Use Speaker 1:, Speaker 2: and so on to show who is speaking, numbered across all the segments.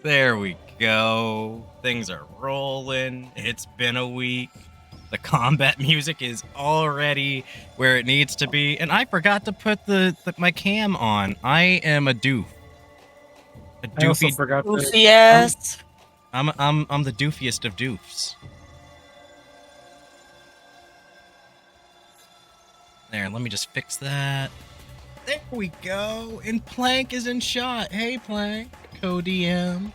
Speaker 1: There we go. Things are rolling. It's been a week. The combat music is already where it needs to be, and I forgot to put my cam on. I am a doof.
Speaker 2: I also forgot to.
Speaker 3: Yes.
Speaker 1: I'm the doofiest of doofs. There, let me just fix that. There we go. And Plank is in shot. Hey, Plank. Co-DM.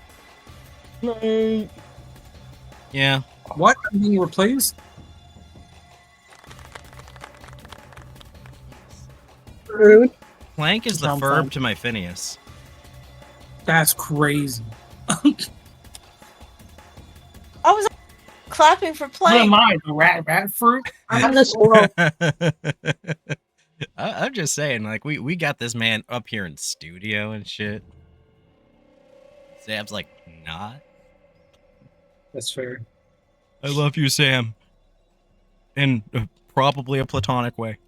Speaker 1: Yeah.
Speaker 2: What? I'm being replaced?
Speaker 4: Rude.
Speaker 1: Plank is the
Speaker 2: Sound
Speaker 1: Ferb
Speaker 2: fun.
Speaker 1: to my Phineas.
Speaker 2: That's crazy.
Speaker 3: I was clapping for
Speaker 2: What
Speaker 3: playing.
Speaker 2: am I? The rat fruit?
Speaker 4: I'm the squirrel.
Speaker 1: I'm just saying, like, we got this man up here in studio and shit. Sam's like, not.
Speaker 2: That's fair.
Speaker 1: I love you, Sam. In probably a platonic way.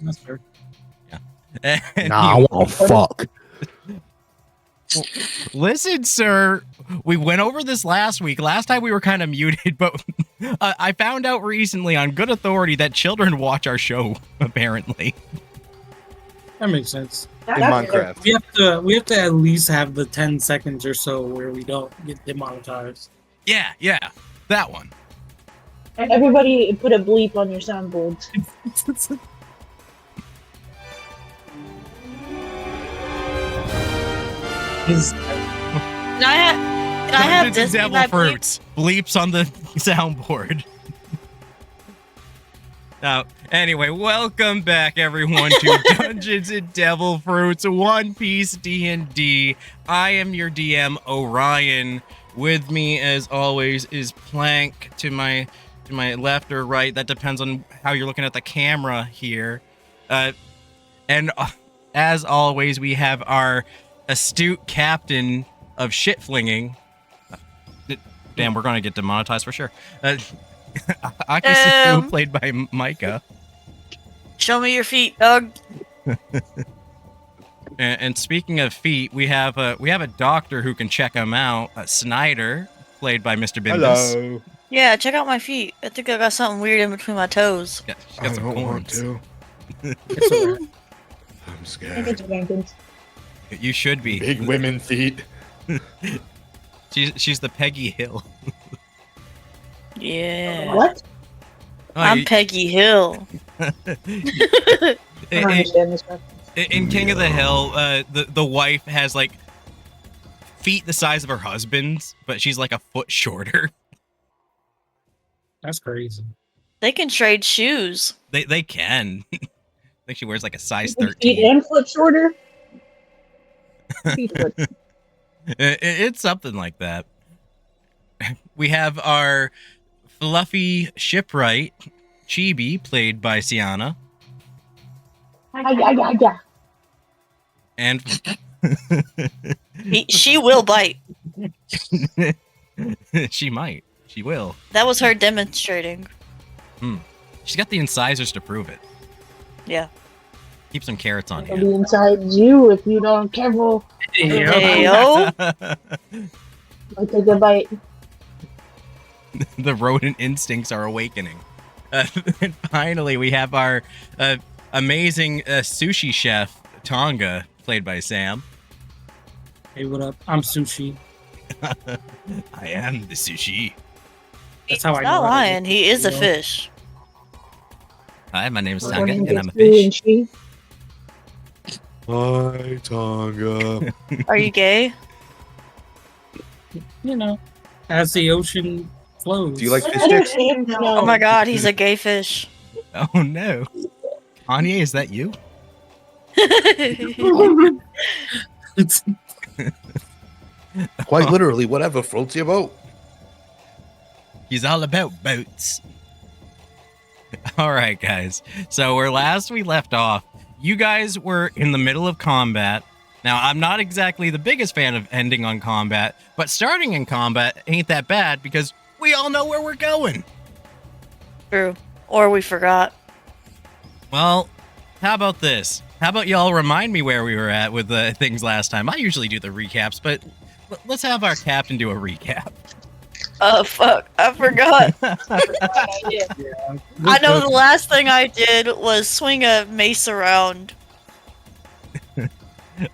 Speaker 2: That's fair.
Speaker 5: Nah, I want fuck.
Speaker 1: Listen, sir, we went over this last week. Last time we were kind of muted, but I found out recently on good authority that children watch our show, apparently.
Speaker 2: That makes sense.
Speaker 5: In Minecraft.
Speaker 2: We have to at least have the 10 seconds or so where we don't get demonetized.
Speaker 1: Yeah, that one.
Speaker 4: Everybody put a bleep on your soundboards.
Speaker 3: I have
Speaker 1: Dungeons
Speaker 3: this.
Speaker 1: and Devilfruits bleeps on the soundboard. Now, anyway, welcome back, everyone, to Dungeons and Devilfruits, One Piece D&D. I am your DM, Orion. With me, as always, is Plank to my left or right. That depends on how you're looking at the camera here. And as always, we have our astute captain of shit flinging. Damn, we're gonna get demonetized for sure. Akisuku, played by Mika.
Speaker 3: Show me your feet, dog.
Speaker 1: And speaking of feet, we have a doctor who can check them out. Snyder, played by Mr. Bimbus.
Speaker 5: Hello.
Speaker 3: Yeah, check out my feet. I think I got something weird in between my toes.
Speaker 1: Yeah, she's got some corns.
Speaker 5: to.
Speaker 2: It's alright.
Speaker 5: I'm
Speaker 4: I think
Speaker 5: scared.
Speaker 4: it's Jenkins.
Speaker 1: You should be.
Speaker 5: Big women feet.
Speaker 1: She's the Peggy Hill.
Speaker 3: Yeah.
Speaker 4: What?
Speaker 1: Oh,
Speaker 3: I'm Peggy Hill.
Speaker 4: I don't understand this reference.
Speaker 1: in King of the Hill, the wife has like feet the size of her husband's, but she's like a foot shorter.
Speaker 2: That's crazy.
Speaker 3: They can trade shoes.
Speaker 1: They can. I think she wears like a size
Speaker 4: Feet
Speaker 1: 13.
Speaker 4: and foot shorter? Feet foot.
Speaker 1: It's something like that. We have our fluffy shipwright, Chibi, played by Sienna.
Speaker 4: Yeah.
Speaker 1: And
Speaker 3: She will bite.
Speaker 1: she might. She will.
Speaker 3: That was her demonstrating.
Speaker 1: She's got the incisors to prove it.
Speaker 3: Yeah.
Speaker 1: Keep some carrots on
Speaker 4: It'll
Speaker 1: hand.
Speaker 4: be inside you if you don't careful.
Speaker 3: Heyo.
Speaker 4: I'll take a bite.
Speaker 1: The rodent instincts are awakening. And finally, we have our amazing sushi chef, Tonga, played by Sam.
Speaker 2: Hey, what up? I'm Sushi.
Speaker 1: I am the sushi.
Speaker 2: That's how
Speaker 3: He's
Speaker 2: I
Speaker 3: not
Speaker 2: know.
Speaker 3: lying. He is a
Speaker 2: Yeah.
Speaker 3: fish.
Speaker 1: Hi, my name is
Speaker 4: Her
Speaker 1: Tonga,
Speaker 4: name
Speaker 1: and I'm a
Speaker 4: is Sue and
Speaker 1: fish.
Speaker 4: she.
Speaker 5: Hi, Tonga.
Speaker 3: Are you gay?
Speaker 2: You know, as the ocean flows.
Speaker 5: Do you like fish
Speaker 4: I don't
Speaker 5: sticks?
Speaker 4: think so.
Speaker 3: Oh my god, he's a gay fish.
Speaker 1: Oh no. Kanye, is that you?
Speaker 5: Quite literally, whatever floats your boat.
Speaker 1: He's all about boats. All right, guys. So where last we left off, you guys were in the middle of combat. Now, I'm not exactly the biggest fan of ending on combat, but starting in combat ain't that bad because we all know where we're going.
Speaker 3: True. Or we forgot.
Speaker 1: Well, how about this? How about y'all remind me where we were at with things last time? I usually do the recaps, but let's have our captain do a recap.
Speaker 3: Oh fuck, I forgot.
Speaker 4: Yeah.
Speaker 3: I know the last thing I did was swing a mace around.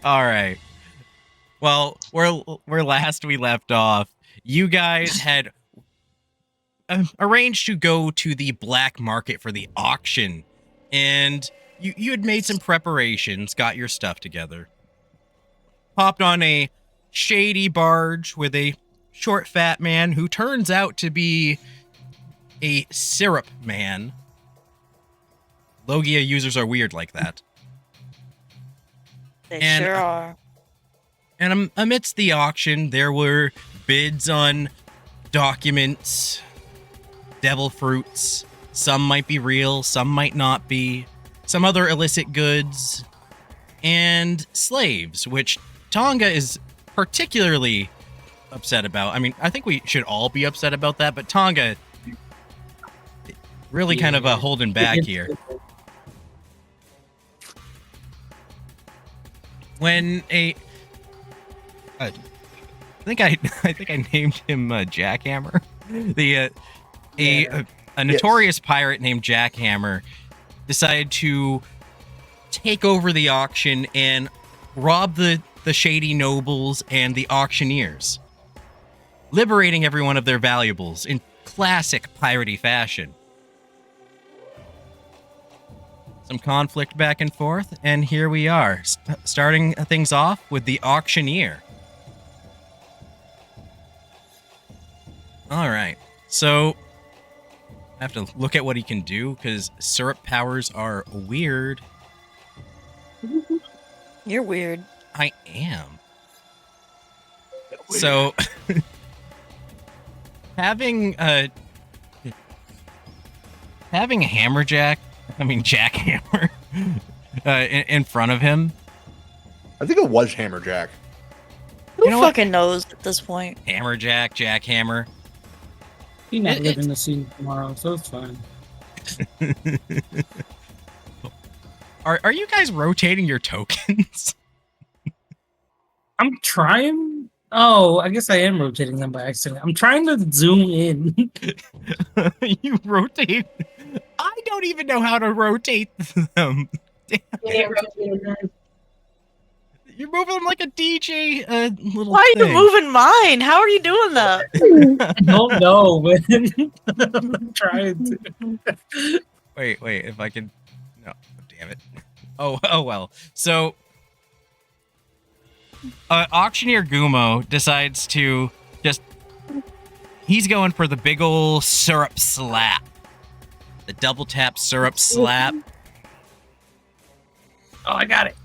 Speaker 1: All right. Well, where last we left off, you guys had arranged to go to the black market for the auction, and you had made some preparations, got your stuff together, hopped on a shady barge with a short, fat man who turns out to be a syrup man. Logia users are weird like that.
Speaker 3: They
Speaker 1: And-
Speaker 3: sure are.
Speaker 1: And amidst the auction, there were bids on documents, Devilfruits. Some might be real, some might not be. Some other illicit goods. And slaves, which Tonga is particularly upset about. I mean, I think we should all be upset about that, but Tonga really kind of holding back here. When I think I named him Jackhammer. A notorious pirate named Jackhammer decided to take over the auction and rob the shady nobles and the auctioneers, liberating everyone of their valuables in classic piratey fashion. Some conflict back and forth, and here we are, starting things off with the auctioneer. All right, so I have to look at what he can do because syrup powers are weird.
Speaker 3: You're weird.
Speaker 1: I am. So having a jackhammer in front of him.
Speaker 5: I think it was Hammerjack.
Speaker 3: Who
Speaker 1: You know what?
Speaker 3: fucking knows at this point?
Speaker 1: Hammerjack, jackhammer.
Speaker 2: He's not living to see tomorrow, so it's fine.
Speaker 1: Are you guys rotating your tokens?
Speaker 2: I'm trying. Oh, I guess I am rotating them by accident. I'm trying to zoom in.
Speaker 1: You rotate. I don't even know how to rotate them.
Speaker 4: Yeah, rotated.
Speaker 1: You're moving them like a DJ little
Speaker 3: Why are you
Speaker 1: thing.
Speaker 3: moving mine? How are you doing that?
Speaker 2: I don't know, man. I'm trying to.
Speaker 1: Wait, if I can... No, damn it. Oh well. So, Auctioneer Gumo decides to just... He's going for the big ol' syrup slap. The double tap syrup slap.
Speaker 2: Oh, I got it.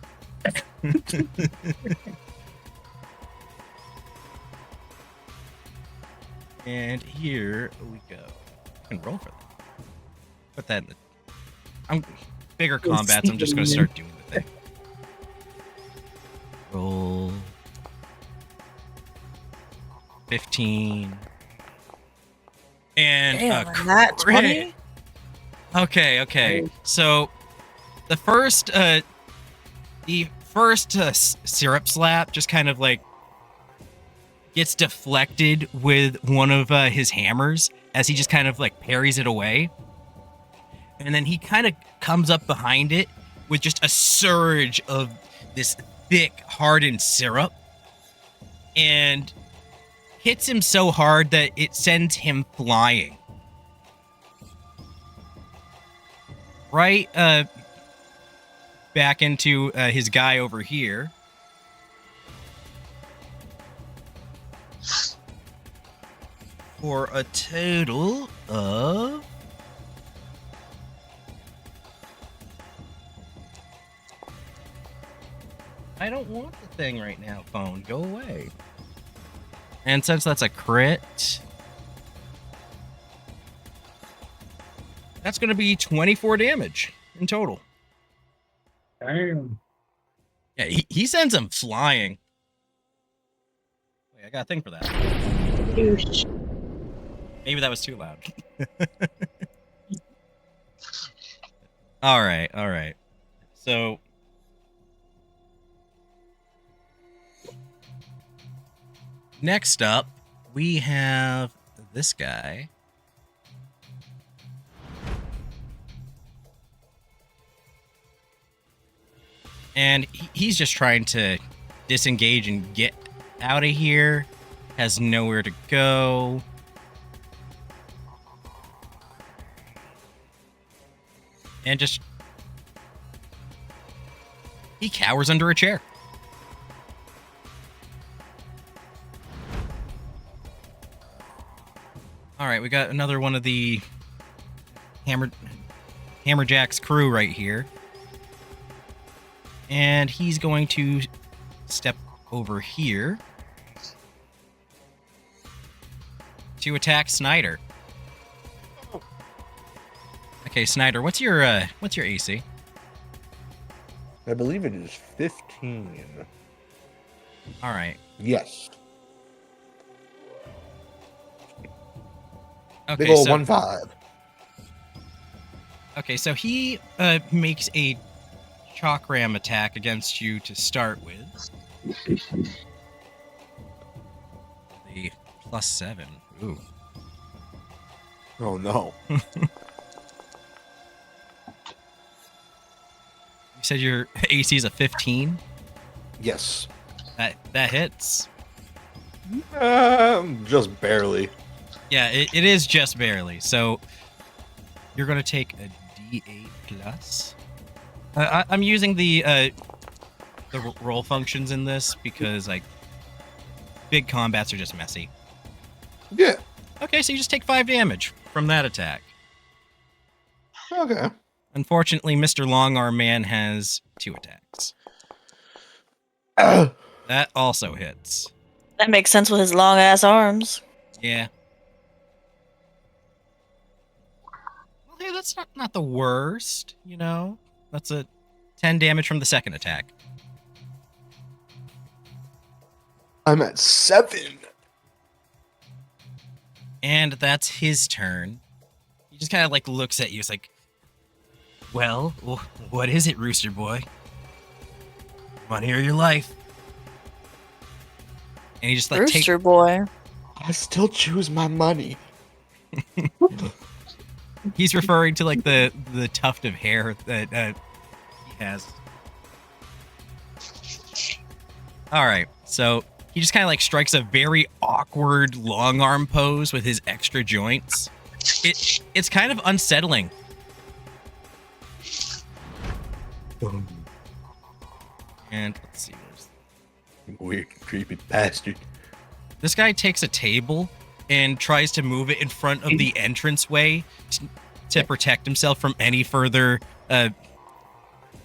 Speaker 1: And here we go. I can roll for that. Put that in the... bigger combats, I'm just going to start doing the thing. Roll. 15. And
Speaker 3: Damn,
Speaker 1: a
Speaker 3: and that
Speaker 1: crit.
Speaker 3: 20?
Speaker 1: Okay. So the first syrup slap just kind of like gets deflected with one of his hammers as he just kind of like parries it away. And then he kind of comes up behind it with just a surge of this thick, hardened syrup and hits him so hard that it sends him flying. Right back into his guy over here. For a total of... I don't want the thing right now, phone. Go away. And since that's a crit, that's going to be 24 damage in total.
Speaker 2: Damn.
Speaker 1: Yeah, he sends him flying. Wait, I got a thing for that.
Speaker 4: Douche.
Speaker 1: Maybe that was too loud. All right. So... next up, we have this guy. And he's just trying to disengage and get out of here. Has nowhere to go. And just... he cowers under a chair. Alright, we got another one of the Hammerjack's crew right here. And he's going to step over here to attack Snyder. Okay, Snyder, what's your AC?
Speaker 5: I believe it is 15.
Speaker 1: All right.
Speaker 5: Yes.
Speaker 1: Okay,
Speaker 5: Big ol'
Speaker 1: so
Speaker 5: 1-5.
Speaker 1: okay, so he makes a Chakram attack against you to start with. The +7. Ooh.
Speaker 5: Oh no.
Speaker 1: You said your AC is a 15?
Speaker 5: Yes.
Speaker 1: That hits.
Speaker 5: Just barely.
Speaker 1: Yeah, it is just barely. So you're going to take a D8 plus. I'm using the roll functions in this because like big combats are just messy.
Speaker 5: Yeah.
Speaker 1: Okay, so you just take 5 damage from that attack.
Speaker 5: Okay.
Speaker 1: Unfortunately, Mr. Longarm Man has 2 attacks. That also hits.
Speaker 3: That makes sense with his long ass arms.
Speaker 1: Yeah. Well, hey, that's not the worst, you know? That's a 10 damage from the second attack.
Speaker 5: I'm at 7.
Speaker 1: And that's his turn. He just kind of like looks at you. It's like, well, what is it, Rooster Boy? Want to hear your life? And he just like
Speaker 3: Rooster boy.
Speaker 5: I still choose my money.
Speaker 1: He's referring to like the tuft of hair that he has. All right, so he just kind of like strikes a very awkward long arm pose with his extra joints. It's kind of unsettling. And let's see, where's
Speaker 5: Weird, creepy bastard.
Speaker 1: this guy takes a table and tries to move it in front of the entranceway to protect himself from any further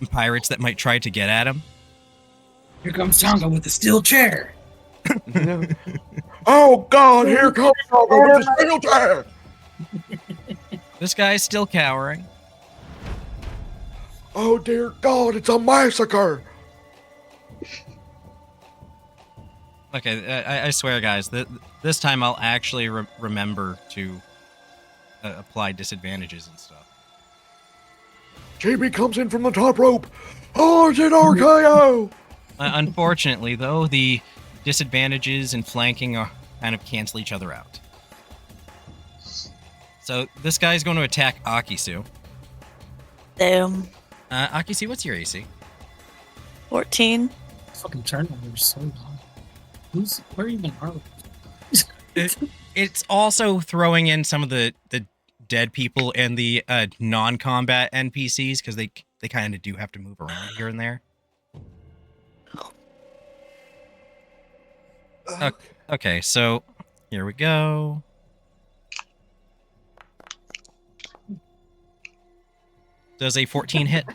Speaker 1: pirates that might try to get at him.
Speaker 2: Here comes Tonga with the steel chair.
Speaker 5: Oh God! Here comes Tonga with the steel chair.
Speaker 1: This guy's still cowering.
Speaker 5: Oh dear God! It's a massacre.
Speaker 1: Okay, I swear, guys, this time I'll actually remember to apply disadvantages and stuff.
Speaker 5: JB comes in from the top rope. Oh, it's an RKO.
Speaker 1: Unfortunately, though, the disadvantages and flanking kind of cancel each other out. So this guy's going to attack Akisu.
Speaker 3: Damn.
Speaker 1: Akisu, what's your AC?
Speaker 3: 14.
Speaker 2: Fucking turnover so long. Where even are we?
Speaker 1: It's also throwing in some of the dead people and the non-combat NPCs because they kind of do have to move around here and there. Okay, so here we go. Does a 14 hit?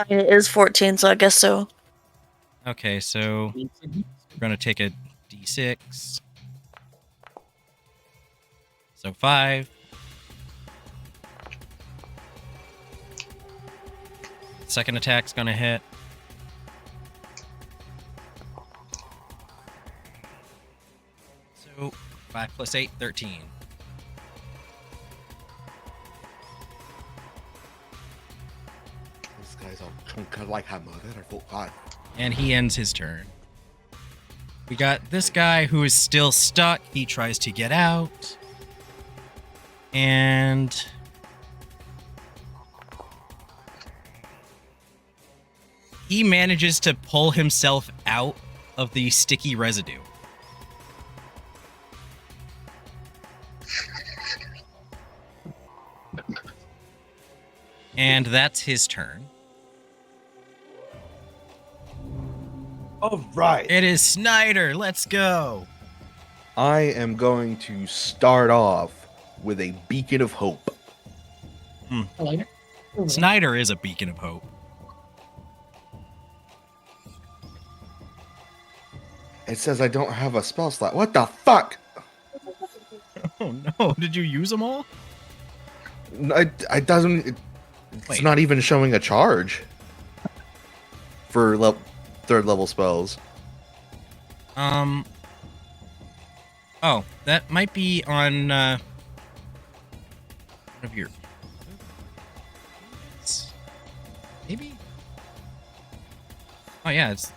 Speaker 3: It is 14, so I guess so.
Speaker 1: Okay, so we're going to take a d6. So 5. Second attack's going to hit. So 5 plus 8, 13.
Speaker 5: This guy's on chunka like hammer. That are full 5.
Speaker 1: And he ends his turn. We got this guy who is still stuck. He tries to get out. And he manages to pull himself out of the sticky residue. And that's his turn.
Speaker 5: All right.
Speaker 1: It is Snyder. Let's go.
Speaker 5: I am going to start off with a beacon of hope.
Speaker 2: I like it.
Speaker 1: Snyder is a beacon of hope.
Speaker 5: It says I don't have a spell slot. What the fuck?
Speaker 1: Oh no! Did you use them all?
Speaker 5: I doesn't. It's
Speaker 1: Wait.
Speaker 5: not even showing a charge for third level spells.
Speaker 1: Oh, that might be on one of your. Maybe. Oh yeah, it's.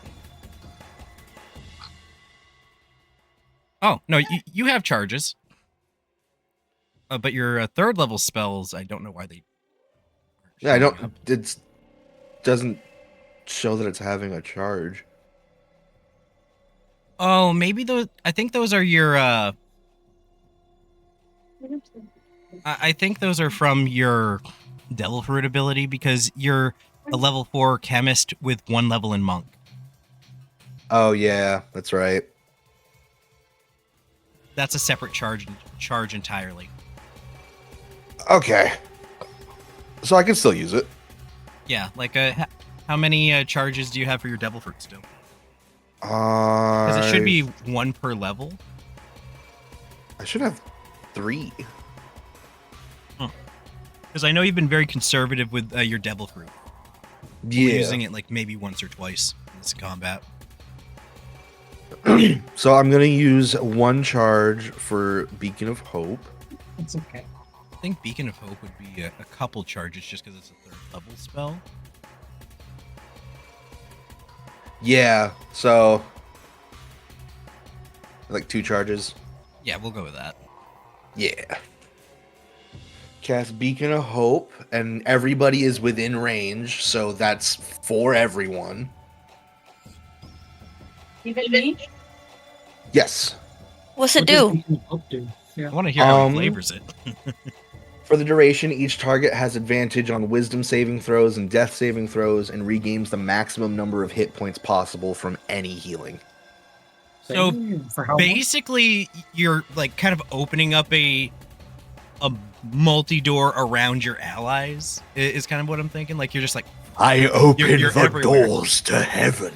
Speaker 1: Oh no, you have charges. But your third level spells, I don't know why they.
Speaker 5: Yeah, I don't. It doesn't show that it's having a charge.
Speaker 1: Oh, maybe those. I think those are your. I think those are from your Devilfruit ability because you're a level 4 chemist with 1 level in monk.
Speaker 5: Oh yeah, that's right.
Speaker 1: That's a separate charge entirely.
Speaker 5: Okay, so I can still use it.
Speaker 1: Yeah, like how many charges do you have for your Devilfruit still?
Speaker 5: Because
Speaker 1: Because it should be 1 per level.
Speaker 5: I should have 3.
Speaker 1: Because I know you've been very conservative with your Devilfruit.
Speaker 5: Yeah.
Speaker 1: Using it like maybe once or twice in this combat.
Speaker 5: So I'm gonna use 1 charge for Beacon of Hope.
Speaker 2: It's okay.
Speaker 1: I think Beacon of Hope would be a couple charges just because it's a 3rd level spell.
Speaker 5: Yeah. So like 2 charges.
Speaker 1: Yeah, we'll go with that.
Speaker 5: Yeah. Cast Beacon of Hope, and everybody is within range, so that's for everyone.
Speaker 4: Even me?
Speaker 5: Yes.
Speaker 3: What's it
Speaker 2: What does
Speaker 3: do?
Speaker 2: Beacon of Hope do? Yeah.
Speaker 1: I want to hear how he flavors it.
Speaker 5: For the duration, each target has advantage on Wisdom saving throws and Death saving throws, and regains the maximum number of hit points possible from any healing.
Speaker 1: So
Speaker 2: Damn, for how much?
Speaker 1: basically, you're like kind of opening up a multi-door around your allies is kind of what I'm thinking. Like you're just like
Speaker 5: I open
Speaker 1: You're
Speaker 5: the
Speaker 1: everywhere.
Speaker 5: doors to heaven.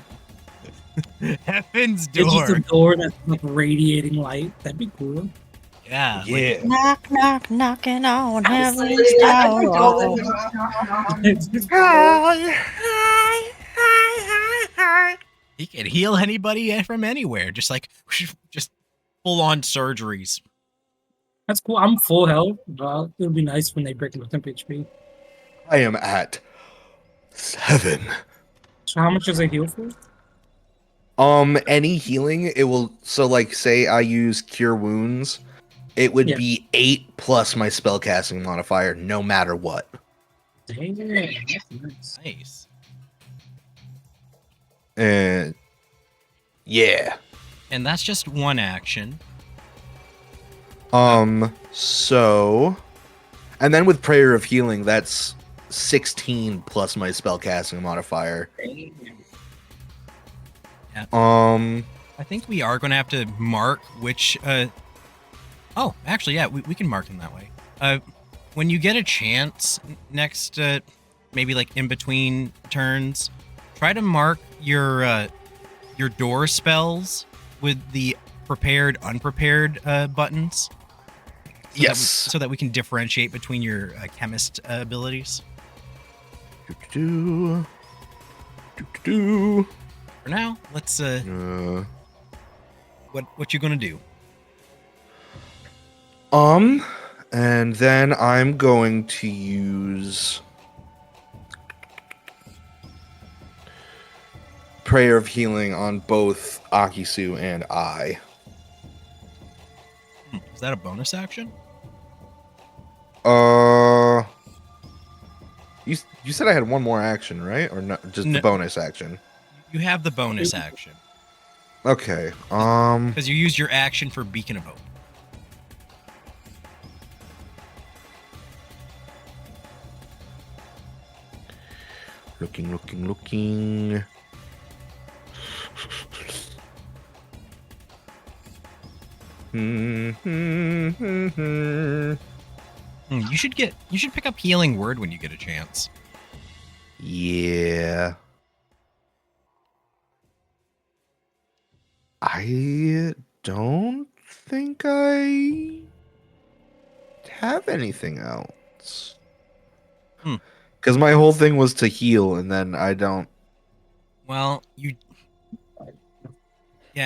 Speaker 1: heaven's
Speaker 2: It's just a
Speaker 1: door.
Speaker 2: door that's like radiating light. That'd be cool.
Speaker 1: Yeah. like,
Speaker 5: Yeah.
Speaker 3: Knock, knock, knocking on heaven's
Speaker 4: I
Speaker 3: door.
Speaker 1: he can heal anybody from anywhere. Just like just full on surgeries.
Speaker 2: That's cool. I'm full health. But it'll be nice when they break my temp HP.
Speaker 5: I am at 7.
Speaker 2: So how much does it heal for?
Speaker 5: Any healing, it will. So, like, say I use Cure Wounds, it would
Speaker 2: Yeah.
Speaker 5: be 8 plus my spellcasting modifier, no matter what.
Speaker 2: Dang, that's nice.
Speaker 1: Nice.
Speaker 5: And yeah.
Speaker 1: And that's just one action.
Speaker 5: So, and then with Prayer of Healing, that's 16 plus my spellcasting modifier.
Speaker 1: I think we are going to have to mark which. Oh, actually, yeah, we can mark them that way. When you get a chance next, maybe like in between turns, try to mark your door spells with the prepared, unprepared buttons.
Speaker 5: Yes.
Speaker 1: So that we can differentiate between your chemist abilities.
Speaker 5: Do-do-do. Do-do-do.
Speaker 1: For now, let's. What you gonna do?
Speaker 5: And then I'm going to use Prayer of Healing on both Akisu and I.
Speaker 1: Is that a bonus action?
Speaker 5: You said I had one more action, right? Or not? Just
Speaker 1: No.
Speaker 5: the bonus action.
Speaker 1: You have the bonus action.
Speaker 5: Okay.
Speaker 1: Because you used your action for Beacon of Hope.
Speaker 5: Looking.
Speaker 1: You should pick up Healing Word when you get a chance.
Speaker 5: Yeah. I don't think I have anything else. Because my whole thing was to heal, and then I don't.
Speaker 1: Well, yeah,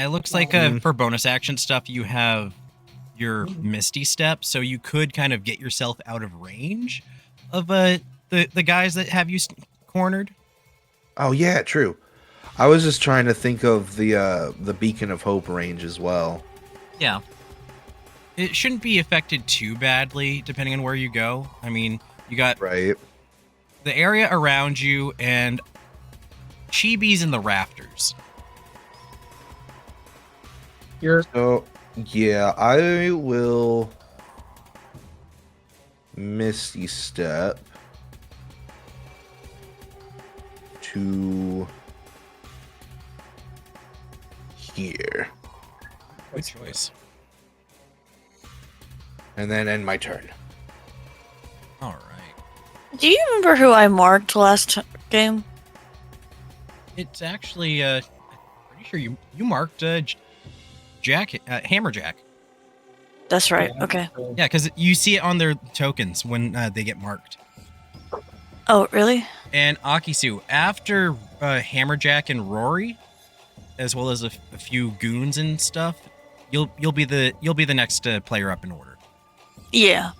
Speaker 1: it looks like for bonus action stuff, you have your Misty Step, so you could kind of get yourself out of range of the guys that have you cornered.
Speaker 5: Oh yeah, true. I was just trying to think of the Beacon of Hope range as well.
Speaker 1: Yeah. It shouldn't be affected too badly, depending on where you go. I mean, you got
Speaker 5: Right.
Speaker 1: the area around you and Chibi's in the rafters.
Speaker 5: So yeah, I will Misty Step to here,
Speaker 1: Good choice.
Speaker 5: and then end my turn.
Speaker 1: All right.
Speaker 3: Do you remember who I marked last game?
Speaker 1: It's actually, pretty sure you marked Hammerjack.
Speaker 3: That's right. Okay.
Speaker 1: Yeah, because you see it on their tokens when they get marked.
Speaker 3: Oh, really?
Speaker 1: And Akisu, after Hammerjack and Rory, as well as a few goons and stuff, you'll be the next player up in order.
Speaker 3: Yeah.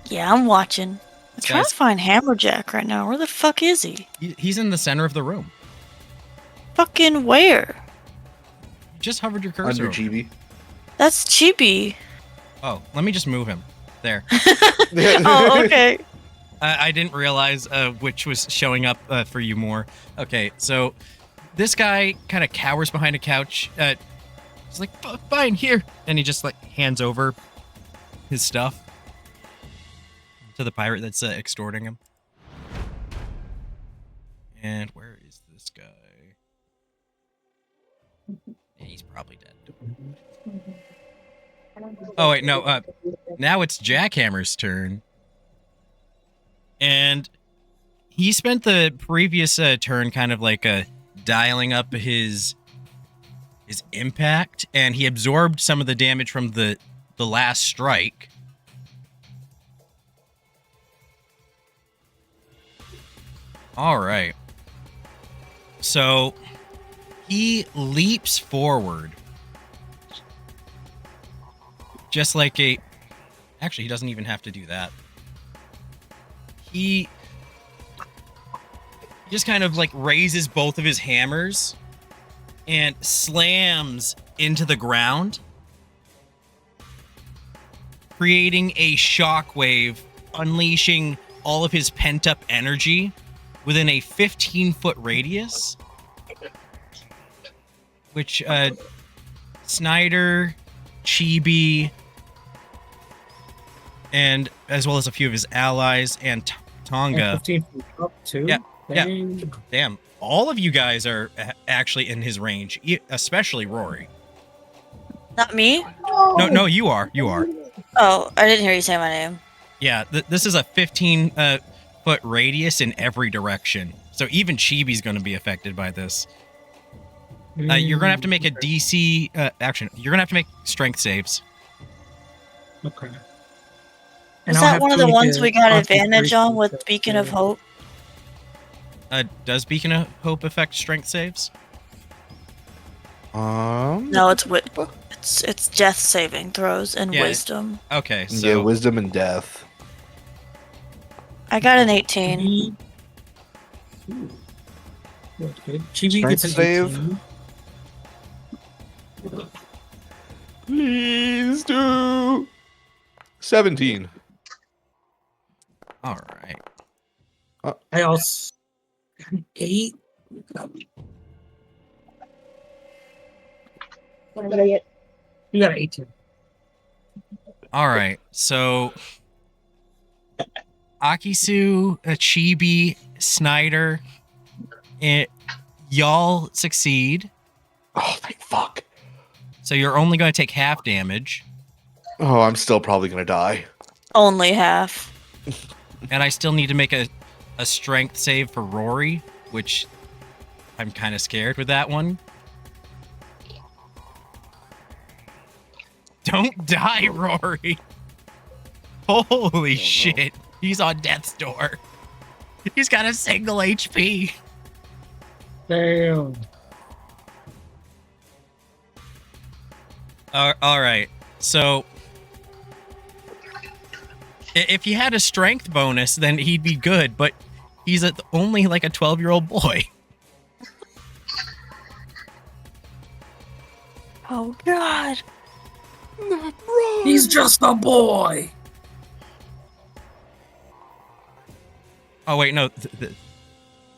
Speaker 3: Yeah, I'm watching. I'm trying
Speaker 1: Guys-
Speaker 3: to find Hammerjack right now. Where the fuck is he?
Speaker 1: He's in the center of the room.
Speaker 3: Fucking where?
Speaker 1: You just hovered your cursor.
Speaker 5: Under
Speaker 1: over.
Speaker 5: Chibi.
Speaker 3: That's Chibi.
Speaker 1: Oh, let me just move him. There.
Speaker 3: Oh, okay.
Speaker 1: I didn't realize which was showing up for you more. Okay, so this guy kind of cowers behind a couch. He's like, fine, here. And he just like hands over his stuff to the pirate that's extorting him. And where is this guy? Yeah, he's probably dead. Oh, wait, no. Now it's Jackhammer's turn. And he spent the previous turn kind of like dialing up his impact, and he absorbed some of the damage from the last strike. All right. So he leaps forward. Just like actually, he doesn't even have to do that. He just kind of like raises both of his hammers and slams into the ground, creating a shockwave, unleashing all of his pent-up energy within a 15-foot radius, which Snyder, Chibi, and as well as a few of his allies and Tonga.
Speaker 2: 15 feet up too.
Speaker 1: Yeah, yeah.
Speaker 2: Dang.
Speaker 1: Damn, all of you guys are actually in his range, especially Rory.
Speaker 3: Not me?
Speaker 1: No, you are.
Speaker 3: Oh, I didn't hear you say my name.
Speaker 1: Yeah, this is a 15-foot radius in every direction. So even Chibi's going to be affected by this. You're going to have to make a DC action. You're going to have to make strength saves.
Speaker 2: Okay.
Speaker 3: Is
Speaker 2: I'll
Speaker 3: that
Speaker 2: have
Speaker 3: one of
Speaker 2: to
Speaker 3: the
Speaker 2: make
Speaker 3: ones
Speaker 2: a
Speaker 3: we got
Speaker 2: concentration
Speaker 3: advantage on with
Speaker 2: check
Speaker 3: Beacon
Speaker 2: to-
Speaker 3: of Hope?
Speaker 1: Does Beacon of Hope affect strength saves?
Speaker 3: No, it's death saving throws and
Speaker 1: Yeah.
Speaker 3: wisdom.
Speaker 1: Okay, so
Speaker 5: Yeah, wisdom and death.
Speaker 3: I got an 18.
Speaker 2: Good. Chibi gets an
Speaker 5: Strength save.
Speaker 2: 18.
Speaker 5: Please do. 17.
Speaker 1: All right.
Speaker 2: I also 8.
Speaker 4: What did I get?
Speaker 2: You got an 18.
Speaker 1: All right. So Akisu, Chibi, Snyder, y'all succeed.
Speaker 5: Oh, thank fuck.
Speaker 1: So you're only going to take half damage,
Speaker 5: Oh, I'm still probably gonna die.
Speaker 3: Only half.
Speaker 1: and I still need to make a strength save for Rory, which I'm kind of scared with that one. Don't die, Rory. Holy shit. He's on death's door. He's got a single HP.
Speaker 2: Damn.
Speaker 1: All right. So if he had a strength bonus, then he'd be good, but he's only like a 12-year-old boy.
Speaker 3: Oh god.
Speaker 2: He's just a boy.
Speaker 1: Oh, wait, no.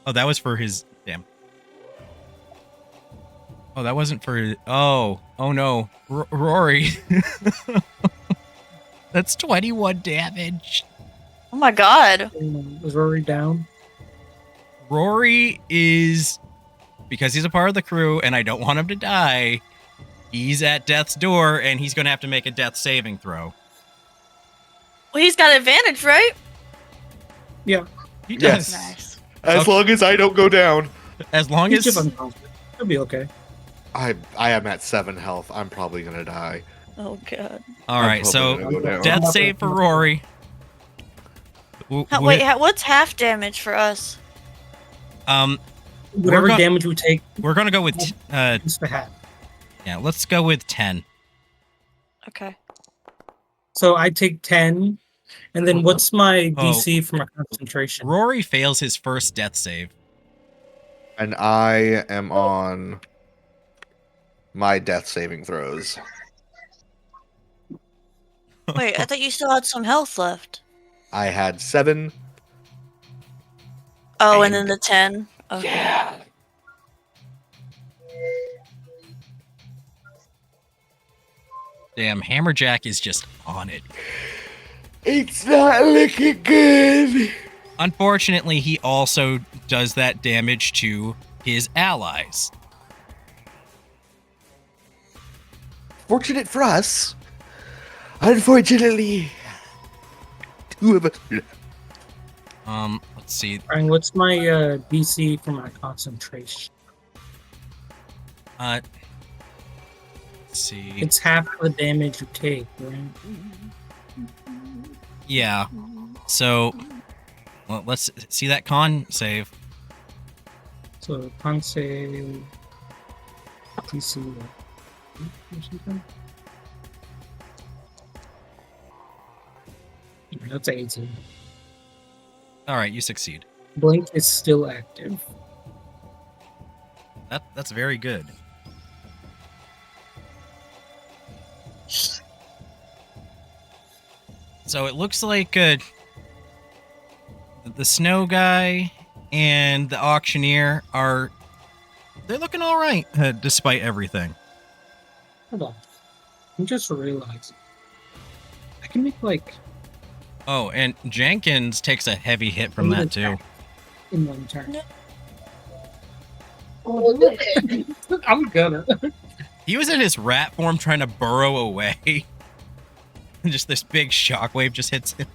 Speaker 1: Oh, that was for his... Damn. Oh, that wasn't for... Oh no. Rory. That's 21 damage.
Speaker 3: Oh my god.
Speaker 2: Was Rory down?
Speaker 1: Rory is... Because he's a part of the crew, and I don't want him to die, he's at death's door, and he's going to have to make a death saving throw.
Speaker 3: Well, he's got advantage, right?
Speaker 2: Yeah.
Speaker 1: He does.
Speaker 5: Yes.
Speaker 3: Nice.
Speaker 5: As long as I don't go down.
Speaker 1: As long
Speaker 2: He's
Speaker 1: as...
Speaker 2: just unconscious. He'll be okay.
Speaker 5: I am at 7 health. I'm probably gonna die.
Speaker 3: Oh god.
Speaker 1: All
Speaker 5: I'm
Speaker 1: right,
Speaker 5: probably
Speaker 1: so
Speaker 5: gonna go down.
Speaker 1: death save for Rory.
Speaker 3: Wait, what's half damage for us?
Speaker 2: Whatever
Speaker 1: go-
Speaker 2: damage we take,
Speaker 1: We're going to go with...
Speaker 2: it's the hat.
Speaker 1: yeah, let's go with 10.
Speaker 3: Okay.
Speaker 2: So I take 10, and then what's my
Speaker 1: Oh.
Speaker 2: DC for my concentration?
Speaker 1: Rory fails his first death save.
Speaker 5: And I am on my death saving throws.
Speaker 3: Wait, I thought you still had some health left.
Speaker 5: I had 7.
Speaker 3: Oh, and then the 10. Okay.
Speaker 5: Yeah.
Speaker 1: Damn, Hammerjack is just on it.
Speaker 5: It's not looking good.
Speaker 1: Unfortunately, he also does that damage to his allies.
Speaker 5: Fortunate for us. Unfortunately, 2 of us.
Speaker 1: Let's see.
Speaker 2: Brian, what's my DC for my concentration?
Speaker 1: Let's see.
Speaker 2: It's half the damage you take, right?
Speaker 1: Yeah. So, well, let's see that con save.
Speaker 2: So con save DC. That's 18.
Speaker 1: All right, you succeed.
Speaker 2: Blink is still active.
Speaker 1: That's very good. So it looks like the snow guy and the auctioneer they're looking all right despite everything.
Speaker 2: Hold on. I just realized I can make like
Speaker 1: Oh, and Jenkins takes a heavy hit from that too.
Speaker 2: in one turn.
Speaker 4: Oh,
Speaker 2: I'm gonna.
Speaker 1: He was in his rat form trying to burrow away. And just this big shockwave just hits him.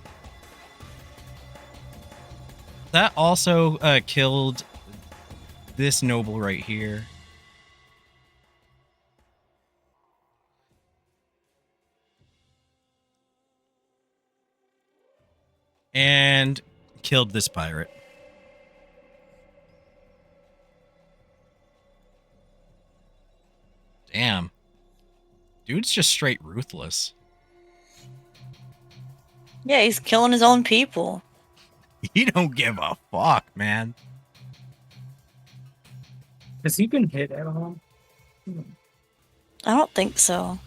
Speaker 1: That also killed this noble right here. And killed this pirate. Damn. Dude's just straight ruthless.
Speaker 3: Yeah, he's killing his own people.
Speaker 1: He don't give a fuck, man.
Speaker 2: Has he been hit at all?
Speaker 3: I don't think so.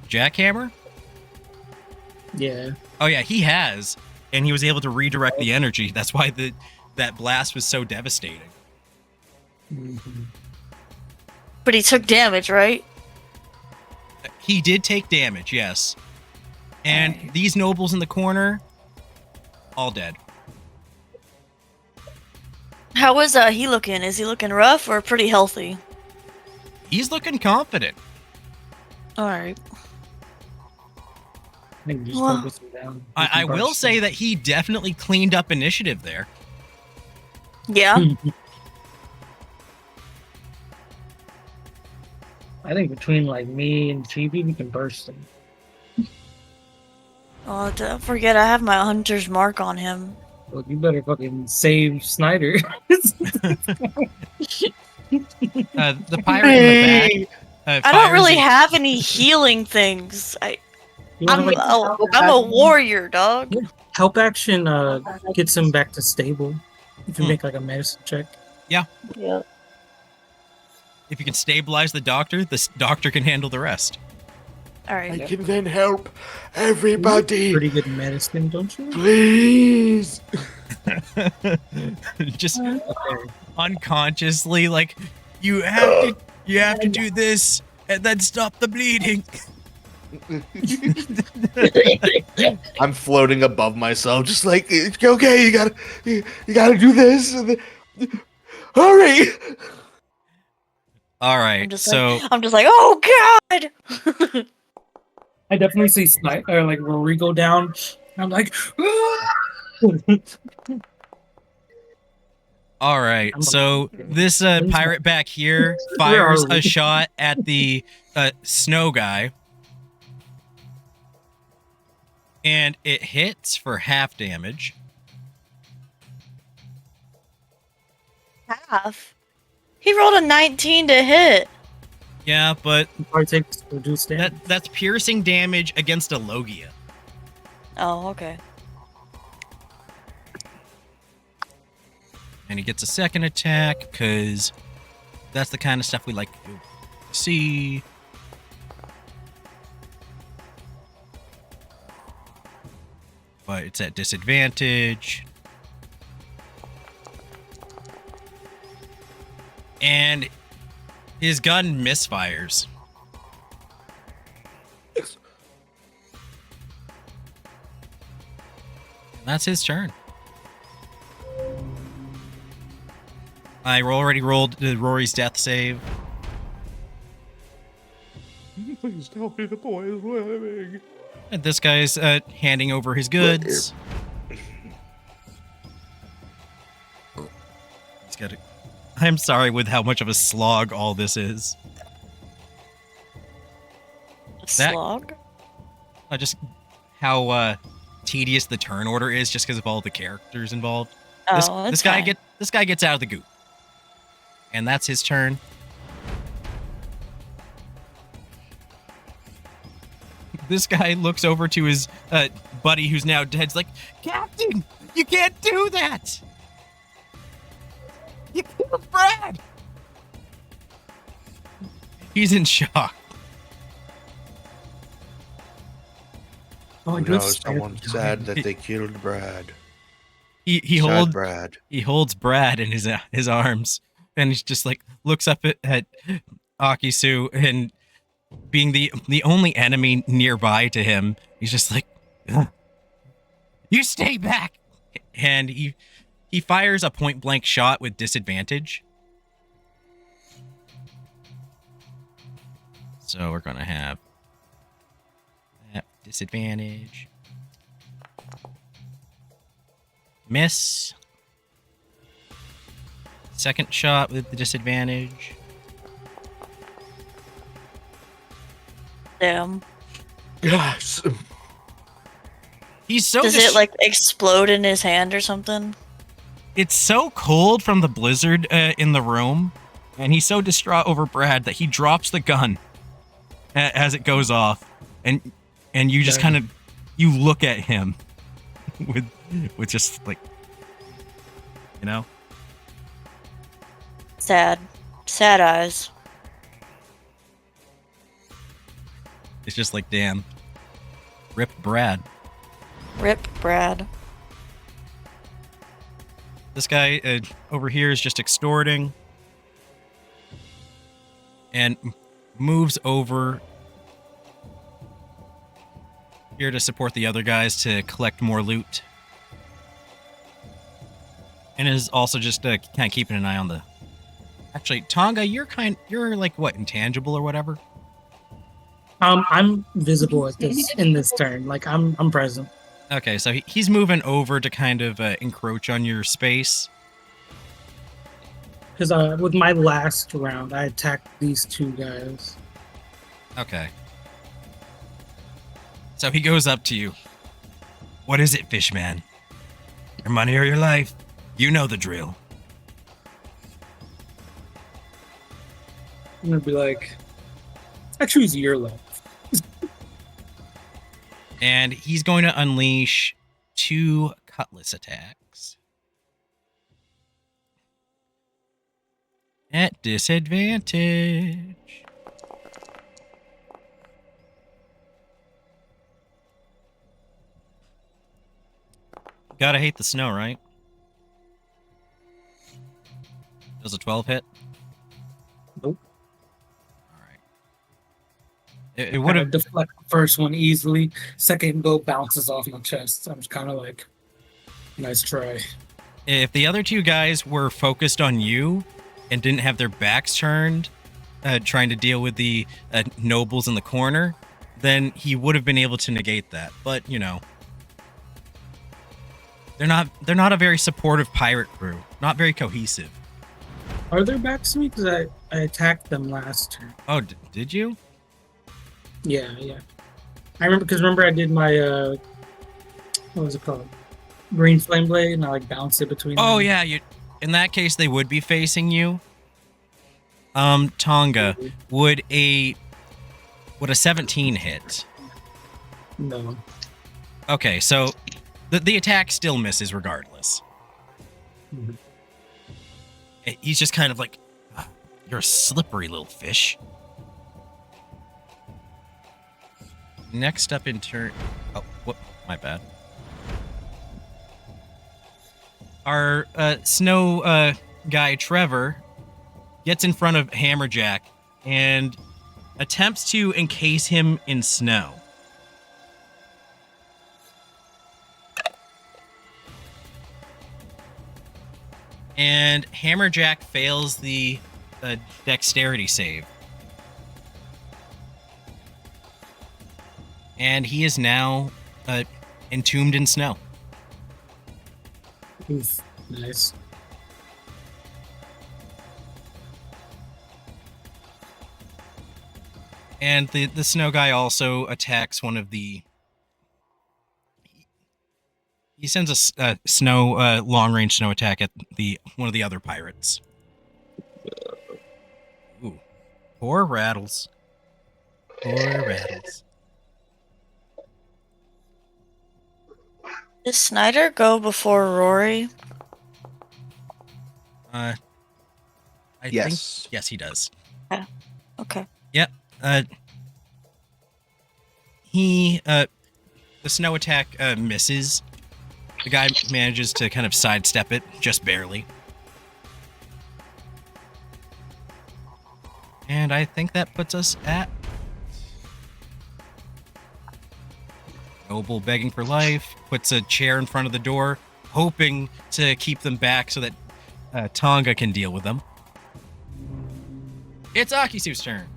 Speaker 1: Jackhammer?
Speaker 2: Yeah.
Speaker 1: Oh yeah, he has, and he was able to redirect the energy. That's why that blast was so devastating.
Speaker 2: Mm-hmm.
Speaker 3: But he took damage, right?
Speaker 1: He did take damage, yes. And
Speaker 3: Alright.
Speaker 1: these nobles in the corner, all dead.
Speaker 3: How is he looking? Is he looking rough or pretty healthy?
Speaker 1: He's looking confident.
Speaker 3: Alright.
Speaker 2: I think just
Speaker 3: Well,
Speaker 2: focus him down.
Speaker 1: I will say that he definitely cleaned up initiative there.
Speaker 3: Yeah.
Speaker 2: I think between like me and Chibi, we can burst him.
Speaker 3: Oh, don't forget I have my hunter's mark on him.
Speaker 2: Well, you better fucking save Snyder.
Speaker 1: The pirate in the back.
Speaker 3: I don't
Speaker 1: fires
Speaker 3: really
Speaker 1: a-
Speaker 3: have any healing things.
Speaker 2: You wanna,
Speaker 3: I'm a warrior, dog.
Speaker 2: help action gets him back to stable. If you
Speaker 1: Hmm.
Speaker 2: make like a medicine check.
Speaker 4: Yeah.
Speaker 1: If you can stabilize the doctor can handle the rest.
Speaker 3: Alright.
Speaker 5: can then help everybody.
Speaker 2: Pretty good medicine, don't you?
Speaker 5: Please.
Speaker 1: Just
Speaker 2: Okay.
Speaker 1: unconsciously, like, you have to do this and then stop the bleeding.
Speaker 5: I'm floating above myself, just like, okay, you gotta do this. Hurry!
Speaker 1: All right,
Speaker 3: I'm just
Speaker 1: so
Speaker 3: like, oh god!
Speaker 2: I definitely see Snyder, like Rory go down. I'm like,
Speaker 1: all right, so this pirate back here
Speaker 2: Where are
Speaker 1: fires
Speaker 2: we?
Speaker 1: a shot at the snow guy, and it hits for half damage.
Speaker 3: Half. He rolled a 19 to hit.
Speaker 1: Yeah, but
Speaker 2: probably takes reduced damage.
Speaker 1: that's piercing damage against a Logia.
Speaker 3: Oh, okay.
Speaker 1: And he gets a second attack because that's the kind of stuff we like to see. But it's at disadvantage. And his gun misfires. And that's his turn. I already rolled Rory's death save.
Speaker 5: Please tell me the boy is living.
Speaker 1: And this guy's handing over his goods. He's got a... I'm sorry with how much of a slog all this is. That-
Speaker 3: Slog?
Speaker 1: Just how tedious the turn order is just because of all the characters involved.
Speaker 3: Oh,
Speaker 1: This guy gets out of the goop. And that's his turn. This guy looks over to his buddy who's now dead. He's like, Captain, you can't do that. You killed Brad. He's in shock.
Speaker 2: Oh,
Speaker 5: No, someone said that they killed Brad.
Speaker 1: He
Speaker 5: Sad Brad.
Speaker 1: holds Brad in his arms, and he's just like looks up at Akisu, and being the only enemy nearby to him, he's just like, "Ugh. You stay back!" And he fires a point blank shot with disadvantage. So we're gonna have that disadvantage. Miss. Second shot with the disadvantage.
Speaker 3: Damn.
Speaker 5: Yes.
Speaker 1: He's so
Speaker 3: Does it like explode in his hand or something?
Speaker 1: It's so cold from the blizzard in the room, and he's so distraught over Brad that he drops the gun as it goes off, and you just kind of you look at him with just like, you know.
Speaker 3: Sad. Sad eyes.
Speaker 1: It's just like, damn. Rip Brad.
Speaker 3: Rip Brad.
Speaker 1: This guy over here is just extorting. And moves over here to support the other guys to collect more loot. And is also just kind of keeping an eye on the... Actually, Tonga, you're like, what, intangible or whatever?
Speaker 2: I'm visible at this in this turn. Like I'm present.
Speaker 1: Okay, so he's moving over to kind of encroach on your space.
Speaker 2: Because with my last round, I attacked these two guys.
Speaker 1: Okay. So he goes up to you. What is it, Fishman? Your money or your life? You know the drill.
Speaker 2: I'm gonna be like, I choose your life.
Speaker 1: And he's going to unleash 2 cutlass attacks. At disadvantage. Gotta hate the snow, right? Does a 12 hit?
Speaker 2: Nope.
Speaker 1: Alright. It would have
Speaker 2: deflect the first one easily. Second bow bounces off my chest. I'm just kind of like, nice try.
Speaker 1: If the other 2 guys were focused on you and didn't have their backs turned, trying to deal with the nobles in the corner, then he would have been able to negate that. But, you know, they're not a very supportive pirate crew. Not very cohesive.
Speaker 2: Are there backs to me? Because I attacked them last turn.
Speaker 1: Oh, did you?
Speaker 2: Yeah. I remember I did my what was it called? Green flame blade, and I like bounced it between.
Speaker 1: Oh
Speaker 2: them.
Speaker 1: yeah, in that case they would be facing you. Tonga, would a 17 hit?
Speaker 2: No.
Speaker 1: Okay, so the attack still misses regardless.
Speaker 2: Mm-hmm.
Speaker 1: He's just kind of like, you're a slippery little fish. Next up in turn... Oh, what? My bad. Our snow guy, Trevor, gets in front of Hammerjack and attempts to encase him in snow. And Hammerjack fails the dexterity save. And he is now entombed in snow.
Speaker 2: Oof, nice.
Speaker 1: And the snow guy also attacks one of the... He sends a snow long-range snow attack at one of the other pirates. Ooh. Poor Rattles. Poor Rattles.
Speaker 3: Does Snyder go before Rory?
Speaker 1: I
Speaker 5: Yes.
Speaker 1: think yes, he does.
Speaker 3: Yeah. Okay.
Speaker 1: Yep. The snow attack misses. The guy manages to kind of sidestep it, just barely. And I think that puts us at Noble begging for life, puts a chair in front of the door, hoping to keep them back so that Tonga can deal with them. It's Akisu's turn.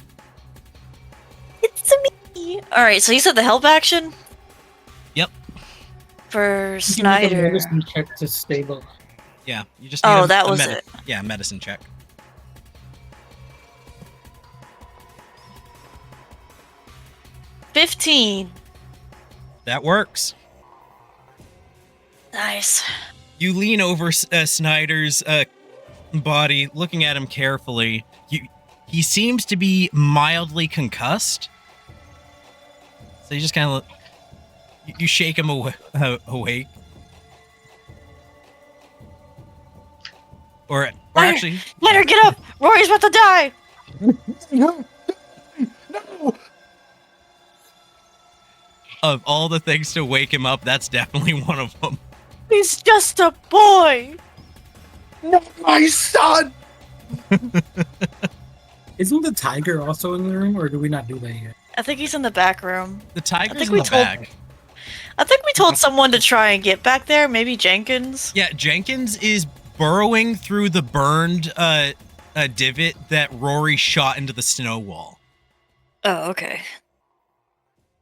Speaker 3: It's me. All right. So you said the help action
Speaker 1: Yep.
Speaker 3: for
Speaker 2: You can make a
Speaker 3: Snyder.
Speaker 2: medicine check to stabilize.
Speaker 1: Yeah, you just need
Speaker 3: Oh, that was it.
Speaker 1: Yeah, medicine check.
Speaker 3: 15.
Speaker 1: That works.
Speaker 3: Nice.
Speaker 1: You lean over Snyder's body, looking at him carefully. He seems to be mildly concussed. So you just kind of you shake him awake. Or
Speaker 3: Fire!
Speaker 1: actually,
Speaker 3: Let her get up! Rory's about to die!
Speaker 5: No.
Speaker 1: of all the things to wake him up, that's definitely one of them.
Speaker 3: He's just a boy!
Speaker 5: Not my son.
Speaker 2: Isn't the tiger also in the room, or do we not do that yet?
Speaker 3: I think he's in the back room.
Speaker 1: The tiger's
Speaker 3: think
Speaker 1: in
Speaker 3: we
Speaker 1: the
Speaker 3: told-
Speaker 1: bag.
Speaker 3: I think we told someone to try and get back there, maybe Jenkins.
Speaker 1: Yeah, Jenkins is burrowing through the burned divot that Rory shot into the snow wall.
Speaker 3: Oh, okay.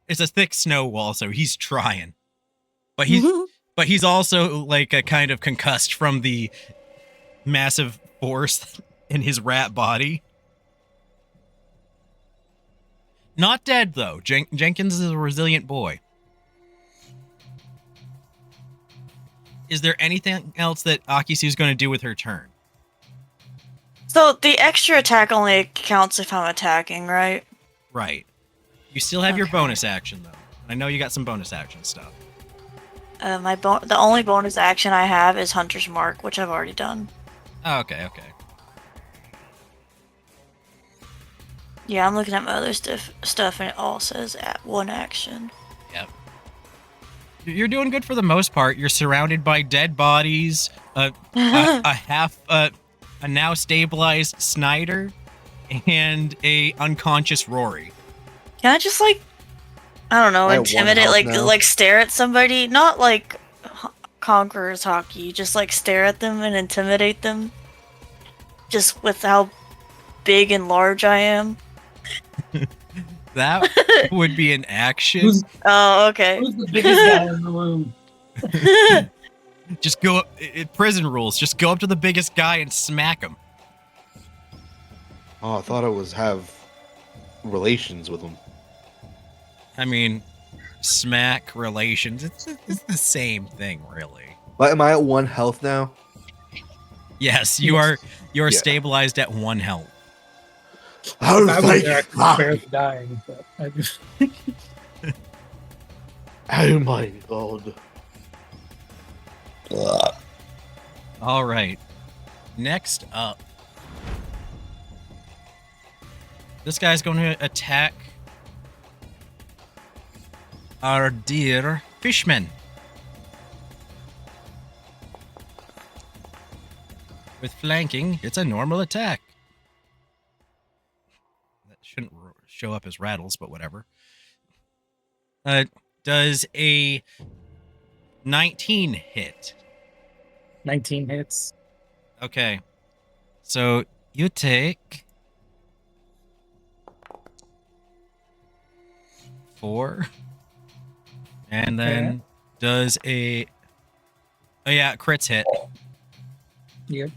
Speaker 1: It's a thick snow wall, so he's trying. But he's also like a kind of concussed from the massive force in his rat body. Not dead though. Jenkins is a resilient boy. Is there anything else that Akisu's going to do with her turn?
Speaker 3: So the extra attack only counts if I'm attacking, right?
Speaker 1: Right. You still have your
Speaker 3: Okay.
Speaker 1: bonus action though. I know you got some bonus action stuff.
Speaker 3: The only bonus action I have is Hunter's Mark, which I've already done.
Speaker 1: Oh, okay.
Speaker 3: Yeah, I'm looking at my other stuff, and it all says at one action.
Speaker 1: Yep. You're doing good for the most part. You're surrounded by dead bodies, a now stabilized Snyder, and a unconscious Rory.
Speaker 3: Can I just I don't know,
Speaker 5: I have one
Speaker 3: intimidate,
Speaker 5: health now.
Speaker 3: like stare at somebody? Not like Conqueror's hockey, just stare at them and intimidate them. Just with how big and large I am.
Speaker 1: That would be an action.
Speaker 2: Who's,
Speaker 3: Oh, okay.
Speaker 2: who's the biggest guy in the room?
Speaker 1: Just go up. Prison rules. Just go up to the biggest guy and smack him.
Speaker 5: Oh, I thought it was have relations with him.
Speaker 1: I mean, smack relations. It's the same thing, really.
Speaker 5: But am I at 1 health now?
Speaker 1: Yes, you are. You are
Speaker 5: Yeah.
Speaker 1: stabilized at 1 health.
Speaker 5: I was
Speaker 2: I was
Speaker 5: like,
Speaker 2: there, I was barely dying. But I just,
Speaker 5: oh my god.
Speaker 1: All right. Next up, this guy's going to attack our dear fishman. With flanking, it's a normal attack. That shouldn't show up as rattles, but whatever. Does a 19 hit?
Speaker 2: 19 hits.
Speaker 1: Okay. So you take 4. And then does a... Oh yeah, crits hit.
Speaker 2: Yep.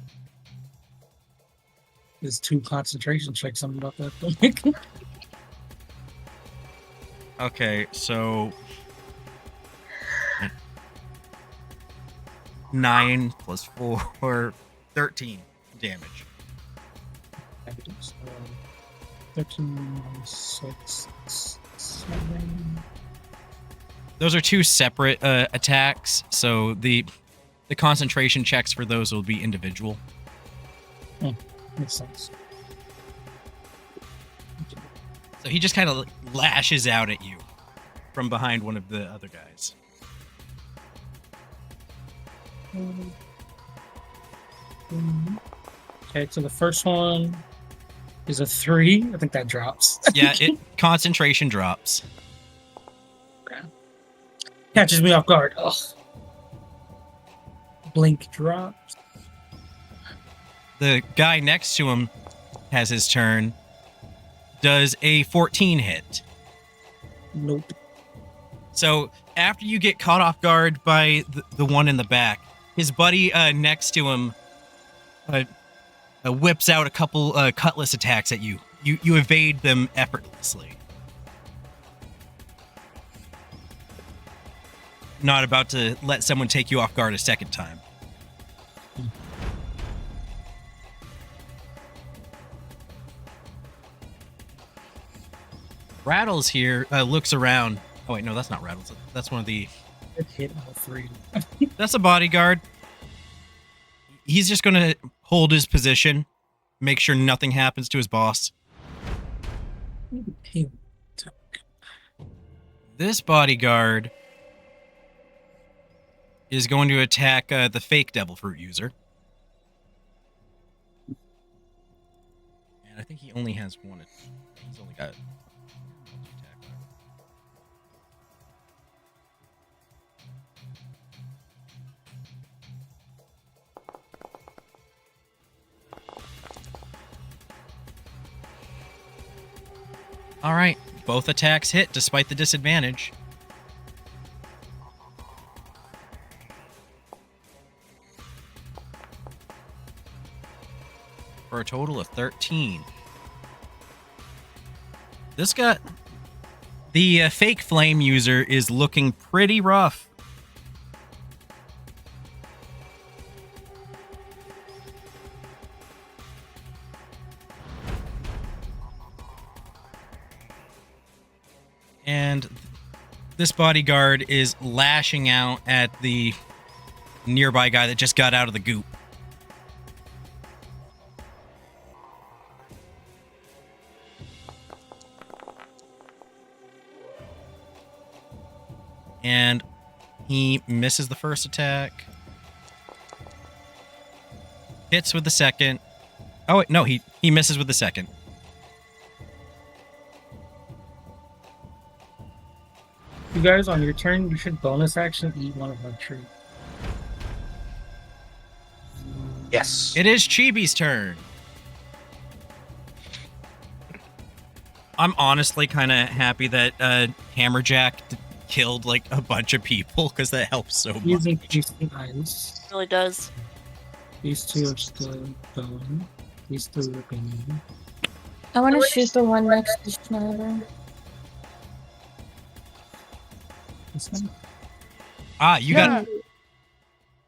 Speaker 2: There's 2 concentration checks. Something about that.
Speaker 1: Okay, so 9 plus 4, 13 damage.
Speaker 2: 13, 6, 7.
Speaker 1: Those are 2 separate attacks, so the concentration checks for those will be individual.
Speaker 2: Makes sense.
Speaker 1: So he just kind of lashes out at you from behind one of the other guys.
Speaker 2: Okay, so the first one is a 3. I think that drops.
Speaker 1: Yeah, concentration drops.
Speaker 2: Catches me off guard. Ugh. Blink drops.
Speaker 1: The guy next to him has his turn. Does a 14 hit.
Speaker 2: Nope.
Speaker 1: So after you get caught off guard by the one in the back, his buddy next to him whips out a couple cutlass attacks at you. You evade them effortlessly. Not about to let someone take you off guard a second time. Rattles here looks around. Oh wait, no, that's not Rattles. That's one of the...
Speaker 2: It hit all 3.
Speaker 1: That's a bodyguard. He's just going to hold his position, make sure nothing happens to his boss.
Speaker 2: Hey,
Speaker 1: This bodyguard is going to attack the fake Devilfruit user. And I think he only has one. He's only got multi-attack. All right, both attacks hit despite the disadvantage. For a total of 13. This got... The fake flame user is looking pretty rough. And this bodyguard is lashing out at the nearby guy that just got out of the goop. And he misses the first attack. Hits with the second. Oh, wait, no, he misses with the second.
Speaker 2: you guys, on your turn, you should bonus action eat one of our trees.
Speaker 5: Yes.
Speaker 1: It is Chibi's turn. I'm honestly kind of happy that Hammerjack killed like a bunch of people because that helps so much.
Speaker 2: Using decent items.
Speaker 3: It really does.
Speaker 2: These two are still going. These three are being.
Speaker 4: I want to shoot the one next to Schneider.
Speaker 2: This one?
Speaker 1: Ah, you got.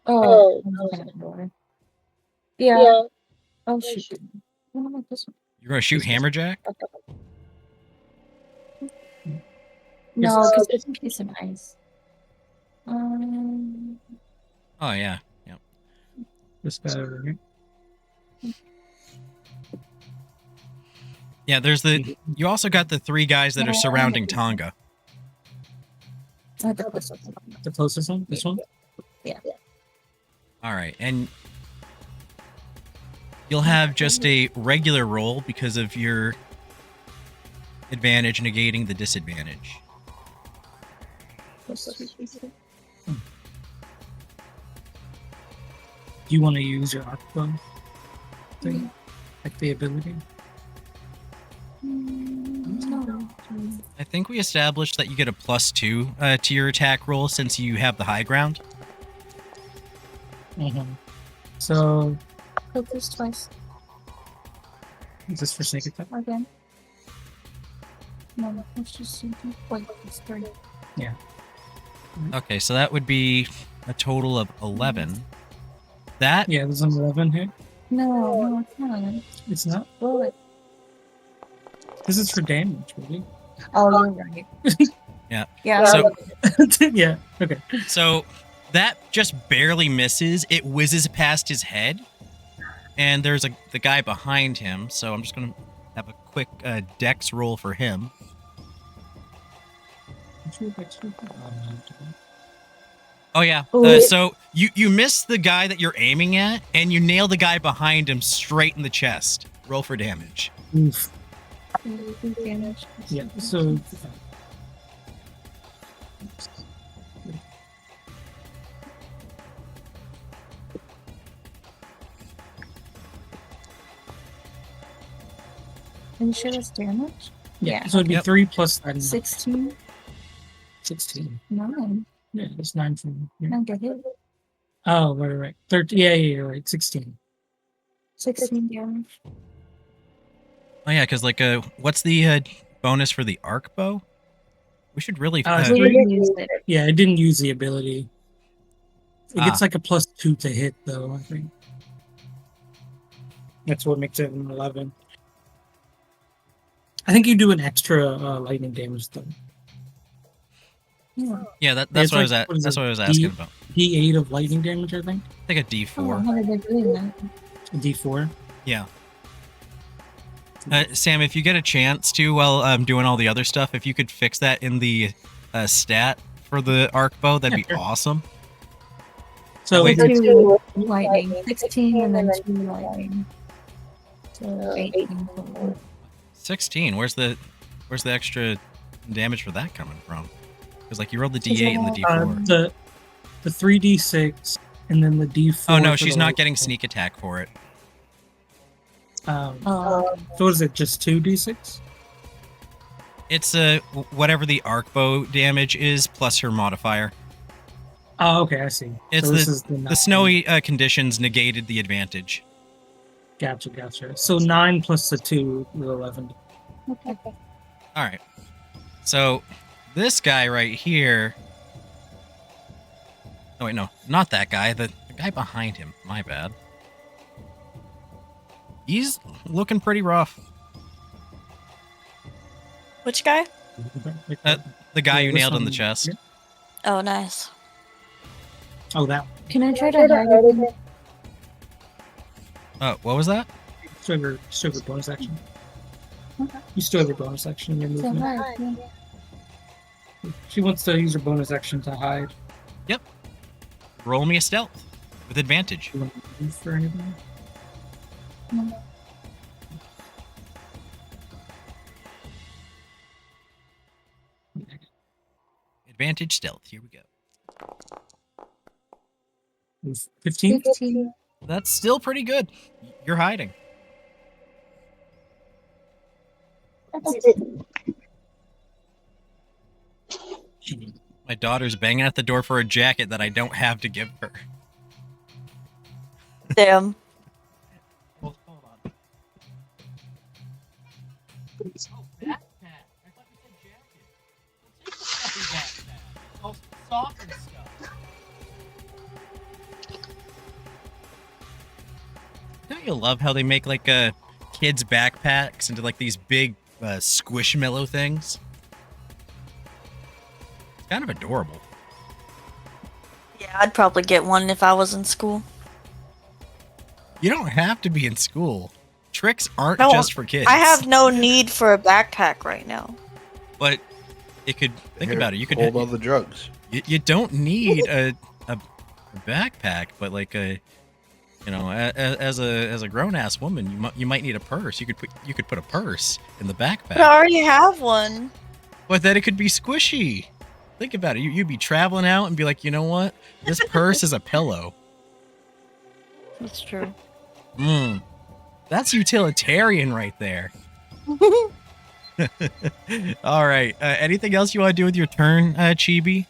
Speaker 4: Oh, I'm looking at the door. Yeah. Oh, shoot. What about this one?
Speaker 1: You're gonna shoot Hammerjack?
Speaker 4: No, because it's a piece of ice.
Speaker 1: Oh yeah, yep.
Speaker 2: This guy over here.
Speaker 1: Yeah, there's the. You also got the three guys that are surrounding Tonga.
Speaker 4: The closest one.
Speaker 2: The closest one? This one?
Speaker 4: Yeah.
Speaker 1: All right, and you'll have just a regular roll because of your advantage negating the disadvantage.
Speaker 2: Do you want to use your arcbow thing? Like the ability?
Speaker 4: No.
Speaker 1: I think we established that you get a +2 to your attack roll since you have the high ground.
Speaker 2: Mm-hmm. So,
Speaker 4: Click this twice.
Speaker 2: is this for sneak attack?
Speaker 4: Again. No, let's just see. Wait, it's 3.
Speaker 1: Okay, so that would be a total of 11. That
Speaker 2: Yeah, there's an 11 here.
Speaker 4: No, it's not.
Speaker 2: It's not?
Speaker 4: Roll it.
Speaker 2: This is for damage, really.
Speaker 4: Oh, you're right.
Speaker 1: Yeah.
Speaker 4: Yeah.
Speaker 1: So-
Speaker 2: Yeah, okay.
Speaker 1: So that just barely misses. It whizzes past his head, and there's the guy behind him. So I'm just gonna have a quick dex roll for him. Oh yeah.
Speaker 4: Ooh.
Speaker 1: So you miss the guy that you're aiming at, and you nail the guy behind him straight in the chest. Roll for damage.
Speaker 2: Oof.
Speaker 4: Damage.
Speaker 2: Yeah, so.
Speaker 4: Are you sure that's damage?
Speaker 2: Yeah, so it'd be
Speaker 1: Yep.
Speaker 2: 3 plus 9.
Speaker 4: 16?
Speaker 2: 16.
Speaker 4: 9.
Speaker 2: Yeah, it's 9 from here.
Speaker 4: Not get hit.
Speaker 2: Oh, right. 13. Yeah, you're right. 16.
Speaker 4: 16 damage.
Speaker 1: Oh yeah, because like what's the bonus for the arc bow? We should really.
Speaker 4: We didn't use it.
Speaker 2: Yeah, I didn't use the ability. It
Speaker 1: Ah.
Speaker 2: gets like a +2 to hit, though, I think. That's what makes it an 11. I think you do an extra lightning damage, though.
Speaker 4: Yeah.
Speaker 1: Yeah, that's
Speaker 2: It's
Speaker 1: what I was
Speaker 2: like-
Speaker 1: at.
Speaker 2: what is
Speaker 1: That's
Speaker 2: it?
Speaker 1: what I was asking about.
Speaker 2: D8 of lightning damage, I think.
Speaker 1: I think a
Speaker 4: Oh,
Speaker 1: D4.
Speaker 4: how did they do that?
Speaker 2: A D4.
Speaker 1: Yeah. Sam, if you get a chance to, while I'm doing all the other stuff, if you could fix that in the stat for the arc bow, that'd be awesome.
Speaker 2: So
Speaker 1: Wait.
Speaker 4: 2 lightning, 16, and then 2 lightning. So 18 total.
Speaker 1: 16. Where's the extra damage for that coming from? Because like you rolled the D8 and the D4.
Speaker 2: the 3d6 and then the d4.
Speaker 1: Oh no,
Speaker 2: for
Speaker 1: she's
Speaker 2: the
Speaker 1: not
Speaker 2: light
Speaker 1: getting
Speaker 2: roll.
Speaker 1: sneak attack for it.
Speaker 2: So
Speaker 4: Oh,
Speaker 2: what is it? Just 2d6?
Speaker 1: It's whatever the arc bow damage is plus her modifier.
Speaker 2: Oh, okay, I see.
Speaker 1: It's
Speaker 2: so this
Speaker 1: the
Speaker 2: is the 9.
Speaker 1: snowy conditions negated the advantage.
Speaker 2: Gotcha. So 9 plus the 2 with 11.
Speaker 4: okay.
Speaker 1: All right. So this guy right here. Oh wait, no, not that guy. The guy behind him. My bad. He's looking pretty rough.
Speaker 3: Which guy?
Speaker 1: The guy
Speaker 2: Yeah,
Speaker 1: you
Speaker 2: this
Speaker 1: nailed in
Speaker 2: one-
Speaker 1: the chest.
Speaker 2: yeah.
Speaker 3: Oh, nice.
Speaker 2: Oh, that one.
Speaker 4: Can I try to hide again?
Speaker 1: What was that?
Speaker 2: Still have your bonus action. You still have your bonus action in your
Speaker 4: So
Speaker 2: movement.
Speaker 4: hard. Yeah.
Speaker 2: She wants to use her bonus action to hide.
Speaker 1: Roll me a stealth with advantage.
Speaker 2: You want to move for anything?
Speaker 4: No.
Speaker 1: Advantage stealth. Here we go.
Speaker 2: 15?
Speaker 4: 15.
Speaker 1: That's still pretty good. You're hiding. My daughter's banging at the door for a jacket that I don't have to give her.
Speaker 3: Damn.
Speaker 1: Well, hold on. Oh, backpack. I thought you said jacket. What's your stuffy backpack? Oh, soft and stuff. Don't you love how they make like kids' backpacks into like these big squishmallow things? It's kind of adorable.
Speaker 3: Yeah, I'd probably get one if I was in school.
Speaker 1: You don't have to be in school. Tricks aren't
Speaker 3: No,
Speaker 1: just for kids.
Speaker 3: I have no need for a backpack right now.
Speaker 1: But it could think
Speaker 5: Here,
Speaker 1: about it. You could
Speaker 5: hold all the drugs.
Speaker 1: you don't need a backpack, but like a as a grown ass woman, you might need a purse. You could put a purse in the backpack,
Speaker 3: But I already have one.
Speaker 1: but then it could be squishy. Think about it. You'd be traveling out and be like, you know what? This purse is a pillow.
Speaker 3: That's true.
Speaker 1: That's utilitarian right there. All right. Anything else you want to do with your turn, Chibi?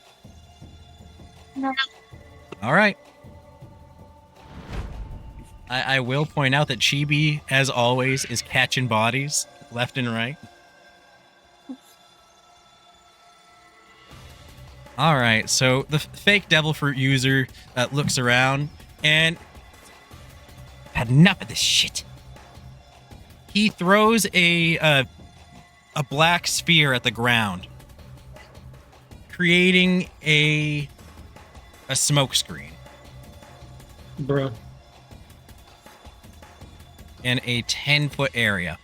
Speaker 4: No.
Speaker 1: All right. I will point out that Chibi, as always, is catching bodies left and right. All right. So the fake Devilfruit user looks around and had enough of this shit. He throws a black sphere at the ground, creating a smoke screen
Speaker 2: Bro.
Speaker 1: in a 10-foot area.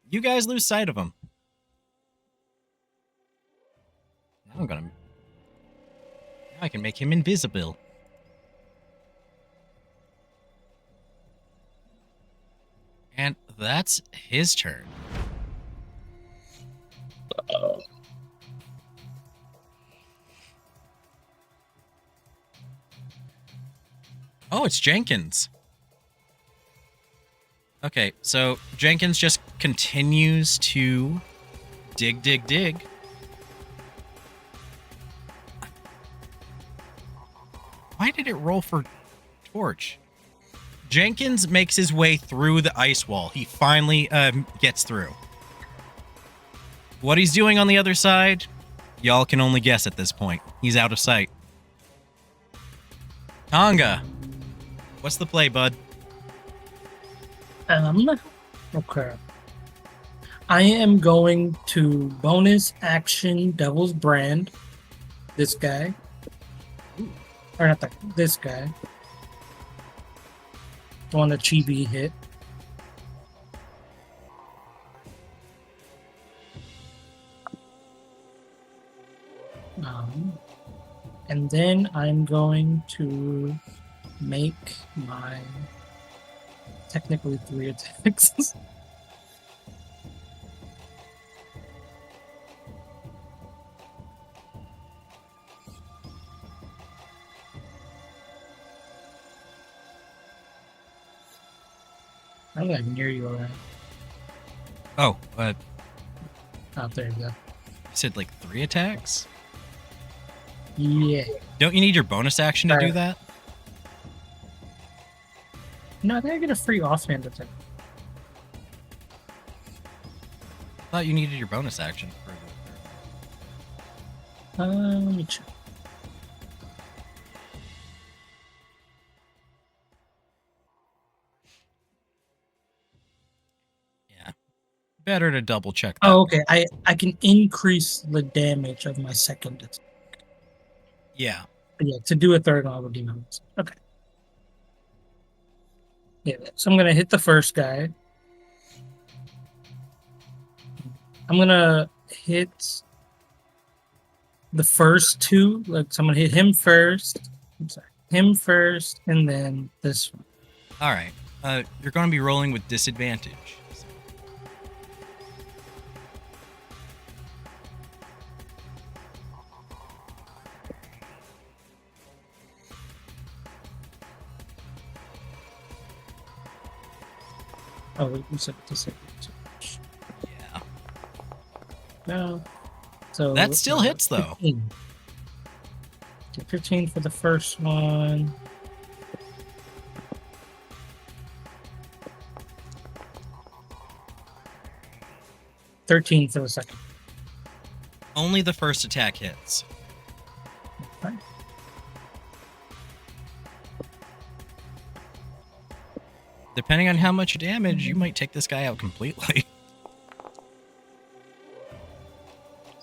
Speaker 1: You guys lose sight of him. Now now I can make him invisible. And that's his turn. Oh, it's Jenkins. Okay, so Jenkins just continues to dig. Why did it roll for torch? Jenkins makes his way through the ice wall. He finally gets through. What he's doing on the other side, y'all can only guess at this point. He's out of sight. Tonga, what's the play, bud?
Speaker 2: Okay. I am going to bonus action Devil's Brand this guy. Or not that. This guy. The one that Chibi hit. And then I'm going to make my technically 3 attacks. I'm like near you, alright.
Speaker 1: Oh,
Speaker 2: Oh, there you go.
Speaker 1: you said like 3 attacks?
Speaker 2: Yeah.
Speaker 1: Don't you need your bonus action to do
Speaker 2: Sorry.
Speaker 1: that?
Speaker 2: No, I think I get a free offhand attack.
Speaker 1: I thought you needed your bonus action for the
Speaker 2: Let me check.
Speaker 1: Yeah. Better to double check that.
Speaker 2: Oh, okay. I can increase the damage of my second attack.
Speaker 1: Yeah.
Speaker 2: But yeah, to do a third, I would demon. Okay. Yeah, so I'm gonna hit the first guy. I'm gonna hit the first 2. Like, so I'm gonna hit him first. I'm sorry, him first, and then this one.
Speaker 1: All right. You're going to be rolling with disadvantage.
Speaker 2: Oh, wait, you said disadvantage.
Speaker 1: Yeah.
Speaker 2: No. So
Speaker 1: That still hits, though.
Speaker 2: 15. Okay, 15 for the first one. $13 for the second.
Speaker 1: Only the first attack hits.
Speaker 2: Okay.
Speaker 1: Depending on how much damage, you might take this guy out completely.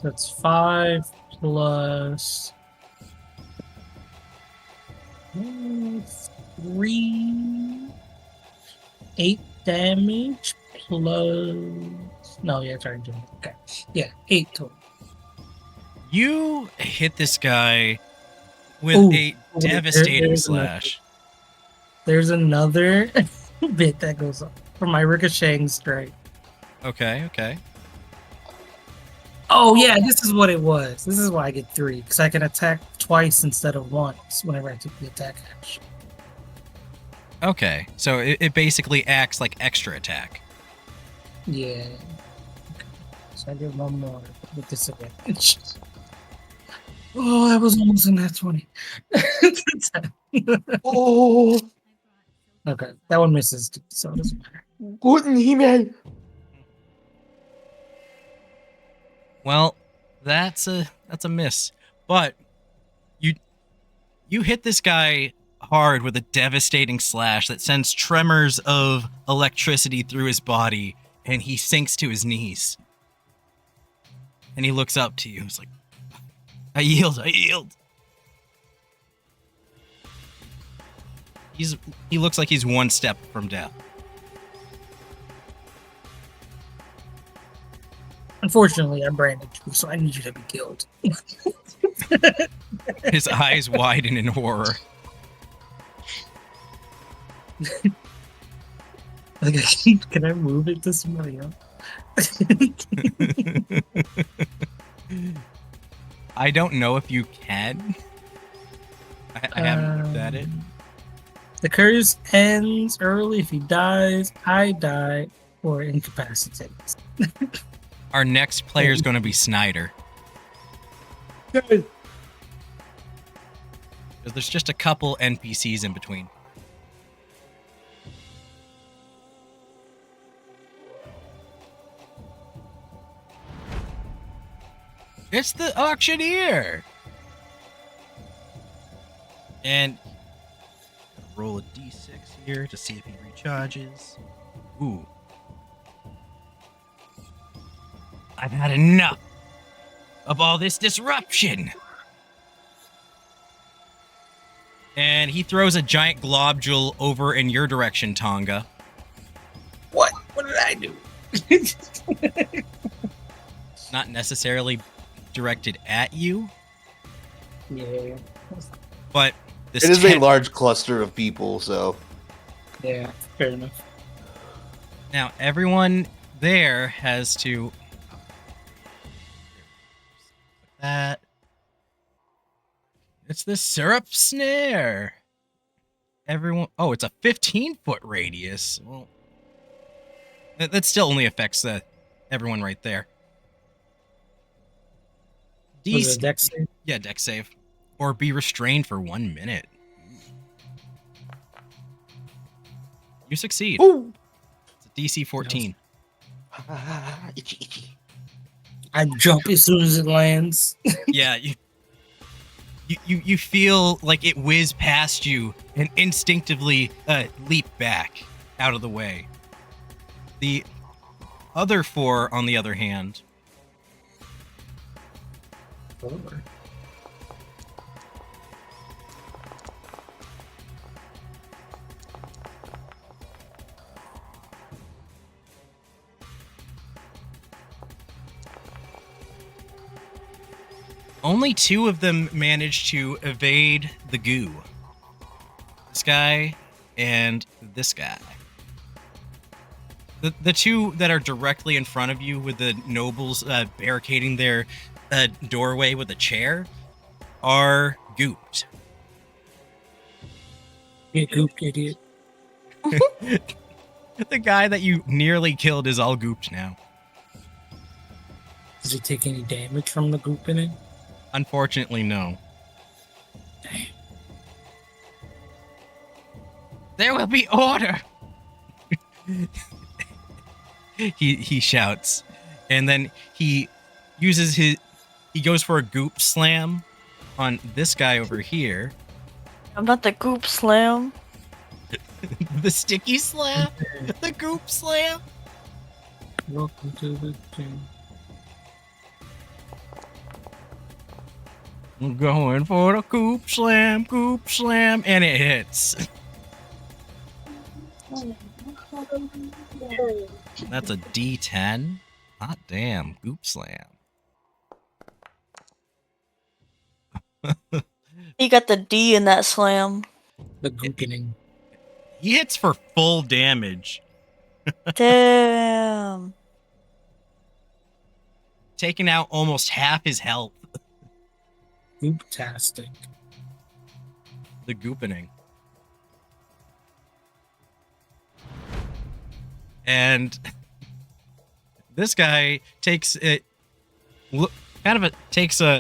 Speaker 2: So it's 5 plus 3, 8 damage plus. No, yeah, it's already doing it. Okay. Yeah, 8 total.
Speaker 1: You hit this guy with
Speaker 2: Ooh,
Speaker 1: a devastating
Speaker 2: there's
Speaker 1: slash.
Speaker 2: There's another bit that goes up for my ricocheting strike.
Speaker 1: Okay, okay.
Speaker 2: Oh, yeah, this is what it was. This is why I get 3, because I can attack twice instead of once whenever I take the attack action.
Speaker 1: Okay, so it basically acts like extra attack.
Speaker 2: Yeah. Okay. So I get 1 more with disadvantage. Oh, that was almost in that 20.
Speaker 5: Oh,
Speaker 2: Okay, that one misses, so it doesn't matter.
Speaker 5: guten Himmel.
Speaker 1: Well, that's a miss. But you hit this guy hard with a devastating slash that sends tremors of electricity through his body, and he sinks to his knees. And he looks up to you. He's like, I yield, I yield. He looks like he's 1 step from death.
Speaker 2: Unfortunately, I branded you, so I need you to be killed.
Speaker 1: His eyes widen in horror.
Speaker 2: Like, can I move it to somebody else?
Speaker 1: I don't know if you can. I haven't looked at it.
Speaker 2: The curse ends early if he dies, I die, or incapacitates.
Speaker 1: Our next player is going to be Snyder.
Speaker 5: Good.
Speaker 1: Because there's just a couple NPCs in between. It's the auctioneer! And roll a d6 here to see if he recharges. Ooh. I've had enough of all this disruption. And he throws a giant globule over in your direction, Tonga.
Speaker 2: What? What did I do?
Speaker 1: Not necessarily directed at you,
Speaker 2: Yeah.
Speaker 1: but this
Speaker 5: It is a large cluster of people, so
Speaker 2: Yeah, fair enough.
Speaker 1: Now, everyone there has to... That... It's the syrup snare. Everyone... Oh, it's a 15-foot radius. Well, that still only affects everyone right there.
Speaker 2: Was it a dex save?
Speaker 1: Yeah, dex save. Or be restrained for 1 minute. You succeed.
Speaker 5: Ooh.
Speaker 1: It's a DC 14.
Speaker 2: I jump as soon as it lands.
Speaker 1: Yeah, you feel like it whiz past you and instinctively leap back out of the way. The other 4, on the other hand, only 2 of them managed to evade the goo. This guy and this guy. The 2 that are directly in front of you with the nobles barricading their doorway with a chair are gooped.
Speaker 2: Get gooped, idiot.
Speaker 1: The guy that you nearly killed is all gooped now.
Speaker 2: Does he take any damage from the goop in it?
Speaker 1: Unfortunately, no.
Speaker 2: Damn.
Speaker 1: There will be order. He shouts, and then he goes for a goop slam on this guy over here.
Speaker 3: I'm not the goop slam.
Speaker 1: The sticky slam, the goop slam.
Speaker 2: Welcome to the gym.
Speaker 1: I'm going for the goop slam, and it hits. That's a D10. Hot damn, goop slam.
Speaker 3: He got the D in that slam.
Speaker 2: The goopening.
Speaker 1: He hits for full damage,
Speaker 3: Damn.
Speaker 1: taking out almost half his health.
Speaker 2: Goop-tastic.
Speaker 1: The goopening. And this guy takes a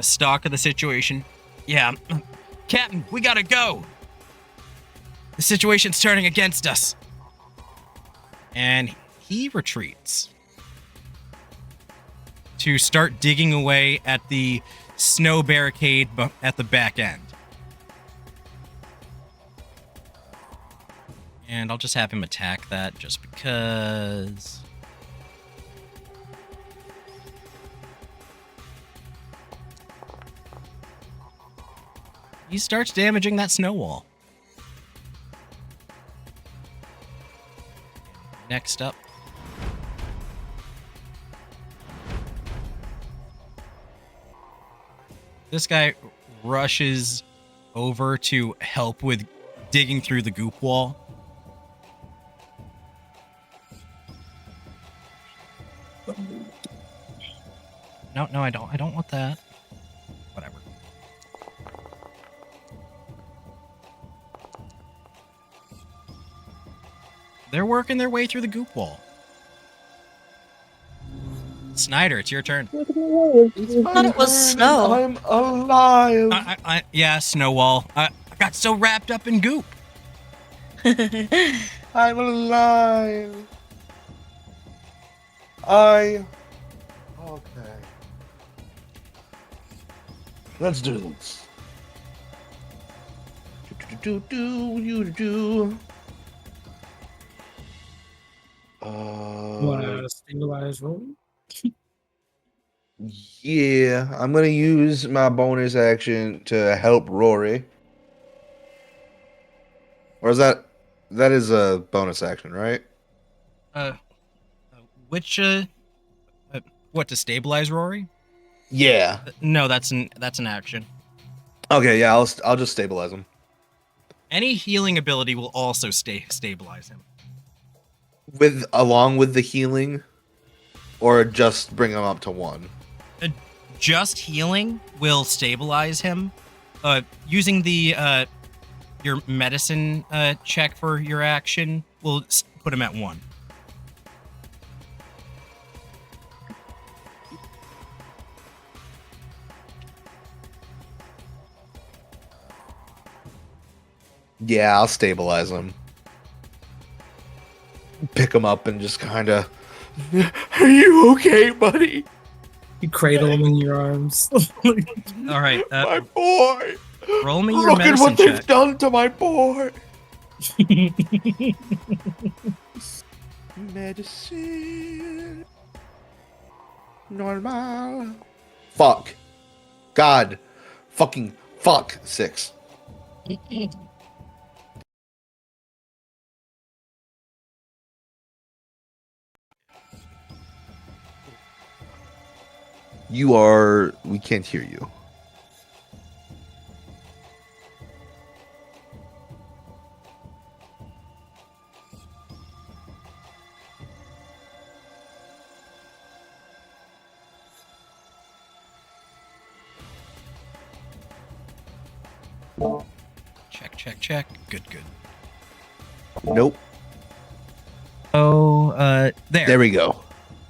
Speaker 1: stock of the situation. Yeah, Captain, we gotta go. The situation's turning against us. And he retreats to start digging away at the snow barricade at the back end. And I'll just have him attack that just because. He starts damaging that snow wall. Next up. This guy rushes over to help with digging through the goop wall. No, I don't. I don't want that. Whatever. They're working their way through the goop wall. Snyder, it's your turn.
Speaker 3: I thought it was snow.
Speaker 5: I'm alive.
Speaker 1: Yeah, snow wall. I got so wrapped up in goop.
Speaker 5: I'm alive. Okay. Let's do this.
Speaker 2: Want to stabilize roll?
Speaker 5: Yeah, I'm gonna use my bonus action to help Rory. Or is that is a bonus action, right?
Speaker 1: Which what, to stabilize Rory?
Speaker 5: Yeah.
Speaker 1: No, that's an action.
Speaker 5: Okay, yeah, I'll just stabilize him.
Speaker 1: Any healing ability will also stabilize him.
Speaker 5: Along with the healing, or just bring him up to 1.
Speaker 1: Just healing will stabilize him. Using the your medicine check for your action will put him at 1.
Speaker 5: Yeah, I'll stabilize him. Pick him up and just kind of. Are you okay, buddy?
Speaker 2: You cradle him in your arms.
Speaker 1: All right.
Speaker 5: My boy.
Speaker 1: Roll me your
Speaker 5: Look at
Speaker 1: medicine
Speaker 5: what
Speaker 1: check.
Speaker 5: they've done to my boy. Medicine. Normal. Fuck. God. Fucking fuck. 6. We can't hear you.
Speaker 1: Check. Good.
Speaker 5: Nope.
Speaker 1: Oh,
Speaker 5: There we go.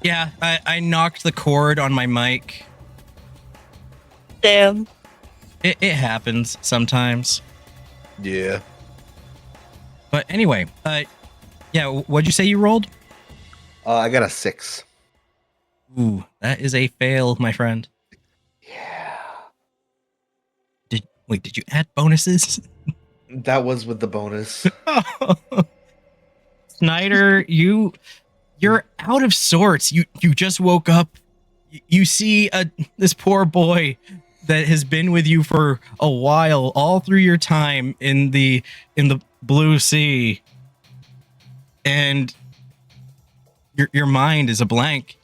Speaker 1: Yeah, I knocked the cord on my mic.
Speaker 3: Damn.
Speaker 1: It happens sometimes.
Speaker 5: Yeah.
Speaker 1: But anyway, yeah, what'd you say you rolled?
Speaker 5: I got a 6.
Speaker 1: Ooh, that is a fail, my friend.
Speaker 5: Yeah.
Speaker 1: Did you add bonuses?
Speaker 5: That was with the bonus.
Speaker 1: Snyder, you're out of sorts. You just woke up. You see this poor boy that has been with you for a while, all through your time in the blue sea, and your mind is a blank.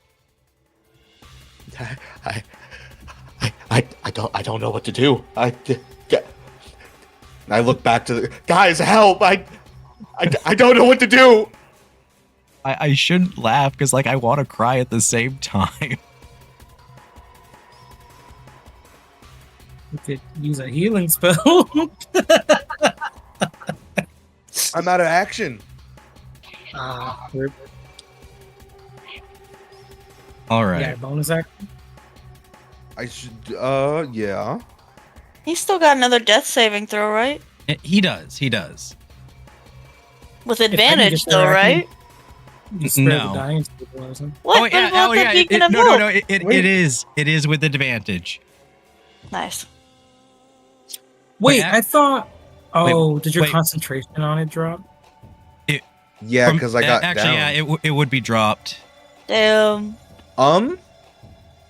Speaker 5: I don't know what to do. I look back to the guys. Help! I don't know what to do.
Speaker 1: I shouldn't laugh because I want to cry at the same time.
Speaker 2: You could use a healing spell.
Speaker 5: I'm out of action.
Speaker 1: All right.
Speaker 2: Yeah, bonus action.
Speaker 5: I should. Yeah.
Speaker 3: He's still got another death saving throw, right?
Speaker 1: He does.
Speaker 3: With
Speaker 2: I can
Speaker 3: advantage,
Speaker 2: get
Speaker 3: though,
Speaker 2: there, I can-
Speaker 3: right?
Speaker 2: You spare
Speaker 1: No.
Speaker 2: the dying stabilize him.
Speaker 3: What? But about the beacon of
Speaker 1: No.
Speaker 3: hope?
Speaker 1: It is with advantage.
Speaker 3: Nice.
Speaker 2: Wait,
Speaker 1: Wait,
Speaker 2: I thought. Oh, did your
Speaker 1: wait.
Speaker 2: concentration on it drop?
Speaker 5: Yeah, because I got
Speaker 1: actually,
Speaker 5: down.
Speaker 1: yeah, it would be dropped.
Speaker 3: Damn.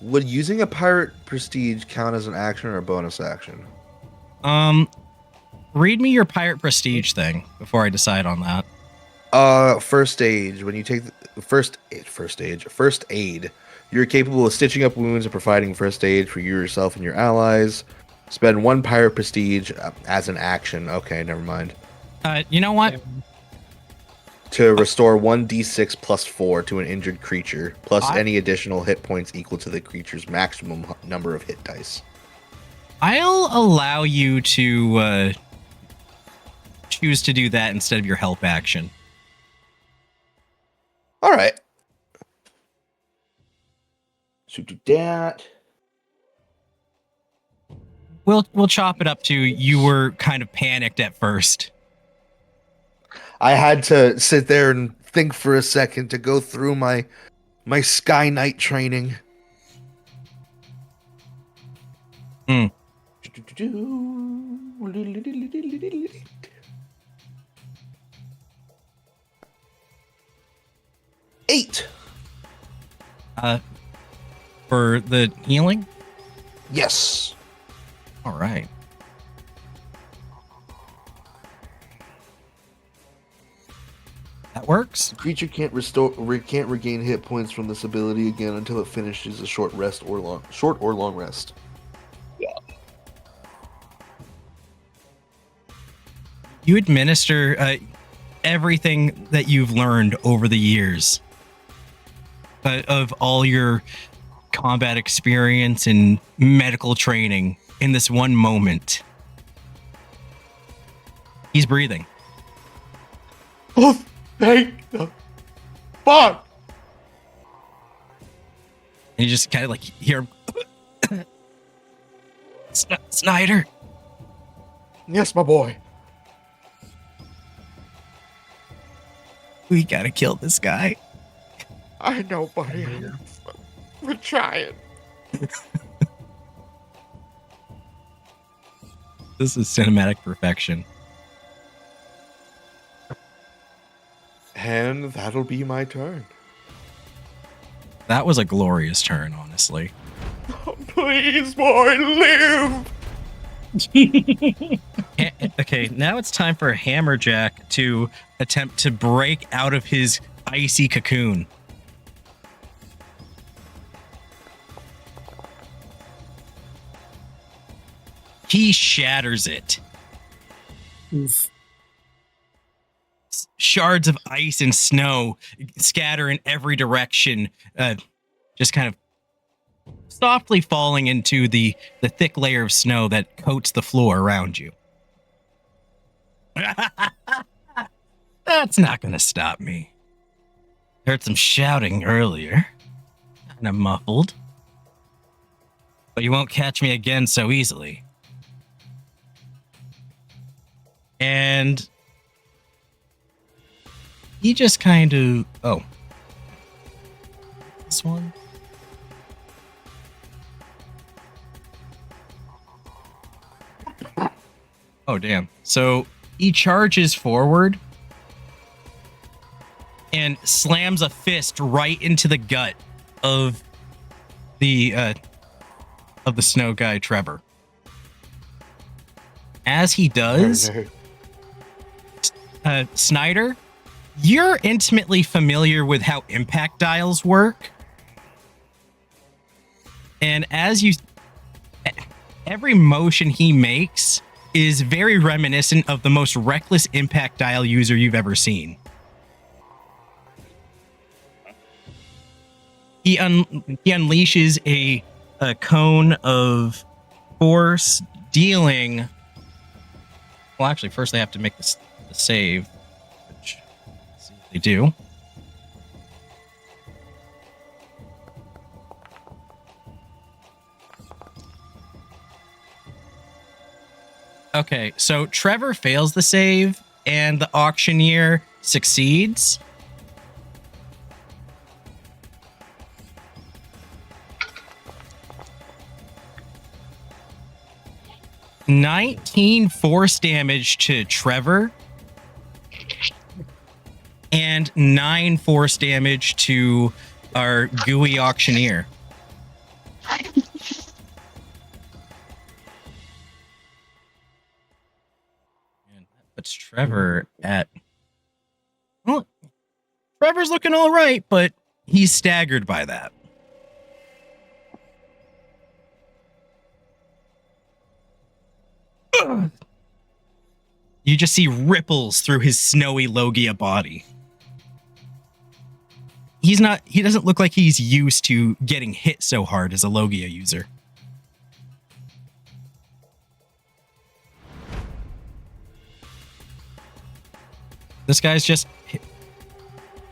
Speaker 5: Would using a pirate prestige count as an action or a bonus action?
Speaker 1: Read me your pirate prestige thing before I decide on that.
Speaker 5: First aid. When you take the first aid, you're capable of stitching up wounds and providing first aid for you, yourself, and your allies. Spend 1 pirate prestige as an action. Okay, never mind.
Speaker 1: You know what?
Speaker 5: To restore 1d6 plus 4 to an injured creature, plus any additional hit points equal to the creature's maximum number of hit dice.
Speaker 1: I'll allow you to choose to do that instead of your help action.
Speaker 5: All right. So do that.
Speaker 1: We'll chop it up to you were kind of panicked at first.
Speaker 5: I had to sit there and think for a second to go through my Sky Knight training.
Speaker 1: Hmm.
Speaker 5: 8.
Speaker 1: For the healing?
Speaker 5: Yes.
Speaker 1: All right. That works.
Speaker 5: The creature can't regain hit points from this ability again until it finishes a short or long rest.
Speaker 1: You administer everything that you've learned over the years of all your combat experience and medical training in this one moment. He's breathing.
Speaker 5: Oh, thank the fuck!
Speaker 1: And you just kind of like hear him. Snyder.
Speaker 5: Yes, my boy.
Speaker 1: We gotta kill this guy.
Speaker 5: I know, buddy. We're trying.
Speaker 1: This is cinematic perfection.
Speaker 5: And that'll be my turn.
Speaker 1: That was a glorious turn, honestly.
Speaker 5: Oh, please, boy, live!
Speaker 1: Okay, now it's time for Hammerjack to attempt to break out of his icy cocoon. He shatters it.
Speaker 2: Oof.
Speaker 1: Shards of ice and snow scatter in every direction, just kind of softly falling into the thick layer of snow that coats the floor around you. That's not going to stop me. Heard some shouting earlier. Kind of muffled. But you won't catch me again so easily. And he just kind of... Oh. This one? Oh, damn. So he charges forward and slams a fist right into the gut of the snow guy, Trevor. As he does, Snyder, you're intimately familiar with how impact dials work. And every motion he makes is very reminiscent of the most reckless impact dial user you've ever seen. He unleashes a cone of force, dealing... Well, actually, first they have to make the save, which let's see if they do. Okay, so Trevor fails the save, and the auctioneer succeeds. $19 force damage to Trevor, and 9 force damage to our gooey auctioneer. Puts Trevor at... Well, Trevor's looking all right, but he's staggered by that. You just see ripples through his snowy Logia body. He doesn't look like he's used to getting hit so hard as a Logia user. This guy's just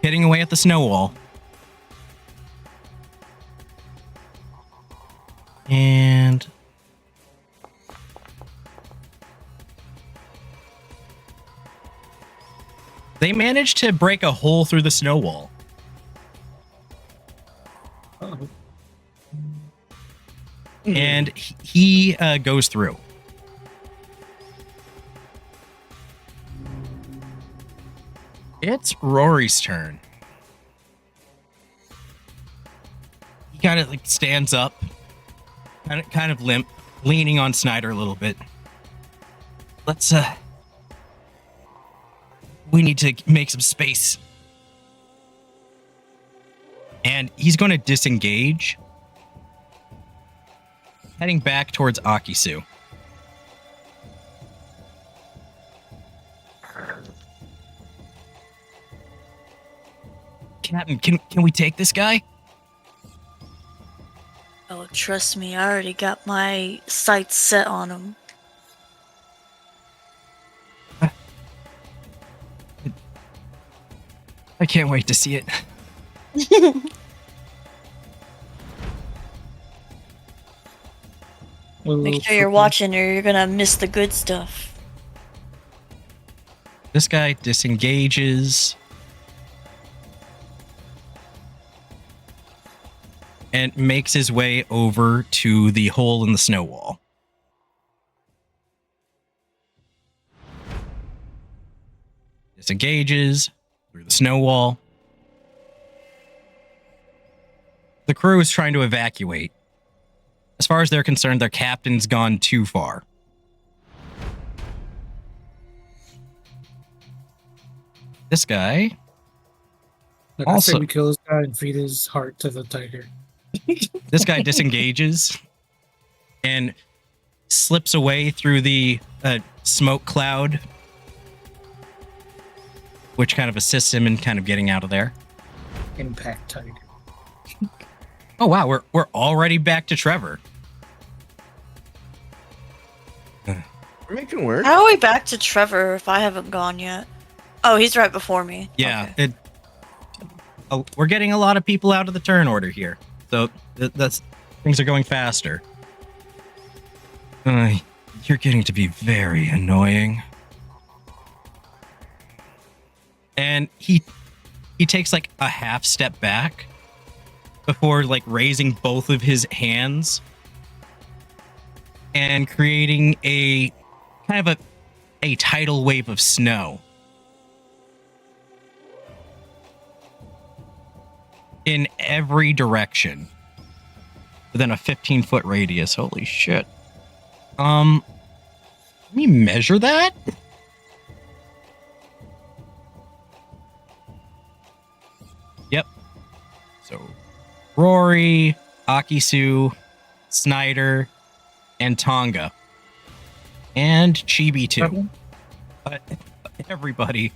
Speaker 1: hitting away at the snow wall. And... they managed to break a hole through the snow wall.
Speaker 2: Oh.
Speaker 1: And he goes through. It's Rory's turn. He kind of like stands up, kind of limp, leaning on Snyder a little bit. Let's we need to make some space And he's going to disengage, heading back towards Akisu. Captain, can we take this guy?
Speaker 3: Oh, trust me, I already got my sights set on him.
Speaker 1: I can't wait to see it.
Speaker 3: Make sure you're watching or you're gonna miss the good stuff.
Speaker 1: This guy disengages. And makes his way over to the hole in the snow wall. Disengages through the snow wall. The crew is trying to evacuate. As far as they're concerned, their captain's gone too far. This guy.
Speaker 2: Like
Speaker 1: Also-
Speaker 2: I say we kill this guy and feed his heart to the tiger.
Speaker 1: This guy disengages and slips away through the smoke cloud, which kind of assists him in kind of getting out of there.
Speaker 2: Impact tiger.
Speaker 1: Oh wow, we're already back to Trevor.
Speaker 5: We're making work.
Speaker 3: How are we back to Trevor if I haven't gone yet? Oh, he's right before me.
Speaker 1: Yeah,
Speaker 3: Okay.
Speaker 1: we're getting a lot of people out of the turn order here, so that's things are going faster. You're getting to be very annoying. And he takes like a half step back before like raising both of his hands and creating a kind of a tidal wave of snow in every direction within a 15-foot radius. Holy shit. Let me measure that. Yep. So Rory, Akisu, Snyder, and Tonga. And Chibi too. But everybody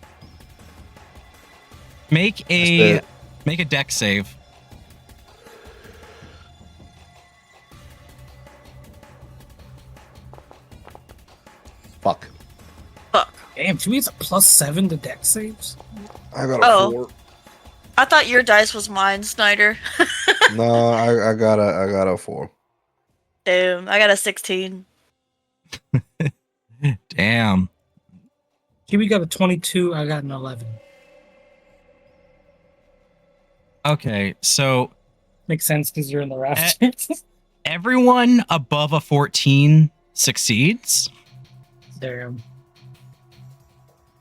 Speaker 1: make a deck save.
Speaker 5: Fuck.
Speaker 3: Fuck.
Speaker 2: Damn, should we have a +7 to deck saves?
Speaker 5: I got a
Speaker 3: Oh.
Speaker 5: 4.
Speaker 3: I thought your dice was mine, Snyder.
Speaker 5: No, I got a 4.
Speaker 3: Damn, I got a 16.
Speaker 1: Damn.
Speaker 2: Kiwi got a 22, I got an 11.
Speaker 1: Okay, so
Speaker 2: Makes sense because you're in the rafters.
Speaker 1: everyone above a 14 succeeds.
Speaker 2: Damn.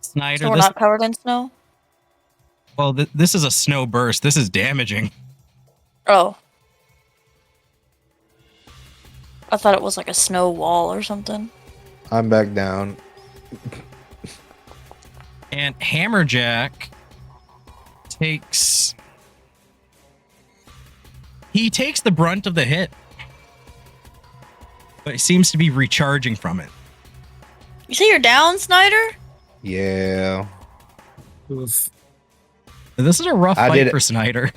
Speaker 1: Snyder,
Speaker 3: So we're
Speaker 1: this,
Speaker 3: not covered in snow?
Speaker 1: well, this is a snow burst. This is damaging.
Speaker 3: Oh. I thought it was like a snow wall or something.
Speaker 5: I'm back down.
Speaker 1: And Hammerjack takes the brunt of the hit, but he seems to be recharging from it.
Speaker 3: You say you're down, Snyder?
Speaker 5: Yeah.
Speaker 2: Oof.
Speaker 1: This is a rough
Speaker 5: I
Speaker 1: fight
Speaker 5: did it.
Speaker 1: for Snyder.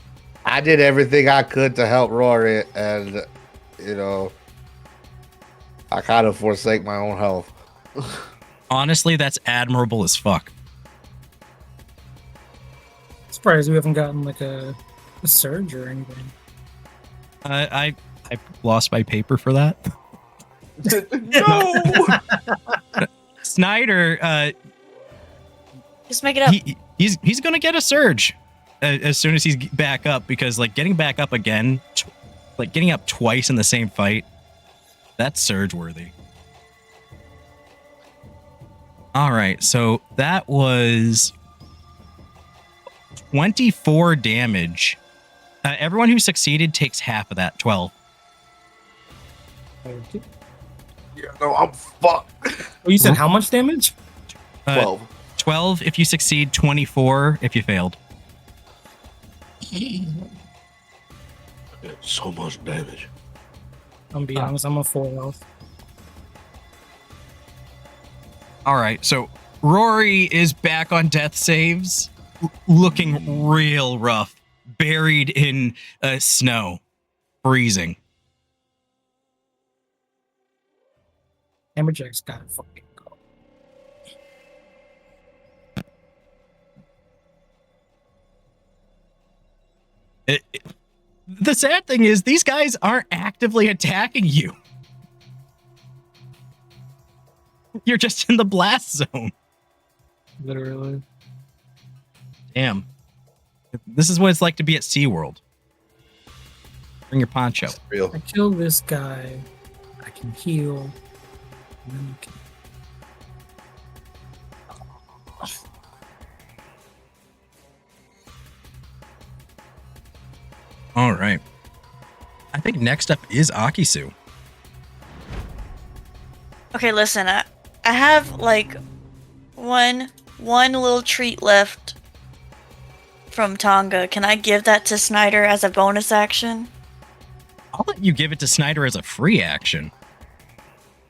Speaker 5: I did everything I could to help Rory, and, I kind of forsake my own health.
Speaker 1: Honestly, that's admirable as fuck.
Speaker 2: Surprised we haven't gotten like a surge or anything.
Speaker 1: I lost my paper for that.
Speaker 5: No!
Speaker 1: Snyder,
Speaker 3: Just make it up.
Speaker 1: he's gonna get a surge as soon as he's back up, because like getting back up again, like getting up twice in the same fight, that's surge worthy. All right, so that was 24 damage. Everyone who succeeded takes half of that, 12.
Speaker 2: Okay.
Speaker 5: Yeah, no, I'm fucked.
Speaker 2: Oh, you said how much damage?
Speaker 5: 12.
Speaker 1: 12 if you succeed, 24 if you failed.
Speaker 5: So much damage.
Speaker 2: I'm gonna be honest, I'm a 4 health.
Speaker 1: All right, so Rory is back on death saves, looking real rough, buried in snow, freezing.
Speaker 2: Hammerjack's gotta fucking go.
Speaker 1: The sad thing is, these guys aren't actively attacking you. You're just in the blast zone.
Speaker 2: Literally.
Speaker 1: Damn. This is what it's like to be at SeaWorld. Bring your poncho.
Speaker 5: Real.
Speaker 2: I kill this guy. I can heal. And then you can...
Speaker 1: All right. I think next up is Akisu.
Speaker 3: Okay, listen. I have like one little treat left from Tonga. Can I give that to Snyder as a bonus action?
Speaker 1: I'll let you give it to Snyder as a free action.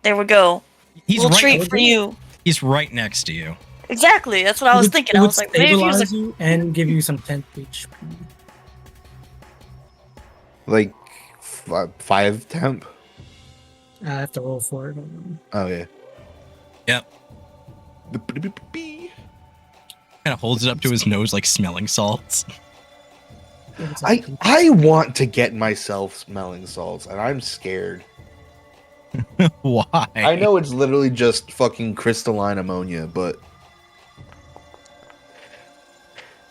Speaker 3: There we go.
Speaker 1: He's
Speaker 3: Little
Speaker 1: right.
Speaker 3: treat for you.
Speaker 1: He's right next to you.
Speaker 3: Exactly. That's what I was thinking. I was like, maybe if he was
Speaker 2: stabilize you and give you some 10 HP.
Speaker 5: Like 5 temp.
Speaker 2: I have to roll for it.
Speaker 5: Oh yeah.
Speaker 1: Yep. Kind of holds it up to his nose like smelling salts.
Speaker 5: I want to get myself smelling salts, and I'm scared.
Speaker 1: Why?
Speaker 5: I know it's literally just fucking crystalline ammonia, but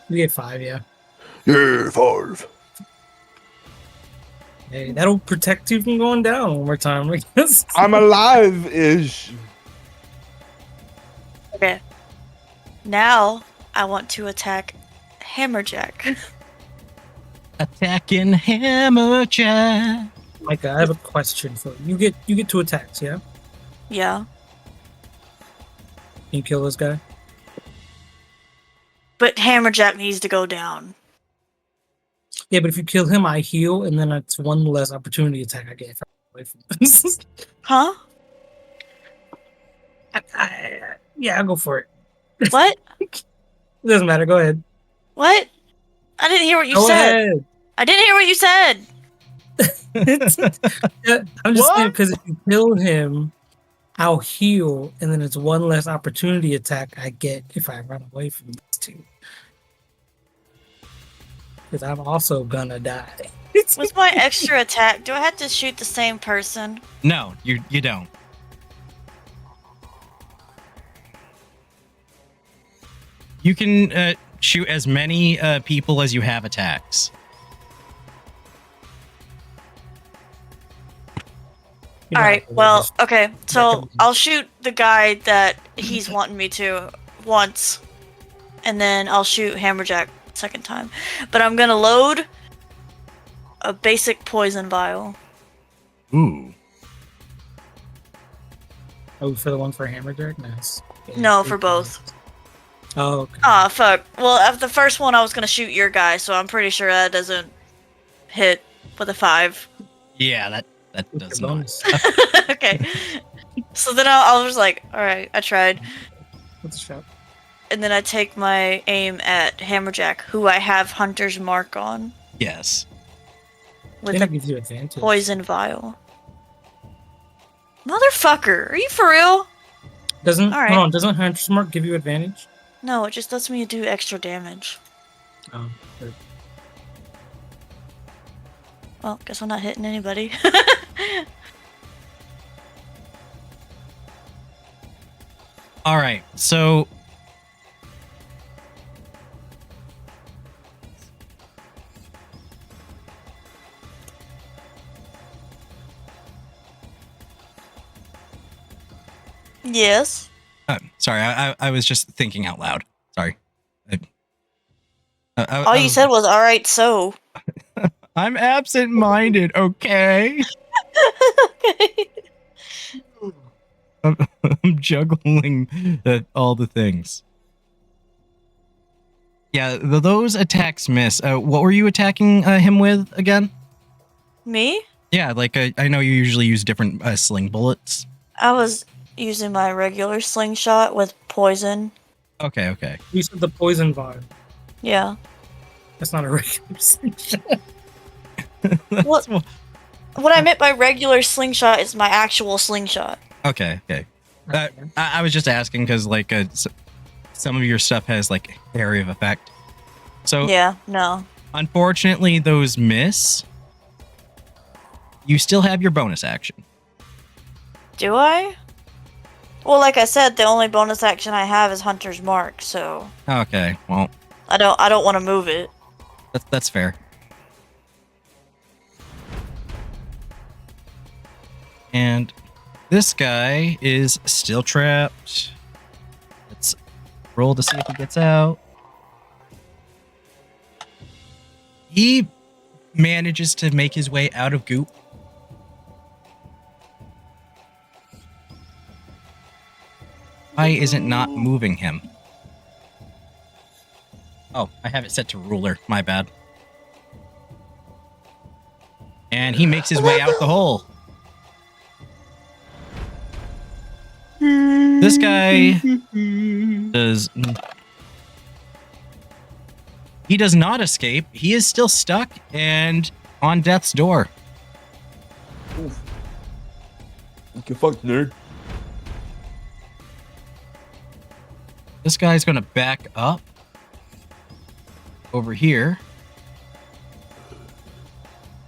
Speaker 2: You get 5, yeah.
Speaker 5: yeah, 5.
Speaker 2: Hey, that'll protect you from going down one more time, I guess.
Speaker 5: I'm alive-ish.
Speaker 3: Okay. Now I want to attack Hammerjack.
Speaker 1: Attacking Hammerjack.
Speaker 2: Micah, I have a question for you. You get 2 attacks, yeah?
Speaker 3: Yeah.
Speaker 2: Can you kill this guy?
Speaker 3: But Hammerjack needs to go down.
Speaker 2: Yeah, but if you kill him, I heal, and then it's 1 less opportunity attack I get if I'm away from this.
Speaker 3: Huh?
Speaker 2: Yeah, I'll go for it.
Speaker 3: What?
Speaker 2: It doesn't matter. Go ahead.
Speaker 3: What? I didn't hear what you
Speaker 2: Go
Speaker 3: said.
Speaker 2: ahead.
Speaker 3: I didn't hear what you said.
Speaker 2: Yeah, I'm just
Speaker 1: What?
Speaker 2: saying because if you kill him, I'll heal, and then it's 1 less opportunity attack I get if I run away from these 2. Because I'm also gonna die.
Speaker 3: With my extra attack, do I have to shoot the same person?
Speaker 1: No, you don't. You can shoot as many people as you have attacks.
Speaker 2: You know,
Speaker 3: Alright,
Speaker 2: I
Speaker 3: well,
Speaker 2: just-
Speaker 3: okay. So
Speaker 2: recommend-
Speaker 3: I'll shoot the guy that he's wanting me to once. And then I'll shoot Hammerjack second time. But I'm gonna load a basic poison vial.
Speaker 1: Ooh.
Speaker 2: Oh, for the one for Hammerjack? Nice. Yeah,
Speaker 3: No, for both.
Speaker 2: Oh, okay.
Speaker 3: Aw, fuck. Well, after the first one, I was gonna shoot your guy, so I'm pretty sure that doesn't hit with a 5.
Speaker 1: Yeah, that
Speaker 2: With
Speaker 1: does
Speaker 2: your
Speaker 1: not.
Speaker 2: bonus.
Speaker 3: Okay. So then I was like, alright, I tried.
Speaker 2: What's the shot?
Speaker 3: And then I take my aim at Hammerjack, who I have Hunter's Mark on,
Speaker 1: Yes.
Speaker 3: with
Speaker 2: Then
Speaker 3: a
Speaker 2: it gives you advantage.
Speaker 3: poison vial. Motherfucker, are you for real?
Speaker 2: Doesn't
Speaker 3: All right.
Speaker 2: hold on, doesn't Hunter's Mark give you advantage?
Speaker 3: No, it just lets me do extra damage.
Speaker 2: Oh, good.
Speaker 3: Well, guess I'm not hitting anybody.
Speaker 1: All right. So
Speaker 3: Yes.
Speaker 1: sorry, I was just thinking out loud. Sorry.
Speaker 3: All you said was, alright, so.
Speaker 1: I'm absent-minded, okay?
Speaker 3: Okay.
Speaker 1: I'm juggling all the things. Yeah, those attacks miss. What were you attacking him with again?
Speaker 3: Me?
Speaker 1: Yeah, like I know you usually use different sling bullets.
Speaker 3: I was using my regular slingshot with poison.
Speaker 1: Okay.
Speaker 2: You said the poison vibe.
Speaker 3: Yeah.
Speaker 2: That's not a regular slingshot.
Speaker 3: What? What I meant by regular slingshot is my actual slingshot.
Speaker 1: Okay. I was just asking because like some of your stuff has like area of effect. So
Speaker 3: Yeah, no.
Speaker 1: unfortunately, those miss. You still have your bonus action.
Speaker 3: Do I? Well, like I said, the only bonus action I have is Hunter's Mark, so
Speaker 1: Okay, well,
Speaker 3: I don't want to move it.
Speaker 1: that's fair. And this guy is still trapped. Let's roll to see if he gets out. He manages to make his way out of goop. Why isn't not moving him? Oh, I have it set to ruler. My bad. And he makes his way out the hole. This guy does... He does not escape. He is still stuck and on death's door.
Speaker 5: Get fucked, nerd.
Speaker 1: This guy's going to back up over here,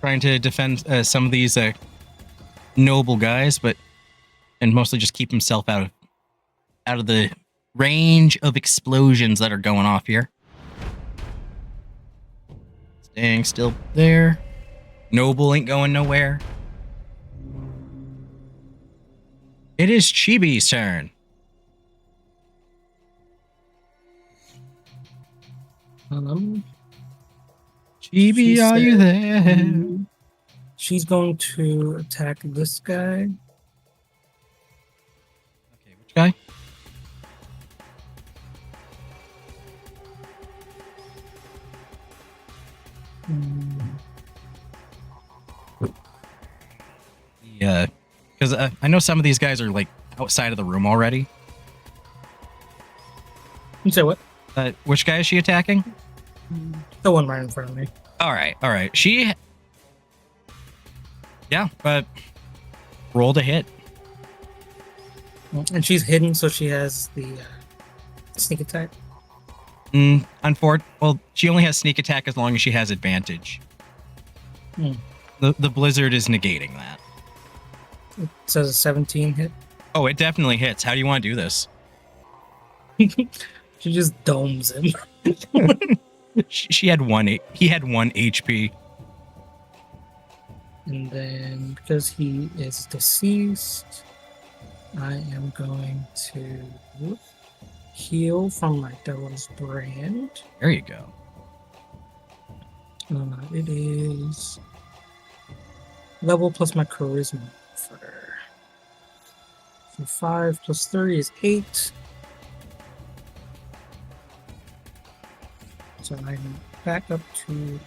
Speaker 1: trying to defend some of these noble guys, and mostly just keep himself out of the range of explosions that are going off here. Staying still there. Noble ain't going nowhere. It is Chibi's turn. Chibi, are you there?
Speaker 2: She's going to attack this guy.
Speaker 1: Okay, which guy? Yeah, because I know some of these guys are like outside of the room already.
Speaker 2: You say what?
Speaker 1: Which guy is she attacking?
Speaker 2: The one right in front of me.
Speaker 1: All right. She, yeah, but rolled a hit.
Speaker 2: And she's hidden, so she has the sneak attack.
Speaker 1: Well, she only has sneak attack as long as she has advantage. The blizzard is negating that.
Speaker 2: It says a 17 hit.
Speaker 1: Oh, it definitely hits. How do you want to do this?
Speaker 2: She just domes him.
Speaker 1: He had 1 HP.
Speaker 2: And then, because he is deceased, I am going to heal from my Devil's Brand.
Speaker 1: There you go.
Speaker 2: It is level plus my charisma. So 5 plus 3 is 8. So I'm back up to 12.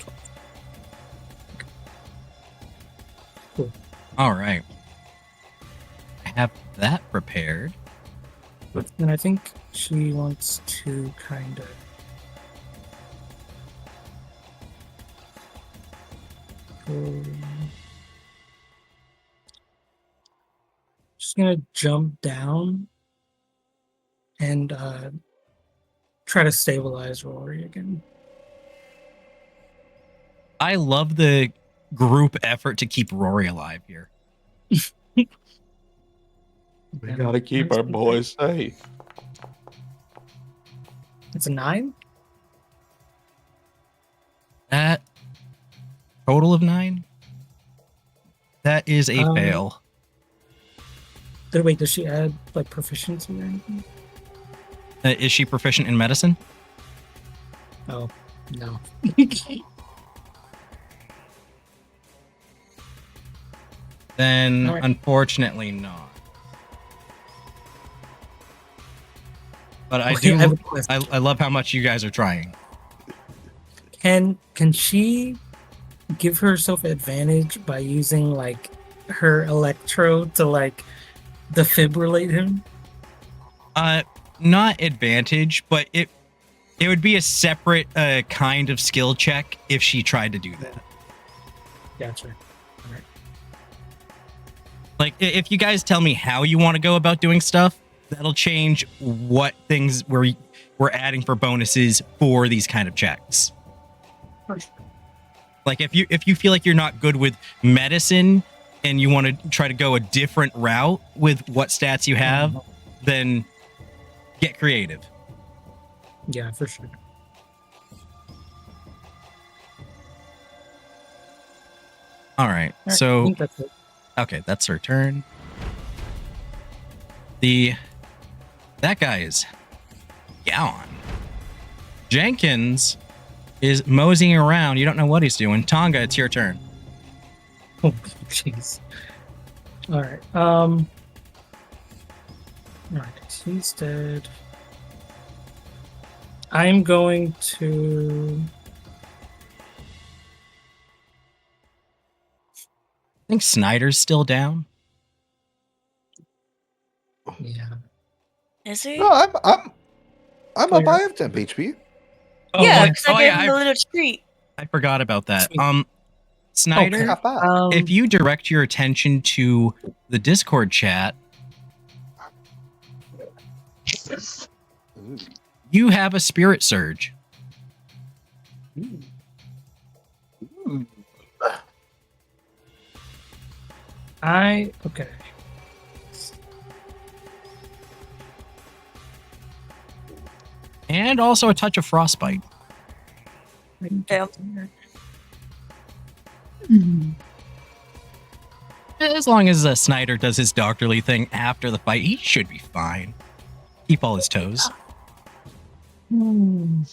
Speaker 2: Cool.
Speaker 1: All right. I have that prepared.
Speaker 2: And I think she wants to kind of just gonna jump down and try to stabilize Rory again.
Speaker 1: I love the group effort to keep Rory alive here.
Speaker 5: We gotta keep our boys safe.
Speaker 2: It's a 9.
Speaker 1: That total of 9? That is a fail.
Speaker 2: Wait, does she add like proficiency or anything?
Speaker 1: Is she proficient in medicine?
Speaker 2: Oh, no.
Speaker 1: Then,
Speaker 2: All right.
Speaker 1: Unfortunately, not. But I
Speaker 2: Okay,
Speaker 1: do.
Speaker 2: I have a question.
Speaker 1: I love how much you guys are trying.
Speaker 2: Can she give herself advantage by using like her electro to like defibrillate him?
Speaker 1: Not advantage, but it would be a separate kind of skill check if she tried to do that.
Speaker 2: Gotcha. Alright.
Speaker 1: Like, if you guys tell me how you want to go about doing stuff, that'll change what things we're adding for bonuses for these kind of checks. Like, if you feel like you're not good with medicine and you want to try to go a different route with what stats you have, then get creative.
Speaker 2: Yeah, for sure.
Speaker 1: All right.
Speaker 2: I
Speaker 1: So,
Speaker 2: think that's it.
Speaker 1: okay, that's her turn. That guy is gone. Jenkins is moseying around. You don't know what he's doing. Tonga, it's your turn.
Speaker 2: Oh, jeez. All right. Right, he's dead. I'm going to.
Speaker 1: I think Snyder's still down.
Speaker 2: Yeah.
Speaker 3: Is he?
Speaker 5: No, I'm up.
Speaker 2: Oh,
Speaker 5: I have temp HP.
Speaker 2: Oh,
Speaker 3: yeah,
Speaker 2: like,
Speaker 3: because I gave him the little treat.
Speaker 1: I forgot about that.
Speaker 2: Sweet.
Speaker 1: Snyder,
Speaker 5: Not bad.
Speaker 1: if you direct your attention to the Discord chat, you have a spirit surge.
Speaker 2: Okay.
Speaker 1: And also a touch of frostbite.
Speaker 3: Damn.
Speaker 1: As long as Snyder does his doctorly thing after the fight, he should be fine. Keep all his toes.
Speaker 2: I'm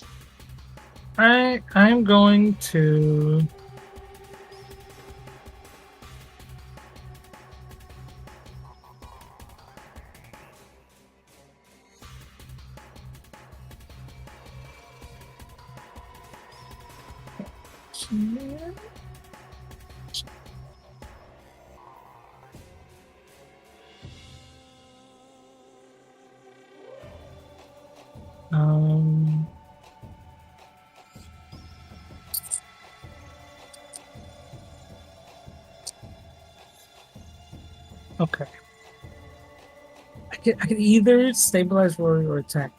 Speaker 2: going to. Okay. I can either stabilize Rory or attack.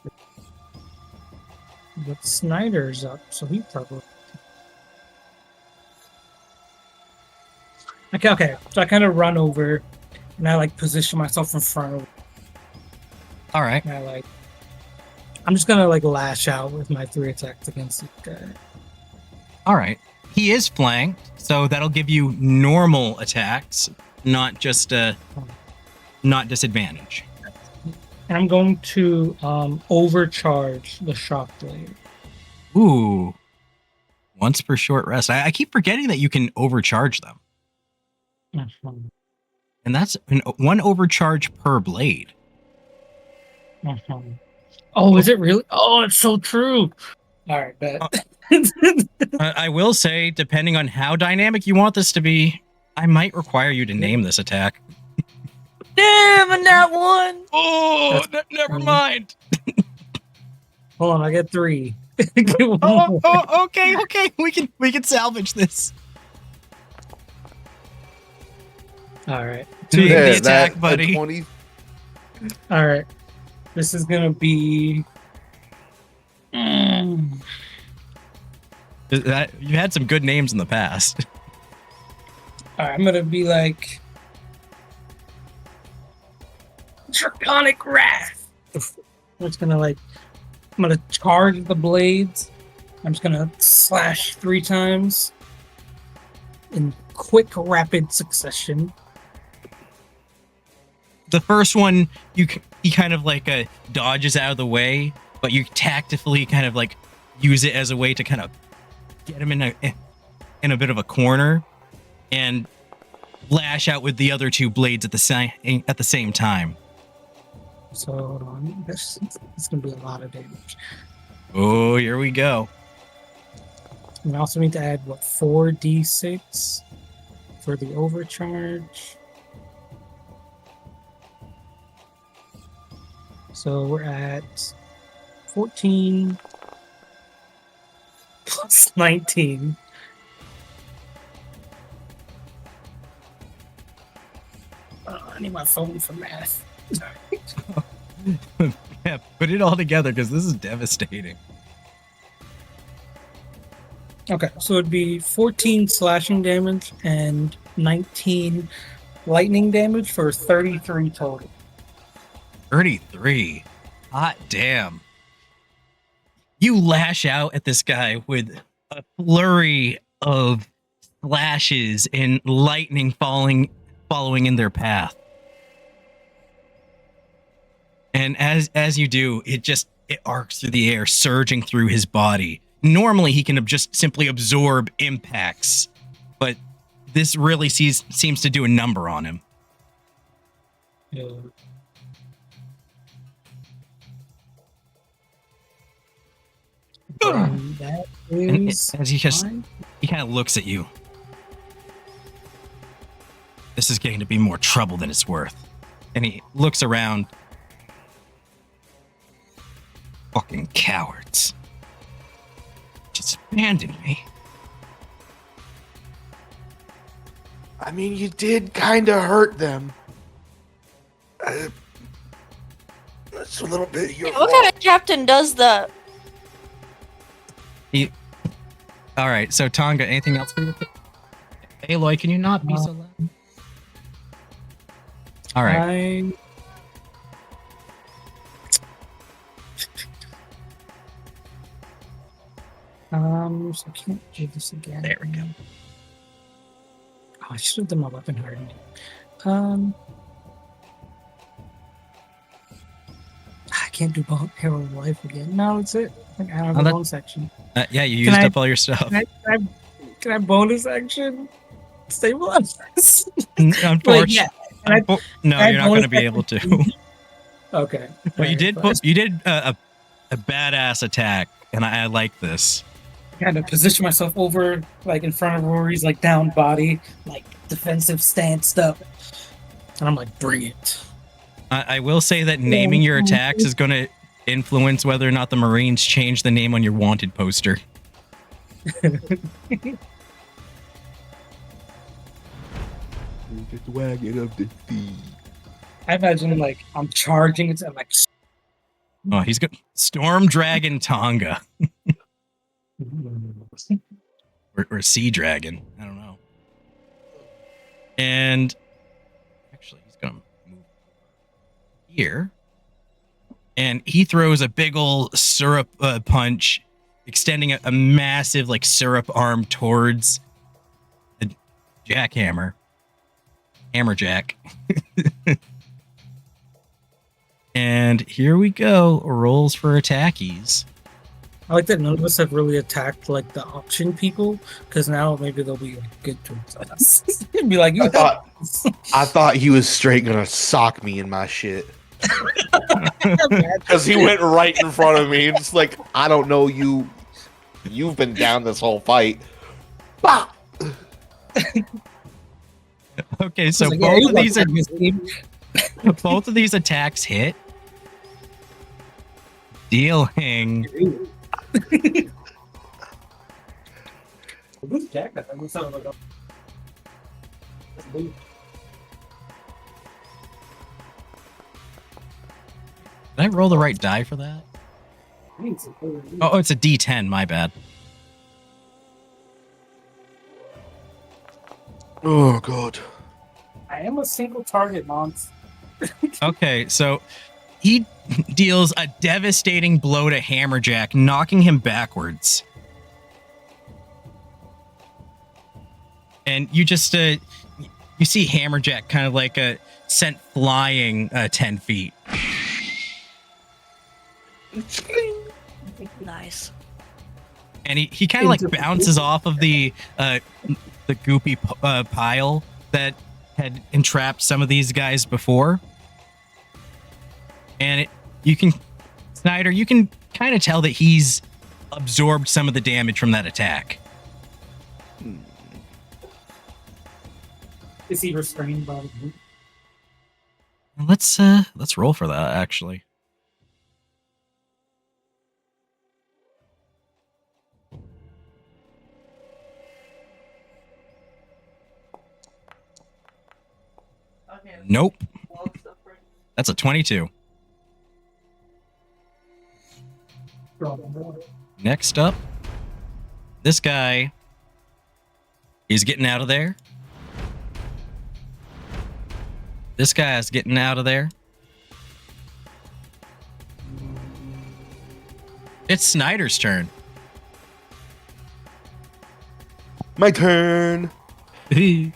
Speaker 2: But Snyder's up, so he probably. Okay. So I kind of run over, and I like position myself in front of.
Speaker 1: All right.
Speaker 2: And I'm just gonna like lash out with my 3 attacks against this guy.
Speaker 1: All right. He is flanked, so that'll give you normal attacks, not just not disadvantage.
Speaker 2: And I'm going to overcharge the shock blade.
Speaker 1: Ooh. Once per short rest. I keep forgetting that you can overcharge them. And that's one overcharge per blade.
Speaker 2: Oh, is it really? Oh, it's so true. All right, bet.
Speaker 1: I will say, depending on how dynamic you want this to be, I might require you to name this attack.
Speaker 3: Damn, and that one.
Speaker 1: Oh, never mind.
Speaker 2: Hold on, I get 3.
Speaker 1: Okay. We can salvage this.
Speaker 2: All right.
Speaker 1: Make
Speaker 5: There,
Speaker 1: the attack,
Speaker 5: that-
Speaker 1: buddy.
Speaker 5: 20
Speaker 2: All right. This is gonna be.
Speaker 1: You had some good names in the past.
Speaker 2: All right, I'm gonna be like Draconic Wrath. I'm just gonna I'm gonna charge the blades. I'm just gonna slash 3 times in quick, rapid succession.
Speaker 1: The first one, he kind of dodges out of the way, but you tactically kind of use it as a way to kind of get him in a bit of a corner and lash out with the other 2 blades at the same time.
Speaker 2: So hold on, it's gonna be a lot of damage.
Speaker 1: Oh, here we go.
Speaker 2: And I also need to add, 4d6 for the overcharge. So we're at 14 plus 19. I need my phone for math.
Speaker 1: Yeah, put it all together because this is devastating.
Speaker 2: Okay, so it'd be 14 slashing damage and 19 lightning damage for 33 total.
Speaker 1: 33. Hot damn. You lash out at this guy with a flurry of flashes and lightning following in their path. And as you do, it arcs through the air, surging through his body. Normally, he can just simply absorb impacts, but this really seems to do a number on him.
Speaker 2: Yeah. That
Speaker 1: And
Speaker 2: is
Speaker 1: as he
Speaker 2: fine.
Speaker 1: kind of looks at you. This is getting to be more trouble than it's worth. And he looks around. Fucking cowards. Just abandoned me.
Speaker 5: I mean, you did kind of hurt them. That's a little bit your
Speaker 3: What
Speaker 5: fault.
Speaker 3: kind of captain does that?
Speaker 1: All right, so Tonga, anything else for you? Aloy, can you not be so loud? All right.
Speaker 2: So I can't do this again.
Speaker 1: There we go.
Speaker 2: Oh, I should have done my weapon hardened. I can't do Hero of Life again. No, that's it. I have a bonus section.
Speaker 1: Yeah, you
Speaker 2: Can
Speaker 1: used
Speaker 2: I-
Speaker 1: up all your stuff.
Speaker 2: Can I bonus action? Stabilize.
Speaker 1: Unfortunately,
Speaker 2: yeah.
Speaker 1: no,
Speaker 2: I
Speaker 1: you're not going to
Speaker 2: bonus
Speaker 1: be able to.
Speaker 2: Okay.
Speaker 1: But you did.
Speaker 2: Alright,
Speaker 1: You did a badass attack, and I like this.
Speaker 2: I had to position myself over, like in front of Rory's like down body, like defensive stance up, and I'm like, bring it.
Speaker 1: I will say that naming your attacks is going to influence whether or not the Marines change the name on your wanted poster.
Speaker 5: The wagon of the thief.
Speaker 2: I imagine like I'm charging it, I'm like,
Speaker 1: Oh, he's good. Storm Dragon Tonga. Or Sea Dragon. I don't know. And actually, he's going to move here. And he throws a big ol' syrup punch, extending a massive like syrup arm towards the jackhammer. Hammerjack. And here we go. Rolls for attackies.
Speaker 2: I like that none of us have really attacked like the auction people, because now maybe they'll be like, good towards us. Be like, you
Speaker 5: I thought he was straight gonna sock me in my shit. Because he went right in front of me. It's like, I don't know you. You've been down this whole fight. Bah!
Speaker 1: Okay, so
Speaker 2: Like,
Speaker 1: both
Speaker 2: you
Speaker 1: of these are
Speaker 2: look
Speaker 1: both of these attacks hit, dealing Did I roll the right die for that? Oh, it's a D10, my bad.
Speaker 5: Oh god.
Speaker 2: I am a single target monster.
Speaker 1: Okay, so he deals a devastating blow to Hammerjack, knocking him backwards. And you just you see Hammerjack kind of like sent flying 10 feet.
Speaker 3: Nice.
Speaker 1: And he kind of like bounces off of the goopy pile that had entrapped some of these guys before. And Snyder, you can kind of tell that he's absorbed some of the damage from that attack.
Speaker 2: Is he restrained by the group?
Speaker 1: Let's roll for that actually. Nope. That's a 22. Next up, this guy is getting out of there. This guy is getting out of there. It's Snyder's turn.
Speaker 5: My turn.
Speaker 6: Kick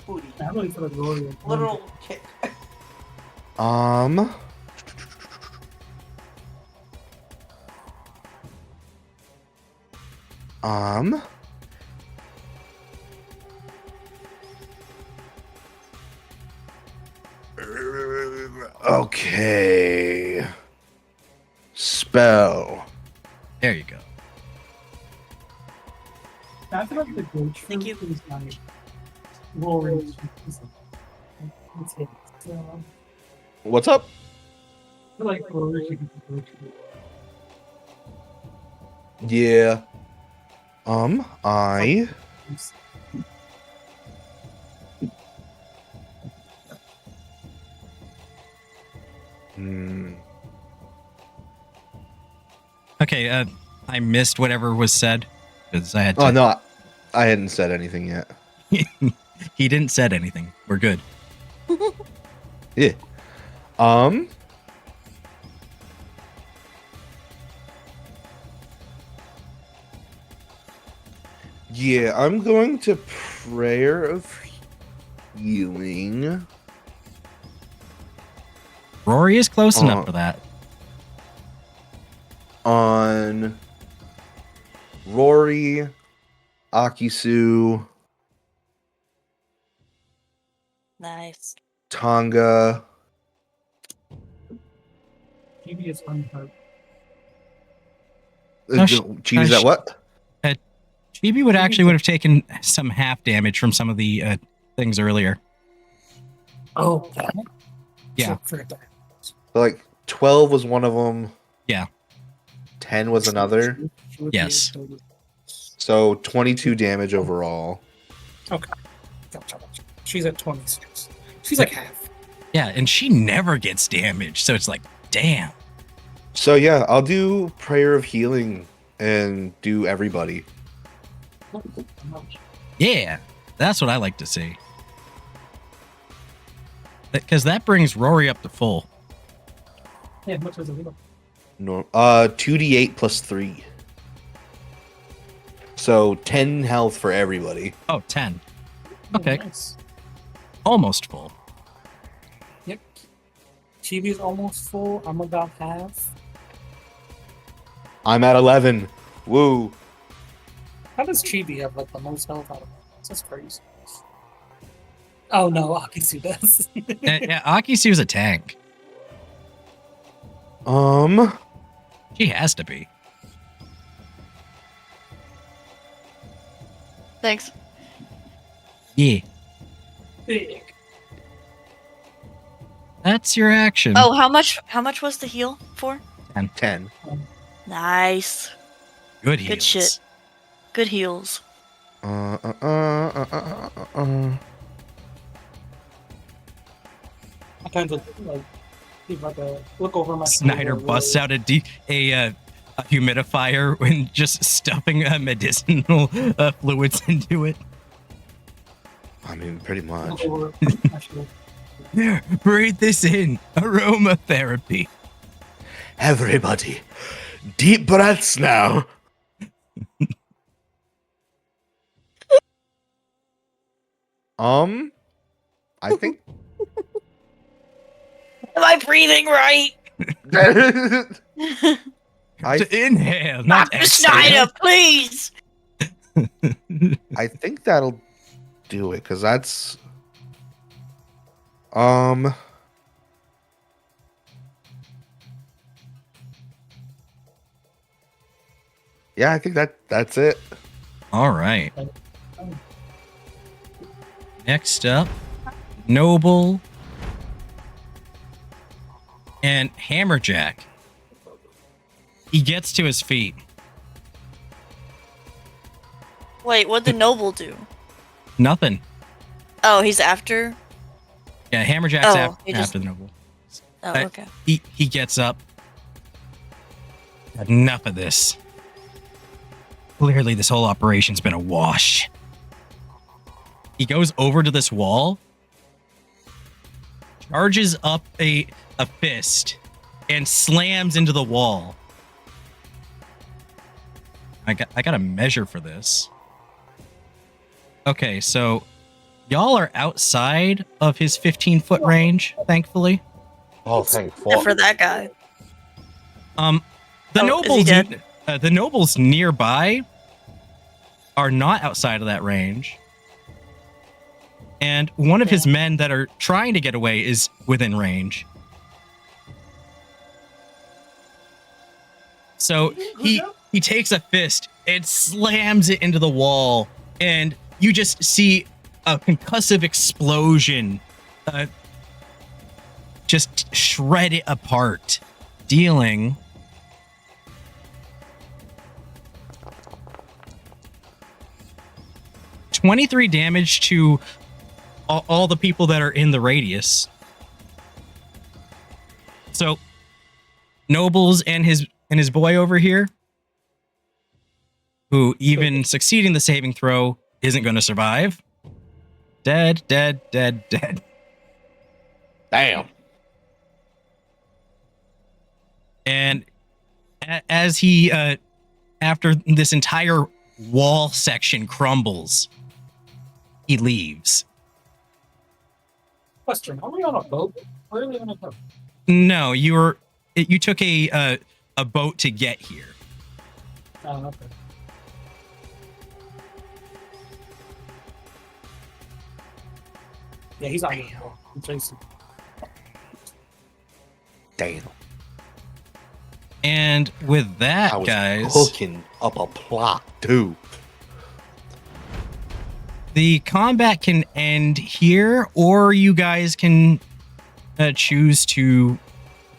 Speaker 6: booty.
Speaker 2: I'm really for the glory of
Speaker 6: Literal kick.
Speaker 5: Okay. Spell.
Speaker 1: There you go.
Speaker 2: I feel like the glitch.
Speaker 3: Thank you.
Speaker 2: Is like roaring. Let's hit.
Speaker 5: What's up?
Speaker 2: I feel like roaring.
Speaker 5: Yeah. I.
Speaker 1: Okay, I missed whatever was said because I had to.
Speaker 5: Oh no, I hadn't said anything yet.
Speaker 1: He didn't said anything. We're good.
Speaker 5: Yeah. Yeah, I'm going to Prayer of Healing.
Speaker 1: Rory is close enough for that.
Speaker 5: On Rory, Akisu,
Speaker 3: Nice.
Speaker 5: Tonga.
Speaker 2: Maybe it's unhurt.
Speaker 1: No,
Speaker 5: Cheese at what?
Speaker 1: Chibi would have taken some half damage from some of the things earlier.
Speaker 2: Oh,
Speaker 1: Yeah.
Speaker 5: Like 12 was one of them.
Speaker 1: Yeah.
Speaker 5: 10 was another.
Speaker 1: Yes.
Speaker 5: So 22 damage overall.
Speaker 2: Okay. She's at 26. She's like half.
Speaker 1: Yeah, and she never gets damaged, so it's like, damn.
Speaker 5: So yeah, I'll do Prayer of Healing and do everybody.
Speaker 1: Yeah, that's what I like to see. Because that brings Rory up to full.
Speaker 2: Yeah, much as a little.
Speaker 5: No, 2d8 plus 3. So 10 health for everybody.
Speaker 1: Oh, 10. Okay.
Speaker 2: Nice.
Speaker 1: Almost full.
Speaker 2: Yep. Chibi's almost full. I'm about half.
Speaker 5: I'm at 11. Woo.
Speaker 2: How does Chibi have like the most health out of us? That's crazy. Oh no, Akisu does.
Speaker 1: Yeah, Akisu's a tank. She has to be.
Speaker 3: Thanks.
Speaker 1: Yeah.
Speaker 2: Big.
Speaker 1: That's your action.
Speaker 3: Oh, how much was the heal for?
Speaker 5: 10.
Speaker 3: Nice.
Speaker 1: Good heals.
Speaker 3: Good shit. Good heals.
Speaker 2: I kind of like keep like a look over my
Speaker 1: Snyder
Speaker 2: shoulder,
Speaker 1: busts
Speaker 2: really.
Speaker 1: out a humidifier and just stuffing medicinal fluids into it.
Speaker 5: I mean, pretty much.
Speaker 2: Look over my shoulder.
Speaker 1: There, breathe this in. Aromatherapy.
Speaker 5: Everybody, deep breaths now. I think.
Speaker 3: Am I breathing right?
Speaker 1: To inhale, not
Speaker 3: Dr.
Speaker 1: exhale.
Speaker 3: Snyder, please.
Speaker 5: I think that'll do it because that's. Yeah, I think that's it.
Speaker 1: All right. Next up, Noble and Hammerjack. He gets to his feet.
Speaker 3: Wait, what'd the noble do?
Speaker 1: Nothing.
Speaker 3: Oh, he's after?
Speaker 1: Yeah, Hammerjack's
Speaker 3: Oh,
Speaker 1: after the Noble.
Speaker 3: Oh, okay.
Speaker 1: He gets up. Enough of this. Clearly, this whole operation's been a wash. He goes over to this wall, charges up a fist, and slams into the wall. I got a measure for this. Okay, so y'all are outside of his 15-foot range, thankfully.
Speaker 5: Oh, thank
Speaker 3: Except
Speaker 5: fuck.
Speaker 3: for that guy.
Speaker 1: The
Speaker 3: Oh, is he dead?
Speaker 1: the nobles nearby are not outside of that range. And one of his men that are trying to get away is within range. So he takes a fist and slams it into the wall, and you just see a concussive explosion just shred it apart, dealing 23 damage to all the people that are in the radius. So Nobles and his boy over here, who even succeeding the saving throw isn't going to survive. Dead.
Speaker 5: Damn.
Speaker 1: And as he, after this entire wall section crumbles, he leaves.
Speaker 2: Question: are we on a boat? Where are we on a boat?
Speaker 1: No, you took a boat to get here.
Speaker 2: Oh, okay. Yeah, he's on the boat. I'm chasing.
Speaker 5: Damn.
Speaker 1: And with that,
Speaker 5: I was
Speaker 1: guys,
Speaker 5: cooking up a plot, too.
Speaker 1: the combat can end here, or you guys can choose to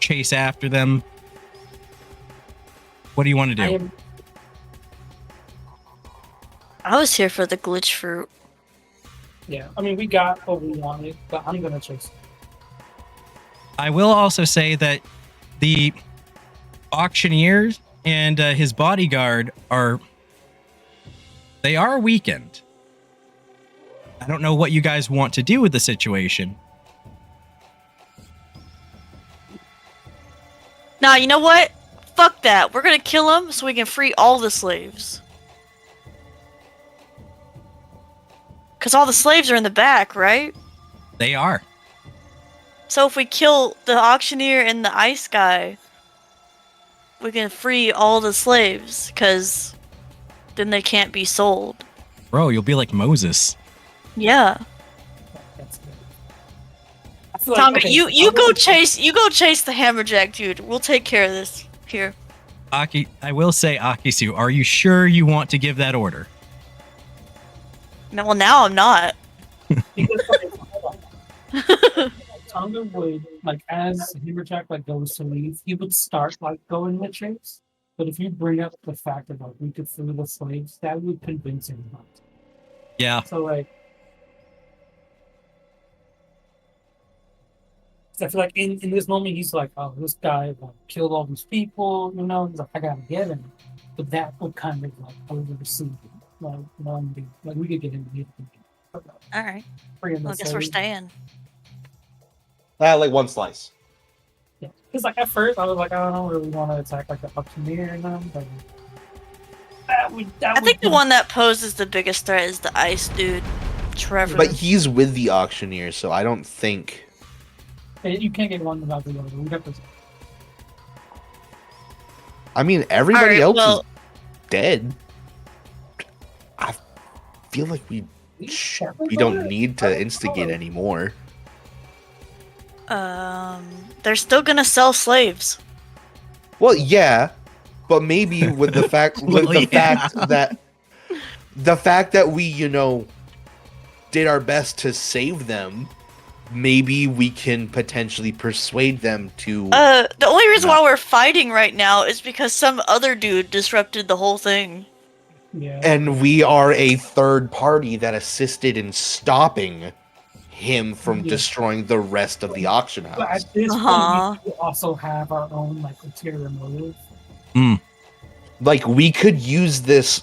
Speaker 1: chase after them. What do you want to do?
Speaker 3: I was here for the glitch fruit.
Speaker 2: Yeah, I mean, we got what we wanted, but I'm gonna chase.
Speaker 1: I will also say that the auctioneer and his bodyguard are weakened. I don't know what you guys want to do with the situation.
Speaker 3: Nah, you know what? Fuck that. We're gonna kill him so we can free all the slaves. Because all the slaves are in the back, right?
Speaker 1: They are.
Speaker 3: So if we kill the auctioneer and the ice guy, we can free all the slaves, because then they can't be sold.
Speaker 1: Bro, you'll be like Moses.
Speaker 3: Yeah.
Speaker 2: That's good. I feel
Speaker 3: Tommy,
Speaker 2: okay,
Speaker 3: you go chase the hammerjack dude. We'll take care of this here.
Speaker 1: Aki, I will say, Akisu, are you sure you want to give that order?
Speaker 3: No, well, now I'm not.
Speaker 2: Because, okay, hold on. Tonga would, like, as Hammerjack like goes to leave, he would start like going the chase. But if you bring up the fact that like we could free the slaves, that would convince him not to.
Speaker 1: Yeah.
Speaker 2: So like, I feel like in this moment he's like, oh, this guy like killed all these people, you know. He's like, I gotta get him. But that would kind of like oversee him. Like we could get him to get him.
Speaker 3: All right.
Speaker 2: Bring him
Speaker 3: Well, I guess we're staying.
Speaker 5: Like one slice.
Speaker 2: Yeah, because like at first I was like, I don't really want to attack like the auctioneer and them, but
Speaker 3: I think the one that poses the biggest threat is the ice dude, Trevor.
Speaker 5: But he's with the auctioneer, so I don't think.
Speaker 2: You can't get one without the other. We got this.
Speaker 5: I mean, everybody
Speaker 3: Alright,
Speaker 5: else is dead. I feel like we don't need to instigate anymore.
Speaker 3: They're still gonna sell slaves.
Speaker 5: Well, yeah, but maybe with the fact
Speaker 1: Well, yeah.
Speaker 5: fact that the fact that we, did our best to save them, maybe we can potentially persuade them to.
Speaker 3: The only reason
Speaker 5: No.
Speaker 3: why we're fighting right now is because some other dude disrupted the whole thing.
Speaker 2: Yeah.
Speaker 5: And we are a third party that assisted in stopping him from destroying the rest of the auction
Speaker 2: But
Speaker 5: house.
Speaker 2: at this
Speaker 3: Uh-huh.
Speaker 2: point, we also have our own like ulterior motive.
Speaker 5: Like, we could use this,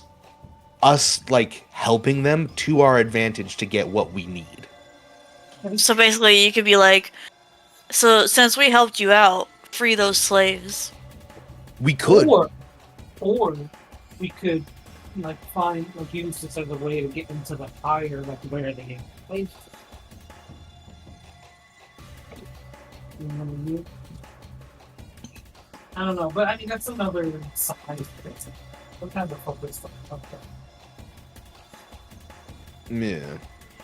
Speaker 5: us like helping them to our advantage to get what we need.
Speaker 3: So basically, you could be like, so since we helped you out, free those slaves.
Speaker 5: We could.
Speaker 2: Or we could like find like use this as a way to get into the higher like where they get placed. You know what I mean? I don't know, but I mean that's another side. What kind of focus on that?
Speaker 5: Yeah.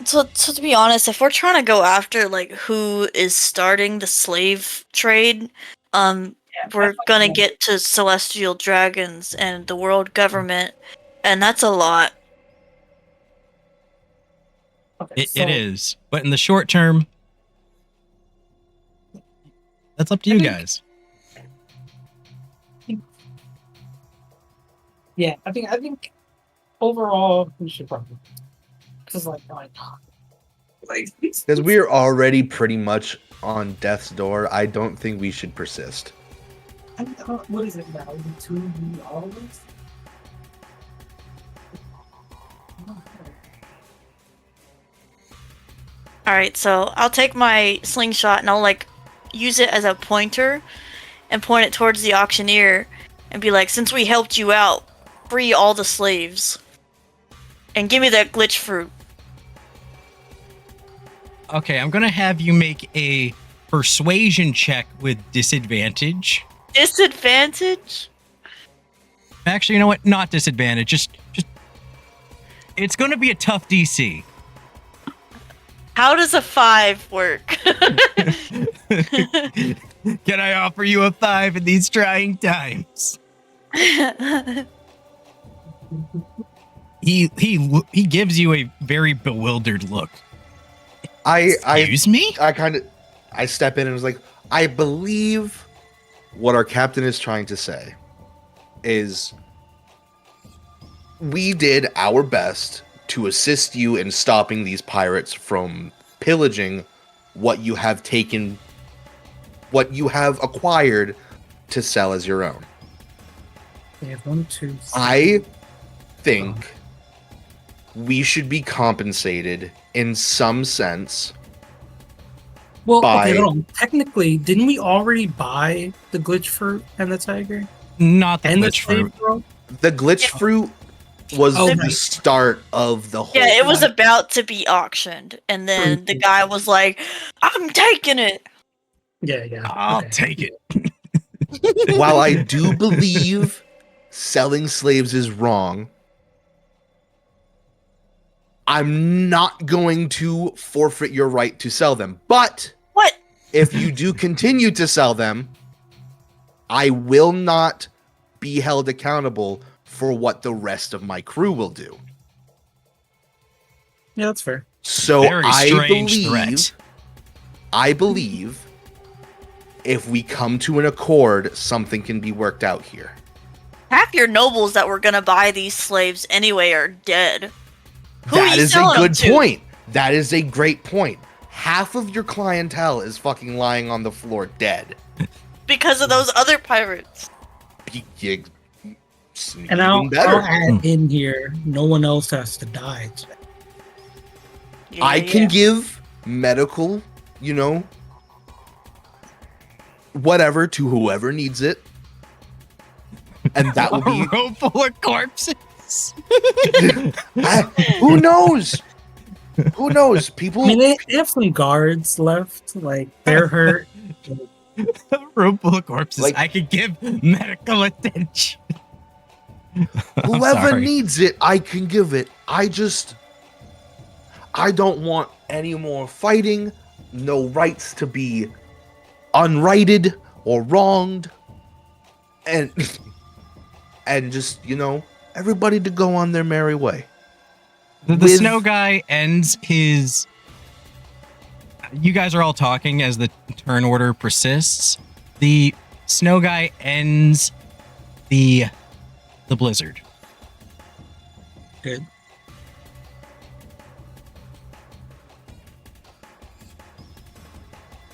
Speaker 3: So to be honest, if we're trying to go after like who is starting the slave trade, we're gonna get to celestial dragons and the world government, and that's a lot.
Speaker 2: Okay,
Speaker 1: It is. But in the short term, that's up to you guys.
Speaker 2: Yeah, I think overall we should probably because like
Speaker 5: Because we're already pretty much on death's door, I don't think we should persist.
Speaker 2: what is it now? 2 all of us?
Speaker 3: Alright, so I'll take my slingshot and I'll like use it as a pointer and point it towards the auctioneer and be like, since we helped you out, free all the slaves. And give me that glitch fruit.
Speaker 1: Okay, I'm gonna have you make a persuasion check with disadvantage.
Speaker 3: Disadvantage?
Speaker 1: Actually, you know what? Not disadvantage. Just it's gonna be a tough DC.
Speaker 3: How does a 5 work?
Speaker 1: Can I offer you a 5 in these trying times? He gives you a very bewildered look. Excuse me?
Speaker 5: I step in and was like, I believe what our captain is trying to say is we did our best to assist you in stopping these pirates from pillaging what you have acquired to sell as your own.
Speaker 2: They have 1, 2, 3.
Speaker 5: I think we should be compensated in some sense.
Speaker 2: Well,
Speaker 5: by-
Speaker 2: okay, hold on. Technically, didn't we already buy the glitch fruit and the tiger?
Speaker 1: Not the
Speaker 2: And the
Speaker 1: glitch fruit.
Speaker 2: slave girl?
Speaker 5: The glitch fruit was
Speaker 2: Oh,
Speaker 5: the
Speaker 2: right.
Speaker 5: start of the whole
Speaker 3: Yeah, it was
Speaker 5: thing.
Speaker 3: about to be auctioned. And then the guy was like, I'm taking it.
Speaker 2: Yeah.
Speaker 1: I'll
Speaker 2: okay.
Speaker 1: take it.
Speaker 5: While I do believe selling slaves is wrong, I'm not going to forfeit your right to sell them. But
Speaker 3: What?
Speaker 5: if you do continue to sell them, I will not be held accountable for what the rest of my crew will do.
Speaker 2: Yeah, that's fair.
Speaker 5: So
Speaker 1: Very strange threat.
Speaker 5: I believe if we come to an accord, something can be worked out here.
Speaker 3: Half your nobles that were gonna buy these slaves anyway are dead. Who are
Speaker 5: That
Speaker 3: you
Speaker 5: is a
Speaker 3: selling
Speaker 5: good
Speaker 3: them to?
Speaker 5: point. That is a great point. Half of your clientele is fucking lying on the floor dead.
Speaker 3: Because of those other pirates.
Speaker 2: And I'll
Speaker 5: Even better.
Speaker 2: add in here, no one else has to die today.
Speaker 5: I can give medical, whatever to whoever needs it. And that will be
Speaker 1: A room full of corpses.
Speaker 5: who knows? Who knows? People
Speaker 2: I mean, they have some guards left. Like, they're hurt.
Speaker 1: A room full of corpses.
Speaker 5: Like-
Speaker 1: I could give medical attention. I'm
Speaker 5: whoever
Speaker 1: sorry.
Speaker 5: needs it, I can give it. I don't want any more fighting, no rights to be unrighted or wronged, and just, everybody to go on their merry way.
Speaker 1: The snow guy ends his. You guys are all talking as the turn order persists. The snow guy ends the blizzard.
Speaker 2: Good.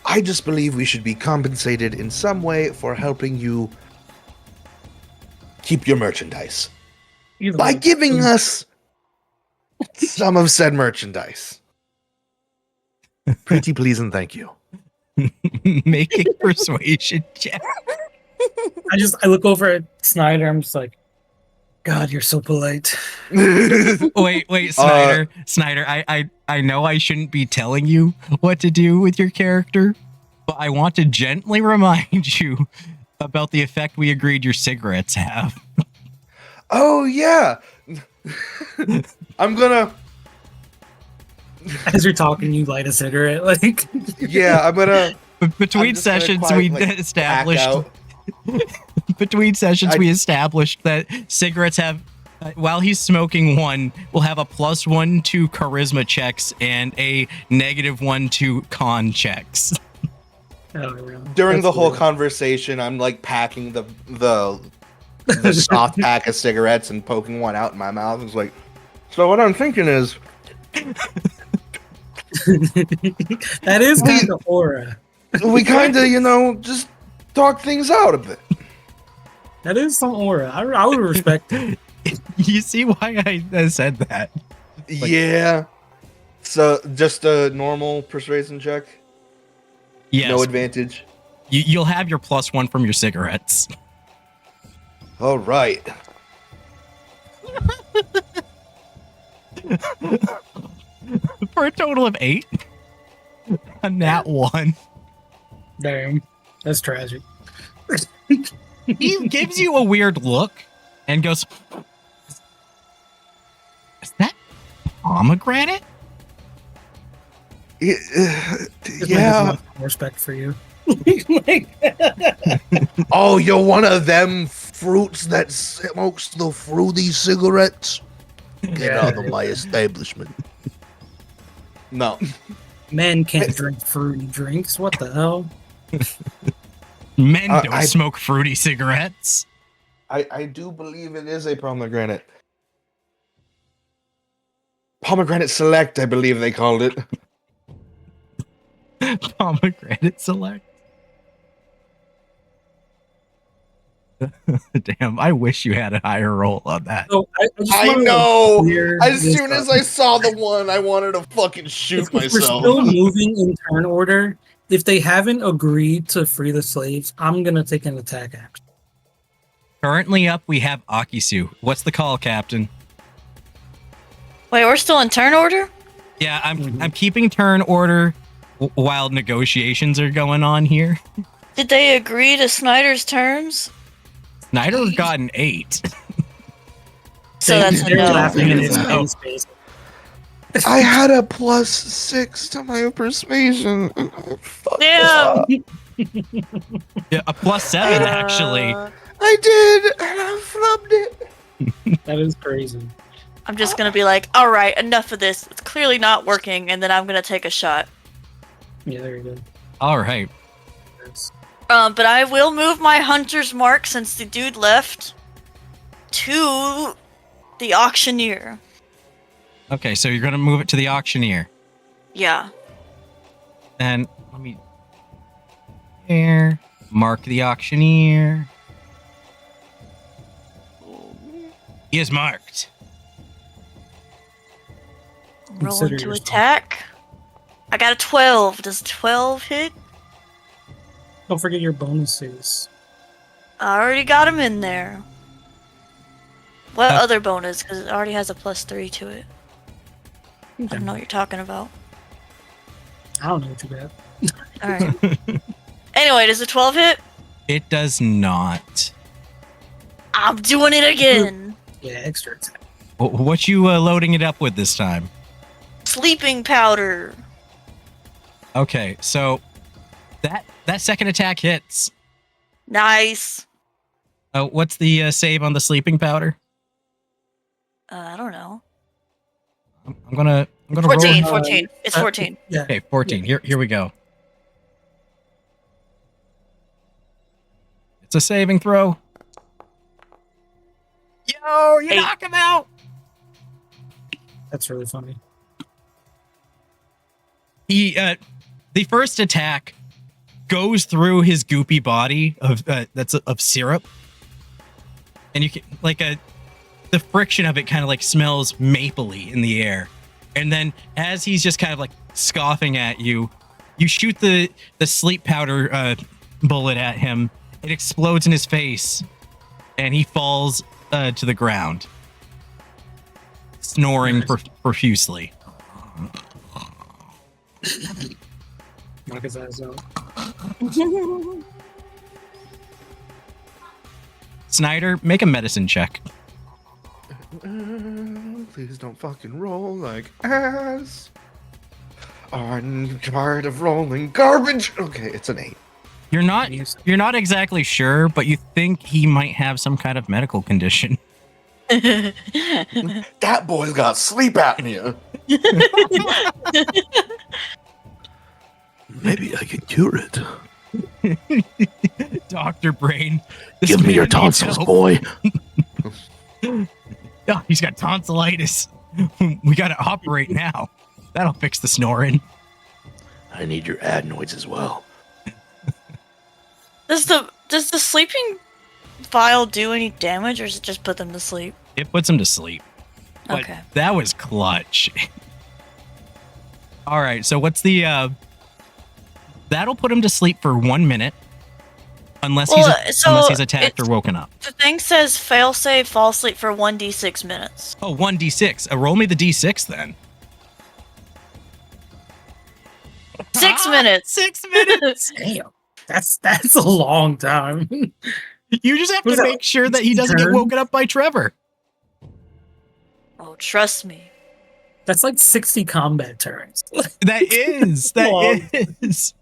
Speaker 5: I just believe we should be compensated in some way for helping you keep your merchandise by giving us some of said merchandise. Pretty please and thank you.
Speaker 1: Making persuasion check.
Speaker 2: I look over at Snyder. I'm just like, God, you're so polite.
Speaker 1: Wait, Snyder, I know I shouldn't be telling you what to do with your character, but I want to gently remind you about the effect we agreed your cigarettes have.
Speaker 5: Oh yeah. I'm gonna
Speaker 2: As you're talking, you light a cigarette. Like,
Speaker 5: yeah, I'm gonna
Speaker 1: Between sessions we established we established that cigarettes have while he's smoking one, will have a +1 to charisma checks and a -1 to con checks.
Speaker 5: During the whole conversation, I'm like packing the soft pack of cigarettes and poking one out in my mouth. It's like, so what I'm thinking is,
Speaker 2: that is kind of aura.
Speaker 5: we kind of, just talk things out a bit.
Speaker 2: That is some aura. I would respect it.
Speaker 1: You see why I said that?
Speaker 5: Yeah. So just a normal persuasion check?
Speaker 1: Yes.
Speaker 5: No advantage?
Speaker 1: You'll have your +1 from your cigarettes.
Speaker 5: All right.
Speaker 1: For a total of 8. A nat 1.
Speaker 2: Damn. That's tragic.
Speaker 1: He gives you a weird look and goes, is that pomegranate?
Speaker 5: Yeah.
Speaker 2: Respect for you.
Speaker 5: Oh, you're one of them fruits that smokes the fruity cigarettes? Get out of my establishment. No.
Speaker 2: Men can't drink fruity drinks. What the hell?
Speaker 1: Men don't smoke fruity cigarettes.
Speaker 5: I do believe it is a pomegranate. Pomegranate Select, I believe they called it.
Speaker 1: Pomegranate Select. Damn, I wish you had a higher roll on that.
Speaker 2: So
Speaker 5: I know. As soon as I saw the one, I wanted to fucking shoot myself.
Speaker 2: We're still moving in turn order. If they haven't agreed to free the slaves, I'm gonna take an attack action.
Speaker 1: Currently up, we have Akisu. What's the call, Captain?
Speaker 3: Wait, we're still in turn order?
Speaker 1: Yeah, I'm keeping turn order while negotiations are going on here.
Speaker 3: Did they agree to Snyder's terms?
Speaker 1: Snyder got an 8.
Speaker 3: So that's a
Speaker 2: They're
Speaker 3: no.
Speaker 2: laughing in his face.
Speaker 5: I had a +6 to my persuasion.
Speaker 3: Damn.
Speaker 1: Yeah, a +7 actually.
Speaker 5: I did, and I flubbed it.
Speaker 2: That is crazy.
Speaker 3: I'm just gonna be like, all right, enough of this. It's clearly not working, and then I'm gonna take a shot.
Speaker 2: Yeah, there you go.
Speaker 1: All right.
Speaker 3: But I will move my hunter's mark since the dude left to the auctioneer.
Speaker 1: Okay, so you're gonna move it to the auctioneer.
Speaker 3: Yeah.
Speaker 1: Then let me here mark the auctioneer. He is marked.
Speaker 3: Rolling to attack. I got a 12. Does 12 hit?
Speaker 2: Don't forget your bonuses.
Speaker 3: I already got him in there. What other bonus? Because it already has a +3 to it. I don't know what you're talking about.
Speaker 2: I don't know what you got.
Speaker 3: Alright. Anyway, does a 12 hit?
Speaker 1: It does not.
Speaker 3: I'm doing it again.
Speaker 2: Yeah, extra attack.
Speaker 1: What you loading it up with this time?
Speaker 3: Sleeping powder.
Speaker 1: Okay, so that second attack hits.
Speaker 3: Nice.
Speaker 1: What's the save on the sleeping powder?
Speaker 3: I don't know.
Speaker 1: I'm gonna
Speaker 3: 14,
Speaker 1: roll.
Speaker 3: 14. It's 14.
Speaker 2: Yeah.
Speaker 1: Okay, 14. Here we go. It's a saving throw. Yo, you
Speaker 3: 8.
Speaker 1: knock him out.
Speaker 2: That's really funny.
Speaker 1: He the first attack goes through his goopy body of that's of syrup, and you can the friction of it kind of like smells mapley in the air. And then as he's just kind of like scoffing at you, you shoot the sleep powder bullet at him. It explodes in his face, and he falls to the ground, snoring profusely.
Speaker 2: Knock his eyes out.
Speaker 1: Snyder, make a medicine check.
Speaker 5: Please don't fucking roll like ass. I'm tired of rolling garbage. Okay, it's an 8.
Speaker 1: You're not exactly sure, but you think he might have some kind of medical condition.
Speaker 5: That boy's got sleep apnea. Maybe I can cure it.
Speaker 1: Dr. Brain.
Speaker 5: Give me your tonsils, boy.
Speaker 1: Oh, he's got tonsillitis. We gotta operate now. That'll fix the snoring.
Speaker 5: I need your adenoids as well.
Speaker 3: Does the sleeping vial do any damage, or does it just put them to sleep?
Speaker 1: It puts him to sleep. But
Speaker 3: Okay.
Speaker 1: that was clutch. All right, so what's the... That'll put him to sleep for 1 minute. Unless he's attacked or woken up.
Speaker 3: The thing says failsafe, fall asleep for 1d6 minutes.
Speaker 1: Oh, 1d6. Roll me the d6 then.
Speaker 3: 6 minutes.
Speaker 1: 6 minutes.
Speaker 2: Damn. That's a long time.
Speaker 1: You just have to
Speaker 2: Was that
Speaker 1: make sure that he doesn't get
Speaker 2: turn?
Speaker 1: woken up by Trevor.
Speaker 3: Oh, trust me.
Speaker 2: That's like 60 combat turns.
Speaker 1: That is. That is.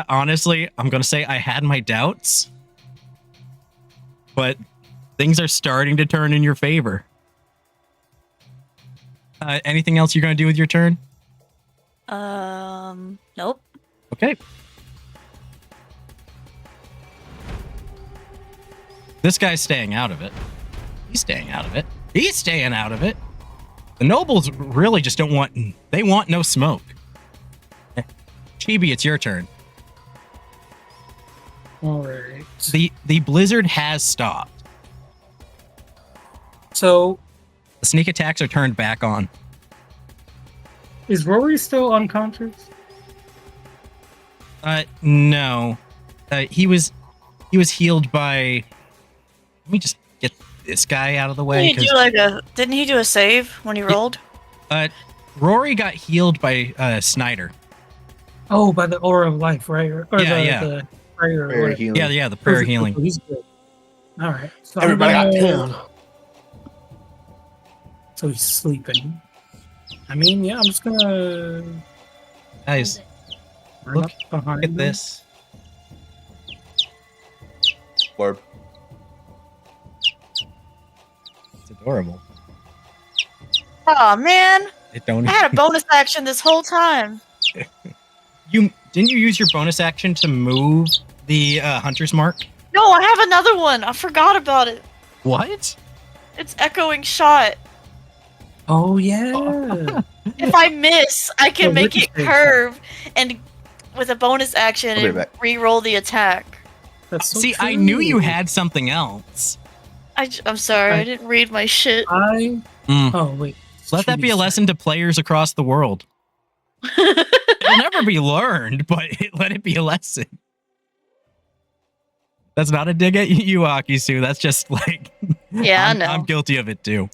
Speaker 1: Honestly, I'm going to say I had my doubts. But things are starting to turn in your favor. Anything else you're going to do with your turn?
Speaker 3: Nope.
Speaker 1: Okay. This guy's staying out of it. He's staying out of it. He's staying out of it. The nobles really just don't want... They want no smoke. Chibi, it's your turn.
Speaker 2: All right.
Speaker 1: The blizzard has stopped.
Speaker 2: So,
Speaker 1: The sneak attacks are turned back on.
Speaker 2: is Rory still unconscious?
Speaker 1: No. He was healed by... Let me just get this guy out of the way.
Speaker 3: Didn't he do a save when he rolled?
Speaker 1: Rory got healed by Snyder.
Speaker 2: Oh, by the aura of life, right? Or
Speaker 1: Yeah.
Speaker 2: the prayer.
Speaker 5: Prayer
Speaker 2: Or
Speaker 5: healing.
Speaker 1: Yeah, the prayer healing.
Speaker 2: He's good. All right. So
Speaker 5: Everybody got 10.
Speaker 2: So he's sleeping. I mean, yeah, I'm just gonna
Speaker 1: Guys,
Speaker 2: run
Speaker 1: look
Speaker 2: up behind
Speaker 1: at
Speaker 2: him.
Speaker 1: this.
Speaker 5: Barb.
Speaker 1: It's adorable.
Speaker 3: Oh man,
Speaker 1: It don't.
Speaker 3: I had a bonus action this whole time.
Speaker 1: Didn't you use your bonus action to move the hunter's mark?
Speaker 3: No, I have another one. I forgot about it.
Speaker 1: What?
Speaker 3: It's echoing shot.
Speaker 2: Oh yeah.
Speaker 3: If I miss, I can
Speaker 2: Oh,
Speaker 3: make it
Speaker 2: ricochet shot.
Speaker 3: curve and with a bonus action
Speaker 5: I'll be
Speaker 3: and
Speaker 5: back.
Speaker 3: re-roll the attack.
Speaker 2: That's so
Speaker 1: See, I
Speaker 2: true.
Speaker 1: knew you had something else.
Speaker 3: I'm sorry, I didn't read my shit.
Speaker 1: Mm.
Speaker 2: Oh wait.
Speaker 1: Let that be a
Speaker 2: Chibi's
Speaker 1: lesson to players across the world. It'll never be learned, but let it be a lesson. That's not a dig at you, Akisu. That's just like...
Speaker 3: Yeah, I know.
Speaker 1: I'm guilty of it too.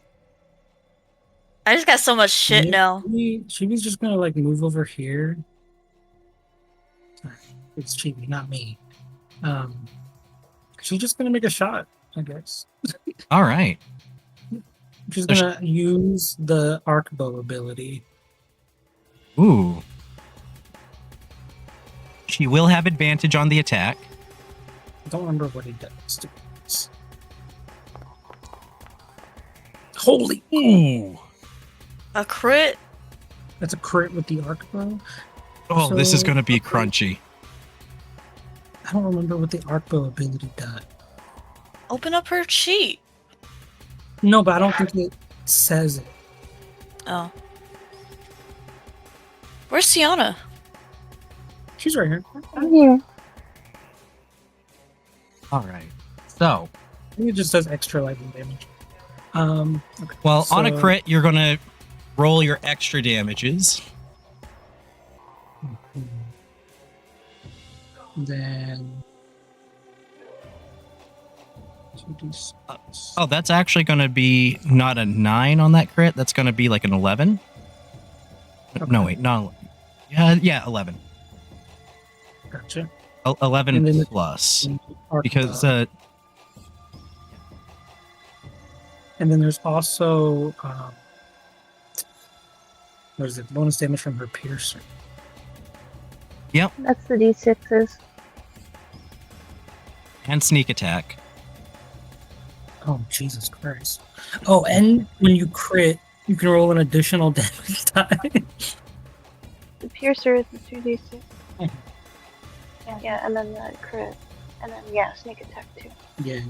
Speaker 3: I just got so much shit
Speaker 2: Yeah.
Speaker 3: now.
Speaker 2: Chibi's just gonna like move over here. Sorry, it's Chibi, not me. She's just gonna make a shot, I guess.
Speaker 1: All right.
Speaker 2: She's
Speaker 1: So
Speaker 2: gonna use the arc bow ability.
Speaker 1: Ooh. She will have advantage on the attack.
Speaker 2: I don't remember what he does. Holy!
Speaker 1: Ooh.
Speaker 3: A crit?
Speaker 2: That's a crit with the arc bow.
Speaker 1: Oh, this is
Speaker 2: So-
Speaker 1: going to be crunchy.
Speaker 2: I don't remember what the arc bow ability does.
Speaker 3: Open up her sheet.
Speaker 2: No, but I don't think it says it.
Speaker 3: Oh. Where's Tiana?
Speaker 2: She's right here.
Speaker 4: I'm here.
Speaker 1: All right. So,
Speaker 2: I think it just says extra lightning damage. Okay,
Speaker 1: well, on a
Speaker 2: so-
Speaker 1: crit, you're going to roll your extra damages.
Speaker 2: Then 2d6.
Speaker 1: Oh, that's actually going to be not a 9 on that crit. That's going to be like an 11. No, wait, not 11. Yeah, 11.
Speaker 2: Gotcha.
Speaker 1: 11
Speaker 2: And then the-
Speaker 1: plus.
Speaker 2: Arc
Speaker 1: Because,
Speaker 2: bow. And then there's also what is it? Bonus damage from her piercer.
Speaker 4: That's the D6s.
Speaker 1: and sneak attack.
Speaker 2: Oh Jesus Christ! Oh, and when you crit, you can roll an additional damage die.
Speaker 4: The piercer is the 2d6.
Speaker 2: Mhm.
Speaker 4: Yeah, and then the crit. And then, yeah, sneak attack too.
Speaker 2: Yeah.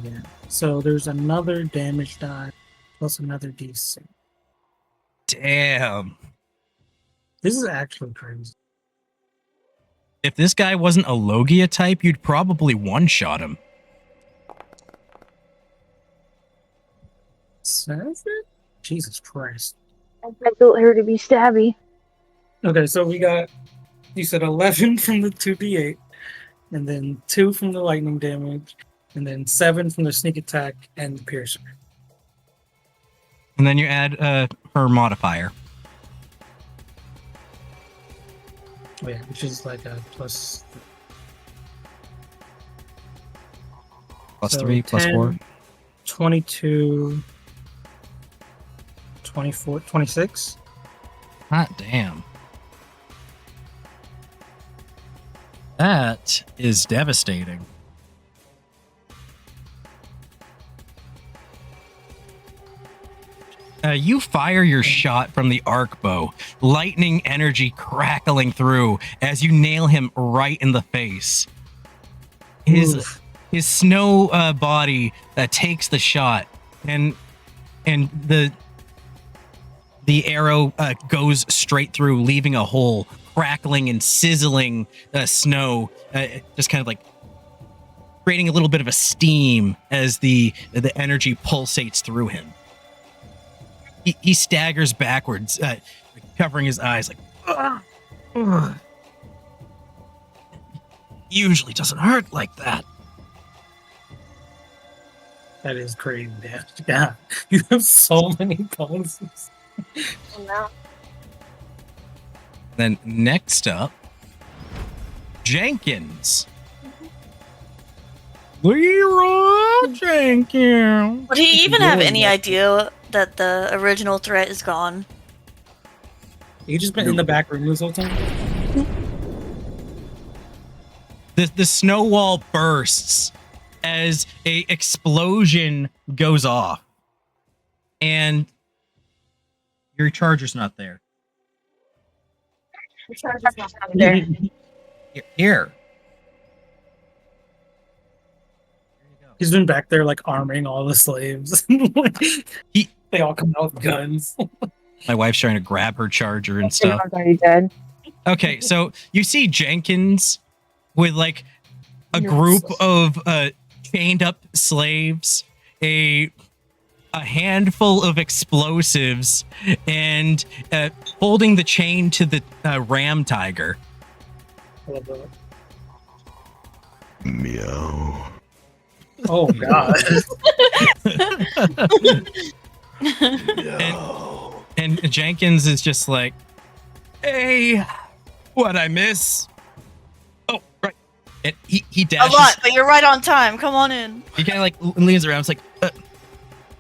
Speaker 2: So there's another damage die plus another d6.
Speaker 1: Damn.
Speaker 2: This is actually crazy.
Speaker 1: If this guy wasn't a Logia type, you'd probably one-shot him.
Speaker 2: 7? Jesus Christ.
Speaker 4: I built her to be stabby.
Speaker 2: Okay, so we got, you said 11 from the 2d8, and then 2 from the lightning damage, and then 7 from the sneak attack and the piercer.
Speaker 1: And then you add her modifier.
Speaker 2: Oh, yeah, which is like a plus.
Speaker 1: Plus
Speaker 2: So
Speaker 1: 3, plus
Speaker 2: 10,
Speaker 1: 4.
Speaker 2: 22, 24, 26.
Speaker 1: Hot damn. That is devastating. You fire your shot from the arc bow, lightning energy crackling through as you nail him right in the face.
Speaker 2: Oof.
Speaker 1: His snow body takes the shot, and the arrow goes straight through, leaving a hole, crackling and sizzling snow, just kind of like creating a little bit of a steam as the energy pulsates through him. He staggers backwards, covering his eyes like, "Ugh." Usually doesn't hurt like that.
Speaker 2: That is crazy, man. Yeah, you have so many bonuses.
Speaker 4: No.
Speaker 1: Then next up, Jenkins. Leroy Jenkins.
Speaker 3: Would he even have
Speaker 2: Really
Speaker 3: any
Speaker 2: not.
Speaker 3: idea that the original threat is gone?
Speaker 2: You just been in the back room this whole time?
Speaker 1: The snow wall bursts as a explosion goes off, and your charger's not there.
Speaker 4: There.
Speaker 1: Here.
Speaker 2: He's been back there like arming all the slaves. They all come out with guns.
Speaker 1: My wife's trying to grab her charger and stuff.
Speaker 4: Everyone's already dead.
Speaker 1: Okay, so you see Jenkins with like a
Speaker 2: You're
Speaker 1: group
Speaker 2: so-
Speaker 1: of chained up slaves, a handful of explosives, and holding the chain to the ram tiger.
Speaker 2: I love that.
Speaker 5: Meow.
Speaker 2: Oh god.
Speaker 1: And Jenkins is just like, "Hey, what'd I miss?" Oh, right. And he
Speaker 3: A
Speaker 1: dashes.
Speaker 3: lot, but you're right on time. Come on in.
Speaker 1: He kind of like leans around. It's like,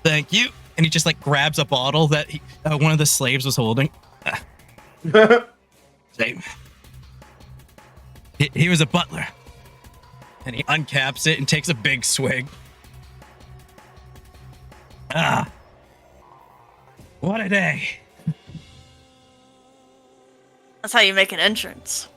Speaker 1: "Thank you," and he just like grabs a bottle that one of the slaves was holding. Same. He was a butler, and he uncaps it and takes a big swig. Ah, What a day.
Speaker 3: That's how you make an entrance.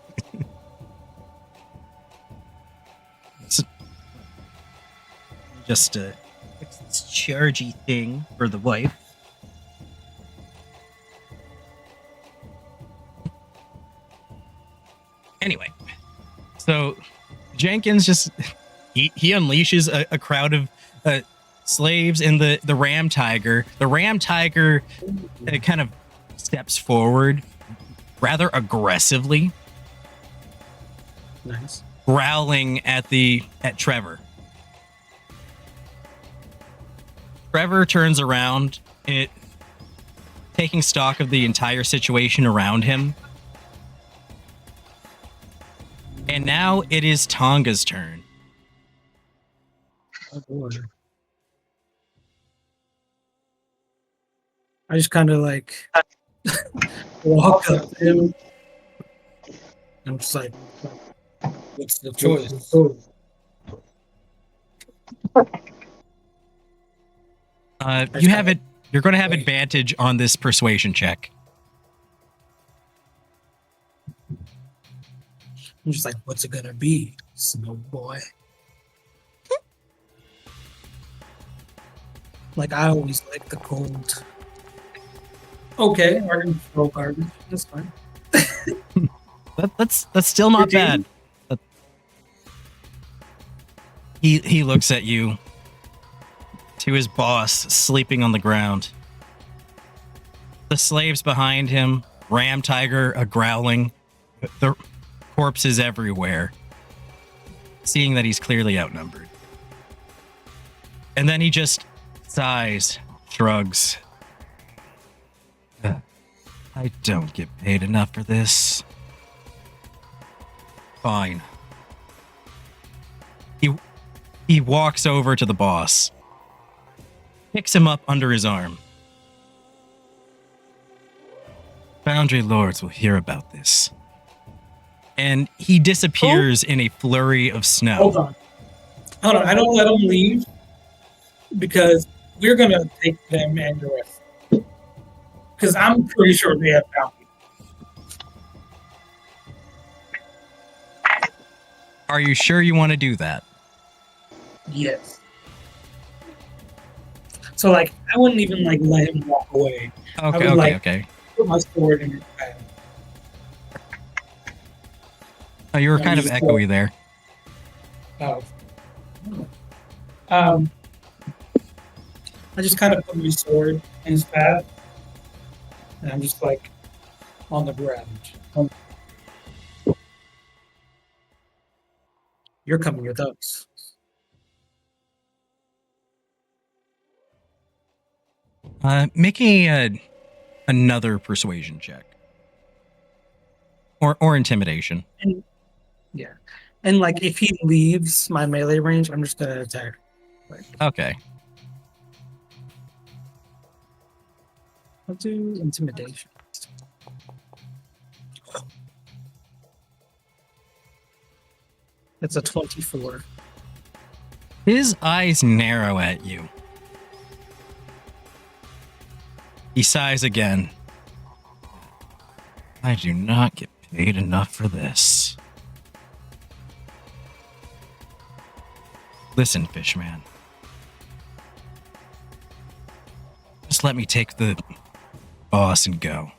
Speaker 1: Just fix this chargy thing for the wife. Anyway, so Jenkins just he unleashes a crowd of slaves and the ram tiger. The ram tiger kind of steps forward rather aggressively,
Speaker 2: Nice.
Speaker 1: growling at Trevor. Trevor turns around, taking stock of the entire situation around him. And now it is Tonga's turn.
Speaker 2: Oh, boy. I just kind of like walk up to him. I'm just like, what's the choice?
Speaker 1: You have it. You're going to have advantage on this persuasion check.
Speaker 2: I'm just like, what's it gonna be, snow boy? Like, I always like the cold. Okay, I can throw garbage. That's fine.
Speaker 1: That's still not bad. He looks at you, to his boss sleeping on the ground. The slaves behind him, ram tiger growling, the corpses everywhere, seeing that he's clearly outnumbered. And then he just sighs, shrugs. I don't get paid enough for this. Fine. He walks over to the boss, picks him up under his arm. Foundry lords will hear about this. And he disappears in a flurry of snow.
Speaker 2: Hold on. I don't let them leave because we're gonna take them and the rest. Because I'm pretty sure they have bounty.
Speaker 1: Are you sure you want to do that?
Speaker 2: Yes. So like, I wouldn't even like let him walk away.
Speaker 1: Okay.
Speaker 2: Put my sword in his back.
Speaker 1: Oh, you were
Speaker 2: No,
Speaker 1: kind of
Speaker 2: you just
Speaker 1: echoey there.
Speaker 2: Oh. I just kind of put my sword in his path, and I'm just like on the ground. You're coming with us.
Speaker 1: Make another persuasion check. Or intimidation.
Speaker 2: And yeah, and like if he leaves my melee range, I'm just gonna attack. Like,
Speaker 1: Okay.
Speaker 2: I'll do intimidation. It's a 24.
Speaker 1: His eyes narrow at you. He sighs again. I do not get paid enough for this. Listen, Fishman. Just let me take the boss and go.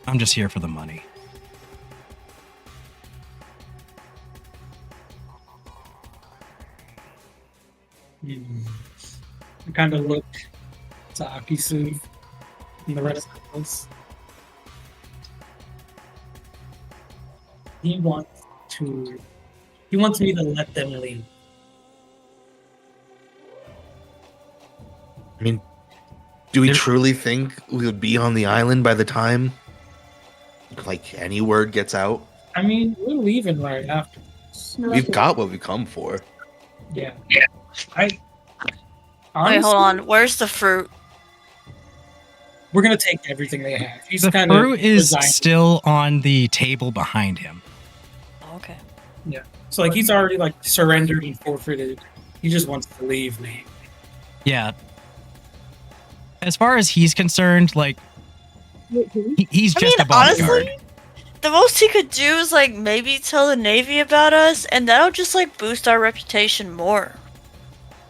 Speaker 1: I'm just here for the money.
Speaker 2: I kind of look to Akisu and the rest of us. He wants me to let them leave.
Speaker 5: I mean, do we truly think we would be on the island by the time, like, any word gets out?
Speaker 2: I mean, we're leaving right after.
Speaker 5: We've got what we come for.
Speaker 2: Yeah.
Speaker 3: Wait, hold on. Where's the fruit?
Speaker 2: We're gonna take everything they have. He's
Speaker 1: The
Speaker 2: kind of
Speaker 1: fruit is still on the table behind him.
Speaker 3: Okay.
Speaker 2: So like he's already like surrendered and forfeited. He just wants to leave me.
Speaker 1: Yeah, as far as he's concerned, like he's just a bodyguard.
Speaker 3: Honestly, the most he could do is like maybe tell the Navy about us, and that'll just like boost our reputation more.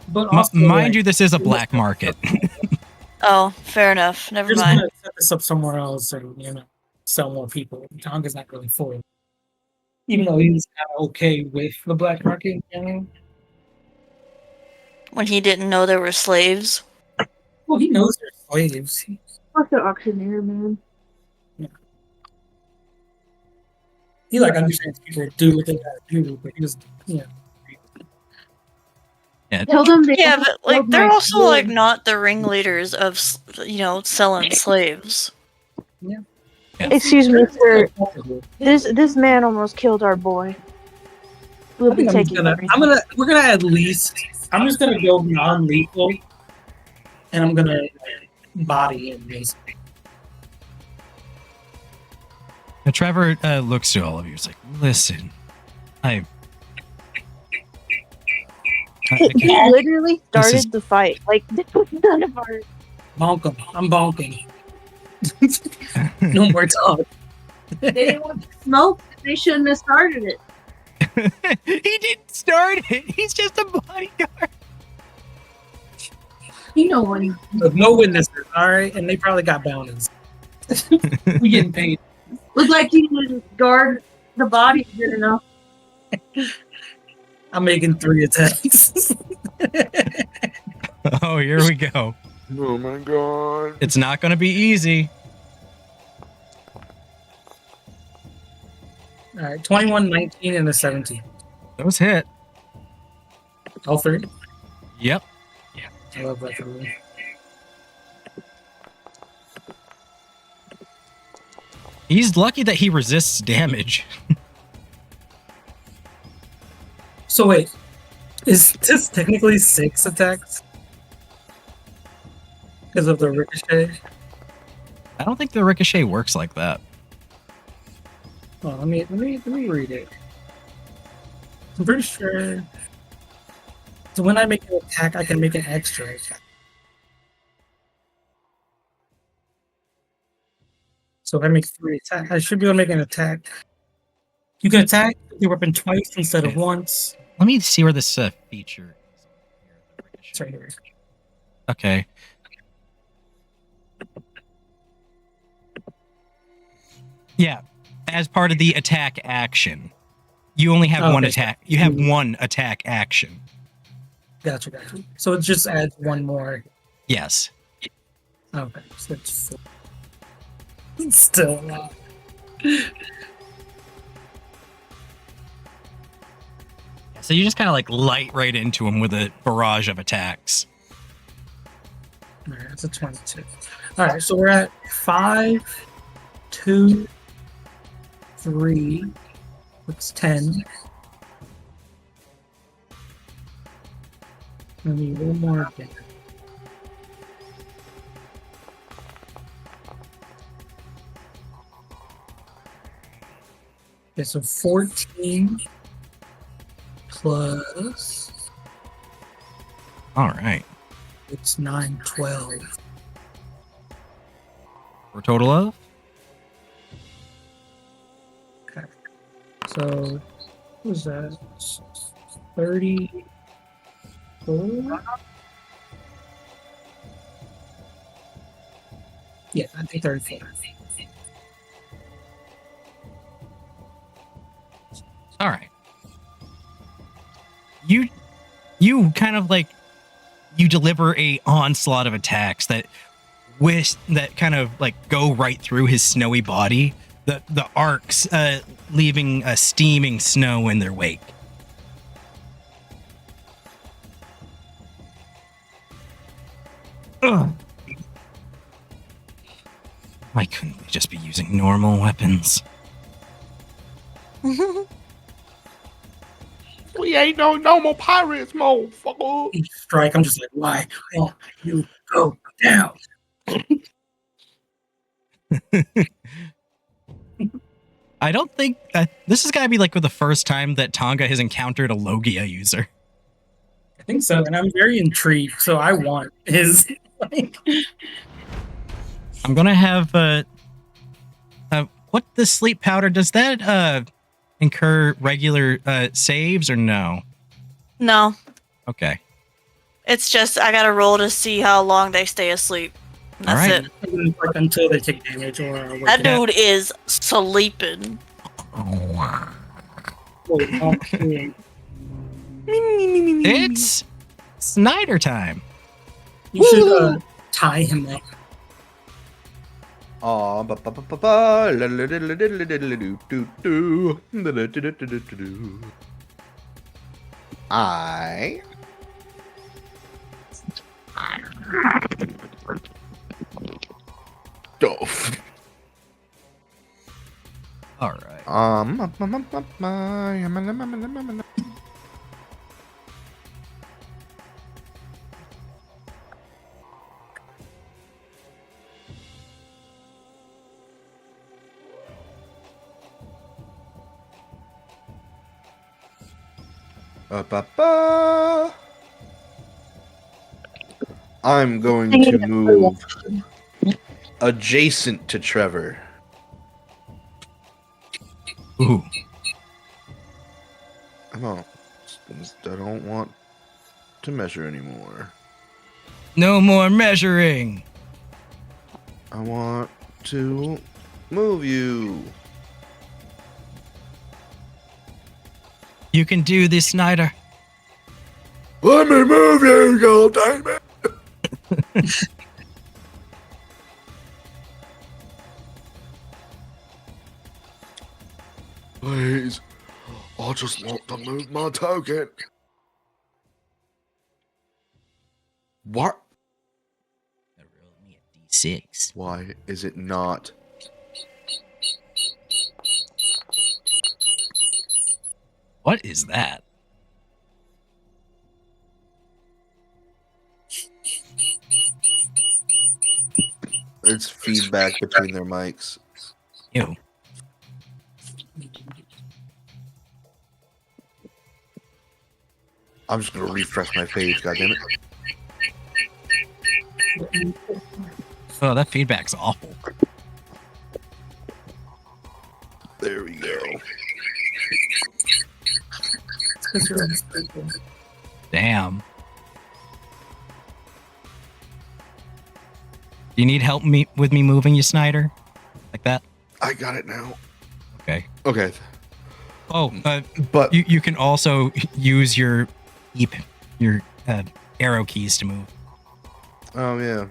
Speaker 2: But also,
Speaker 1: Mind you, this is a black market.
Speaker 3: Oh, fair enough. Never
Speaker 2: We're just
Speaker 3: mind.
Speaker 2: gonna set this up somewhere else and sell more people. Tonga's not really for it. Even though he's kind of okay with the black market.
Speaker 3: When he didn't know there were slaves.
Speaker 2: Well, he knows they're slaves.
Speaker 4: Fuck the auctioneer, man.
Speaker 2: He like understands people do what they gotta do, but he was
Speaker 4: Tell them they
Speaker 3: Yeah,
Speaker 4: have
Speaker 3: but like
Speaker 4: killed
Speaker 3: they're
Speaker 4: my
Speaker 3: also
Speaker 4: boy.
Speaker 3: like not the ringleaders of selling slaves.
Speaker 4: Excuse me, sir. This man almost killed our boy. We'll be taking everything.
Speaker 2: We're gonna at least. I'm just gonna go non-lethal, and I'm gonna body him basically.
Speaker 1: And Trevor looks to all of you. He's like, "Listen,
Speaker 4: He literally started the fight. Like, none of our.
Speaker 2: Bonk him. I'm bonking. No more talk.
Speaker 4: They didn't want to smoke. They shouldn't have started it.
Speaker 1: he didn't start it. He's just a bodyguard."
Speaker 4: You know when.
Speaker 2: With no witnesses, all right, and they probably got bounties. We getting paid.
Speaker 4: Looked like he didn't guard the body good enough.
Speaker 2: I'm making 3 attacks.
Speaker 1: Oh, here we go.
Speaker 5: Oh my god.
Speaker 1: It's not going to be easy.
Speaker 2: All right, 21, 19, and a 17.
Speaker 1: Those hit.
Speaker 2: All 3.
Speaker 1: Yep.
Speaker 2: I love that for me.
Speaker 1: He's lucky that he resists damage.
Speaker 2: So wait, is this technically 6 attacks? Because of the ricochet?
Speaker 1: I don't think the ricochet works like that.
Speaker 2: Oh, let me read it. I'm pretty sure. So when I make an attack, I can make an extra attack. So if I make 3 attacks, I should be able to make an attack. You can attack your weapon twice instead of once.
Speaker 1: Let me see where this feature is.
Speaker 2: It's right here.
Speaker 1: Okay. Yeah. As part of the attack action, you only have one attack. You have one attack action.
Speaker 2: Gotcha. So it just adds 1 more.
Speaker 1: Yes.
Speaker 2: Okay, so it's 4. It's still a lot.
Speaker 1: So you just kind of like light right into him with a barrage of attacks.
Speaker 2: All right, that's a 22. All right, so we're at 5, 2, 3. That's 10. I need 1 more again. Okay, so 14 plus
Speaker 1: All right.
Speaker 2: it's 9, 12.
Speaker 1: For a total of?
Speaker 2: Okay. So what was that? 34? Yeah, I think 34.
Speaker 1: All right. You kind of like you deliver a onslaught of attacks that kind of like go right through his snowy body. The arcs leaving a steaming snow in their wake. Ugh. Why couldn't they just be using normal weapons?
Speaker 5: We ain't no normal pirates, motherfucker.
Speaker 2: Each strike, I'm just like, why won't you go down?
Speaker 1: I don't think this has got to be like the first time that Tonga has encountered a Logia user.
Speaker 2: I think so, and I'm very intrigued, so I want his like
Speaker 1: I'm gonna have what the sleep powder does that incur regular saves or no?
Speaker 3: No,
Speaker 1: Okay.
Speaker 3: it's just I gotta roll to see how long they stay asleep. And that's
Speaker 1: Alright.
Speaker 3: it.
Speaker 2: Like, until they take damage or wake
Speaker 3: That
Speaker 2: up.
Speaker 3: dude is sleeping.
Speaker 1: It's Snyder time.
Speaker 2: You should tie him up.
Speaker 5: Aw, ba ba ba ba ba, la la la la la la la la do do do, da da da da da da do. I Doof.
Speaker 1: All right.
Speaker 5: I'm going to move adjacent to Trevor.
Speaker 1: Ooh.
Speaker 5: I don't want to measure anymore.
Speaker 1: No more measuring.
Speaker 5: I want to move you.
Speaker 1: You can do this, Snyder.
Speaker 5: Let me move you, Gol D. Please, I just want to move my token. What?
Speaker 1: Roll me a D6.
Speaker 5: Why is it not?
Speaker 1: What is that?
Speaker 5: It's feedback between their mics.
Speaker 1: Ew.
Speaker 5: I'm just gonna refresh my page, goddammit.
Speaker 1: Oh, that feedback's awful.
Speaker 5: There we go.
Speaker 1: Damn. Do you need help with me moving you, Snyder? Like that?
Speaker 5: I got it now.
Speaker 1: Okay.
Speaker 5: Okay.
Speaker 1: Oh,
Speaker 5: But
Speaker 1: you can also use your arrow keys to move.
Speaker 5: oh yeah.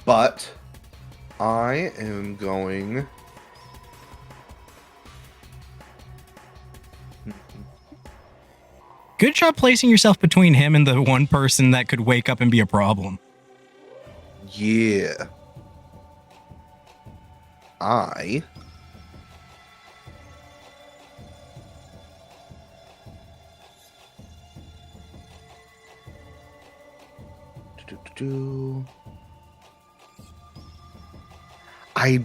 Speaker 5: But I am going.
Speaker 1: Good job placing yourself between him and the one person that could wake up and be a problem.
Speaker 5: Yeah. I. I.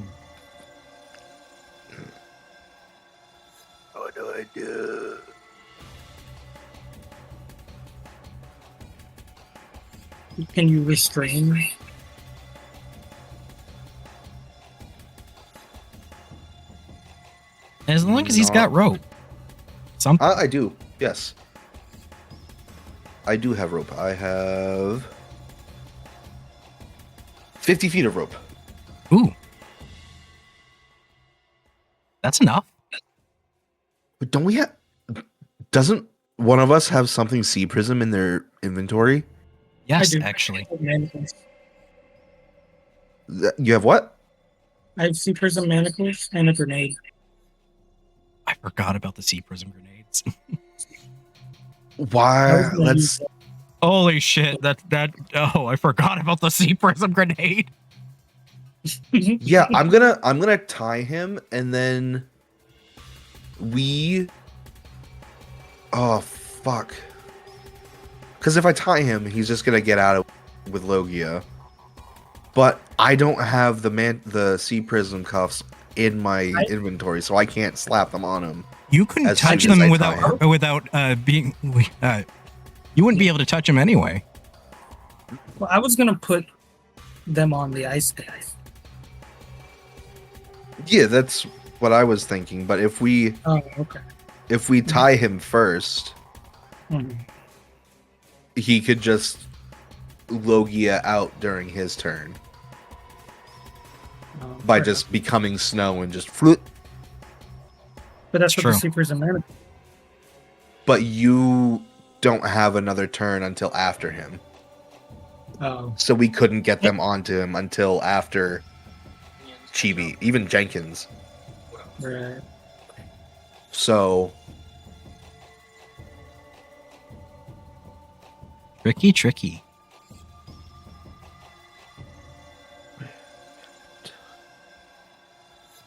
Speaker 5: What do I do?
Speaker 2: Can you restrain?
Speaker 1: As long as he's got rope. Something.
Speaker 5: I do. Yes. I do have rope. I have 50 feet of rope.
Speaker 1: Ooh. That's enough.
Speaker 5: But don't we have? Doesn't one of us have something sea prism in their inventory?
Speaker 1: Yes,
Speaker 2: do.
Speaker 1: actually.
Speaker 5: You have what?
Speaker 2: I have sea prism manacles and a grenade.
Speaker 1: I forgot about the sea prism grenades.
Speaker 5: Why? Let's.
Speaker 1: Holy shit! Oh, I forgot about the sea prism grenade.
Speaker 5: Yeah, I'm gonna tie him and then we. Oh fuck! Because if I tie him, he's just gonna get out of with Logia. But I don't have the sea prism cuffs in my inventory, so I can't slap them on him.
Speaker 1: You couldn't
Speaker 5: As
Speaker 1: touch
Speaker 5: soon as
Speaker 1: them
Speaker 5: I
Speaker 1: without being. You wouldn't be able to touch them anyway.
Speaker 2: Well, I was gonna put them on the ice path.
Speaker 5: Yeah, that's what I was thinking. But if we
Speaker 2: Oh, okay.
Speaker 5: tie him first,
Speaker 2: Mhm.
Speaker 5: he could just Logia out during his turn by
Speaker 2: Fair
Speaker 5: just becoming snow and just float.
Speaker 2: But that's
Speaker 1: True.
Speaker 2: what the Seekers and Mana.
Speaker 5: But you don't have another turn until after him.
Speaker 2: Oh,
Speaker 5: So we couldn't get them onto him until after Chibi, even Jenkins.
Speaker 2: right.
Speaker 5: So
Speaker 1: Tricky.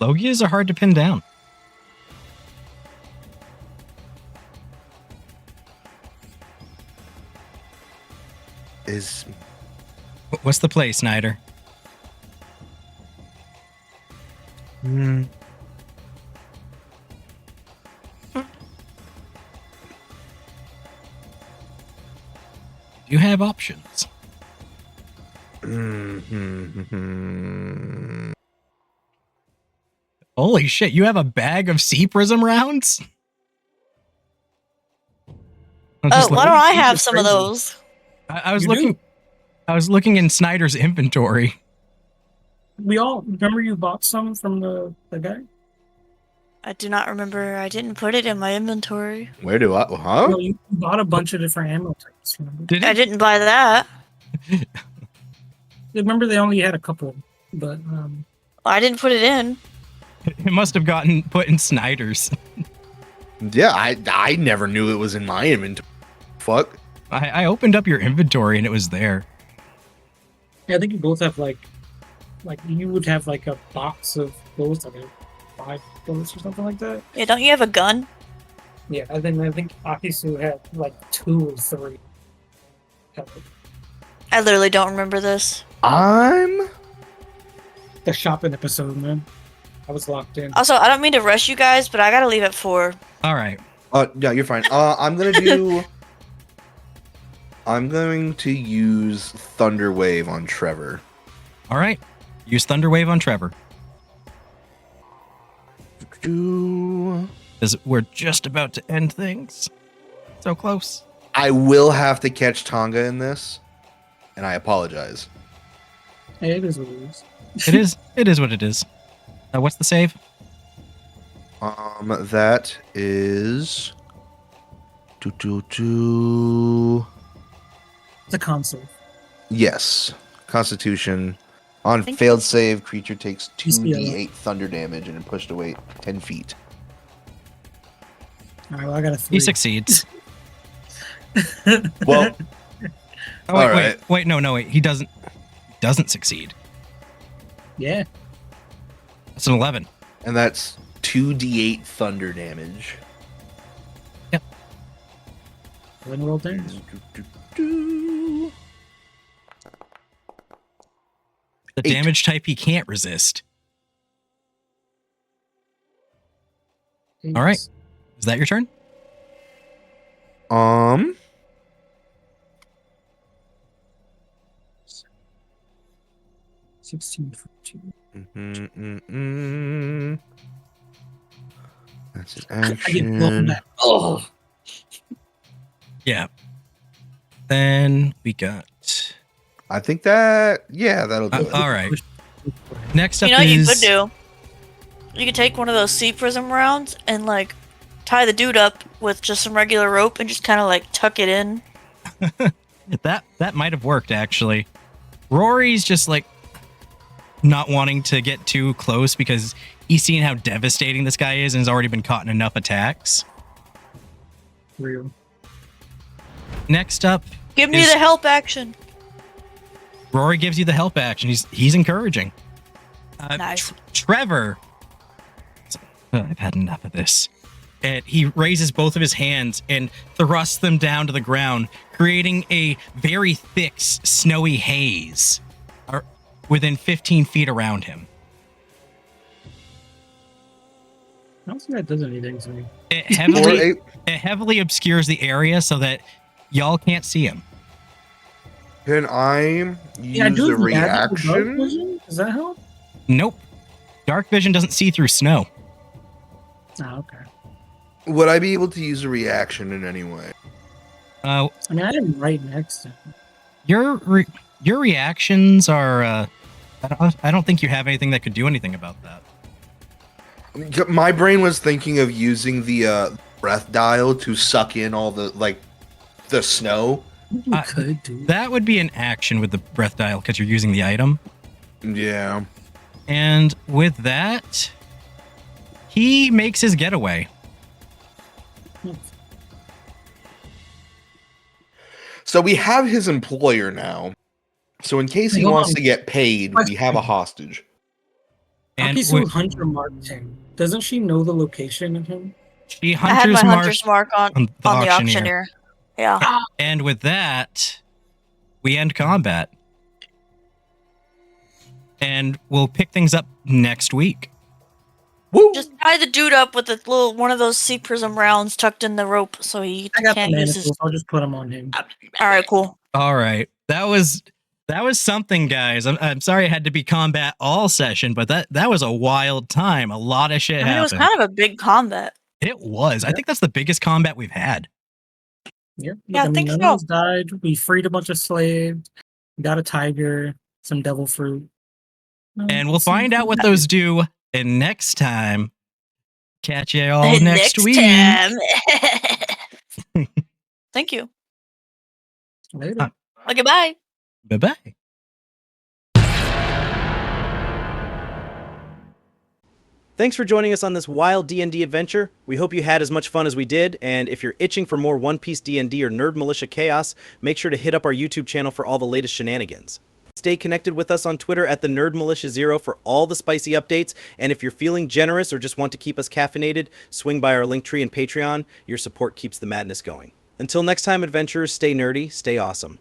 Speaker 1: Logias are hard to pin down.
Speaker 5: is
Speaker 1: What's the play, Snyder? You have options. Holy shit, you have a bag of sea prism rounds?
Speaker 3: Oh, why don't I have some of those?
Speaker 1: I was
Speaker 2: You
Speaker 1: looking.
Speaker 2: do.
Speaker 1: I was looking in Snyder's inventory.
Speaker 2: We all remember you bought some from the guy.
Speaker 3: I do not remember. I didn't put it in my inventory.
Speaker 5: where do I? Huh?
Speaker 2: Well, you bought a bunch of different ammo types. Remember?
Speaker 1: Did
Speaker 3: I
Speaker 1: it?
Speaker 3: didn't buy that.
Speaker 2: Remember they only had a couple, but
Speaker 3: I didn't put it in.
Speaker 1: It must have gotten put in Snyder's.
Speaker 5: Yeah, I never knew it was in my inventory. Fuck.
Speaker 1: I opened up your inventory and it was there.
Speaker 2: yeah, I think you both have like you would have like a box of bullets, like 5 bullets or something like that.
Speaker 3: Yeah, don't you have a gun?
Speaker 2: Yeah, I think Akisu had like 2 or 3.
Speaker 3: I literally don't remember this.
Speaker 5: I'm
Speaker 2: The shopping episode, man. I was locked in.
Speaker 3: Also, I don't mean to rush you guys, but I gotta leave at 4.
Speaker 1: All right.
Speaker 5: yeah, you're fine. I'm going to use Thunder Wave on Trevor.
Speaker 1: All right. Use Thunderwave on Trevor. Because we're just about to end things. So close.
Speaker 5: I will have to catch Tonga in this, and I apologize.
Speaker 2: Hey, it is what it is.
Speaker 1: It is. It is what it is. What's the save?
Speaker 5: That is
Speaker 2: It's a console.
Speaker 5: yes, Constitution. On
Speaker 3: Thank
Speaker 5: failed save, creature takes
Speaker 2: Yeah.
Speaker 5: 2d8 thunder damage and pushed away 10 feet.
Speaker 2: All right, well, I got a 3.
Speaker 1: He succeeds.
Speaker 5: Well,
Speaker 1: Oh, wait,
Speaker 5: All right.
Speaker 1: wait, no, wait. He doesn't succeed.
Speaker 2: Yeah.
Speaker 1: That's an 11.
Speaker 5: and that's 2d8 thunder damage.
Speaker 2: Then roll damage.
Speaker 1: The
Speaker 5: Eight.
Speaker 1: damage type he can't resist. All right. Is that your turn?
Speaker 2: 16 for 2.
Speaker 5: That's his
Speaker 2: I get blown
Speaker 5: action.
Speaker 2: back. Oh,
Speaker 1: Yeah. Then we got.
Speaker 5: I think that'll do it.
Speaker 1: All right. Next up
Speaker 3: You know what you
Speaker 1: is.
Speaker 3: could do? You could take one of those sea prism rounds and like tie the dude up with just some regular rope and just kind of like tuck it in.
Speaker 1: That might have worked actually. Rory's just like not wanting to get too close because he's seen how devastating this guy is and has already been caught in enough attacks.
Speaker 2: real.
Speaker 1: Next up,
Speaker 3: Give me
Speaker 1: Is-
Speaker 3: the help action.
Speaker 1: Rory gives you the help action. He's encouraging.
Speaker 3: Nice.
Speaker 1: Trevor. I've had enough of this. And he raises both of his hands and thrusts them down to the ground, creating a very thick, snowy haze within 15 feet around him.
Speaker 2: I don't think that does anything to me.
Speaker 1: It heavily obscures the area so that y'all can't see him.
Speaker 5: Can I
Speaker 2: Yeah,
Speaker 5: use
Speaker 2: do
Speaker 5: a
Speaker 2: magical dark
Speaker 5: reaction?
Speaker 2: vision? Does that help?
Speaker 1: Nope. Dark vision doesn't see through snow.
Speaker 2: Oh, okay.
Speaker 5: Would I be able to use a reaction in any way?
Speaker 1: Uh,
Speaker 2: I mean, I am right next to him.
Speaker 1: your reactions are. I don't think you have anything that could do anything about that.
Speaker 5: My brain was thinking of using the breath dial to suck in all the snow.
Speaker 2: You could do.
Speaker 1: That would be an action with the breath dial because you're using the item.
Speaker 5: Yeah.
Speaker 1: And with that, he makes his getaway.
Speaker 5: So we have his employer now. So in case he
Speaker 2: Hold
Speaker 5: wants
Speaker 2: on.
Speaker 5: to get paid, we have a hostage.
Speaker 1: And
Speaker 2: Akisu Hunter marked him. Doesn't she know the location of him?
Speaker 1: she
Speaker 3: I had my
Speaker 1: hunter's
Speaker 3: hunter's mark on
Speaker 1: the
Speaker 3: the
Speaker 1: auctioneer.
Speaker 3: auctioneer. Yeah.
Speaker 1: And with that, we end combat. And we'll pick things up next week.
Speaker 5: Woo!
Speaker 3: Just tie the dude up with a little one of those sea prism rounds tucked in the rope so he
Speaker 2: I got the
Speaker 3: can't use
Speaker 2: manacles.
Speaker 3: his.
Speaker 2: I'll just put them on him.
Speaker 3: All right, cool.
Speaker 1: All right. That was something, guys. I'm sorry it had to be combat all session, but that was a wild time. A lot of shit
Speaker 3: I mean, it was
Speaker 1: happened.
Speaker 3: kind of a big combat.
Speaker 1: It was. I
Speaker 2: Yep.
Speaker 1: think that's the biggest combat we've had.
Speaker 2: Yep.
Speaker 3: Yeah, I think
Speaker 2: none
Speaker 3: so.
Speaker 2: of us died. We freed a bunch of slaves. Got a tiger. Some devil fruit.
Speaker 1: And we'll find out what those do in next time. Catch you all next week.
Speaker 3: time. Thank you.
Speaker 2: Later.
Speaker 3: Okay, bye.
Speaker 1: Bye-bye.
Speaker 6: Thanks for joining us on this wild D&D adventure. We hope you had as much fun as we did, and if you're itching for more One Piece D&D or Nerd Militia chaos, make sure to hit up our YouTube channel for all the latest shenanigans. Stay connected with us on Twitter at TheNerdMilitia0 for all the spicy updates, and if you're feeling generous or just want to keep us caffeinated, swing by our Linktree and Patreon. Your support keeps the madness going. Until next time, adventurers, stay nerdy, stay awesome.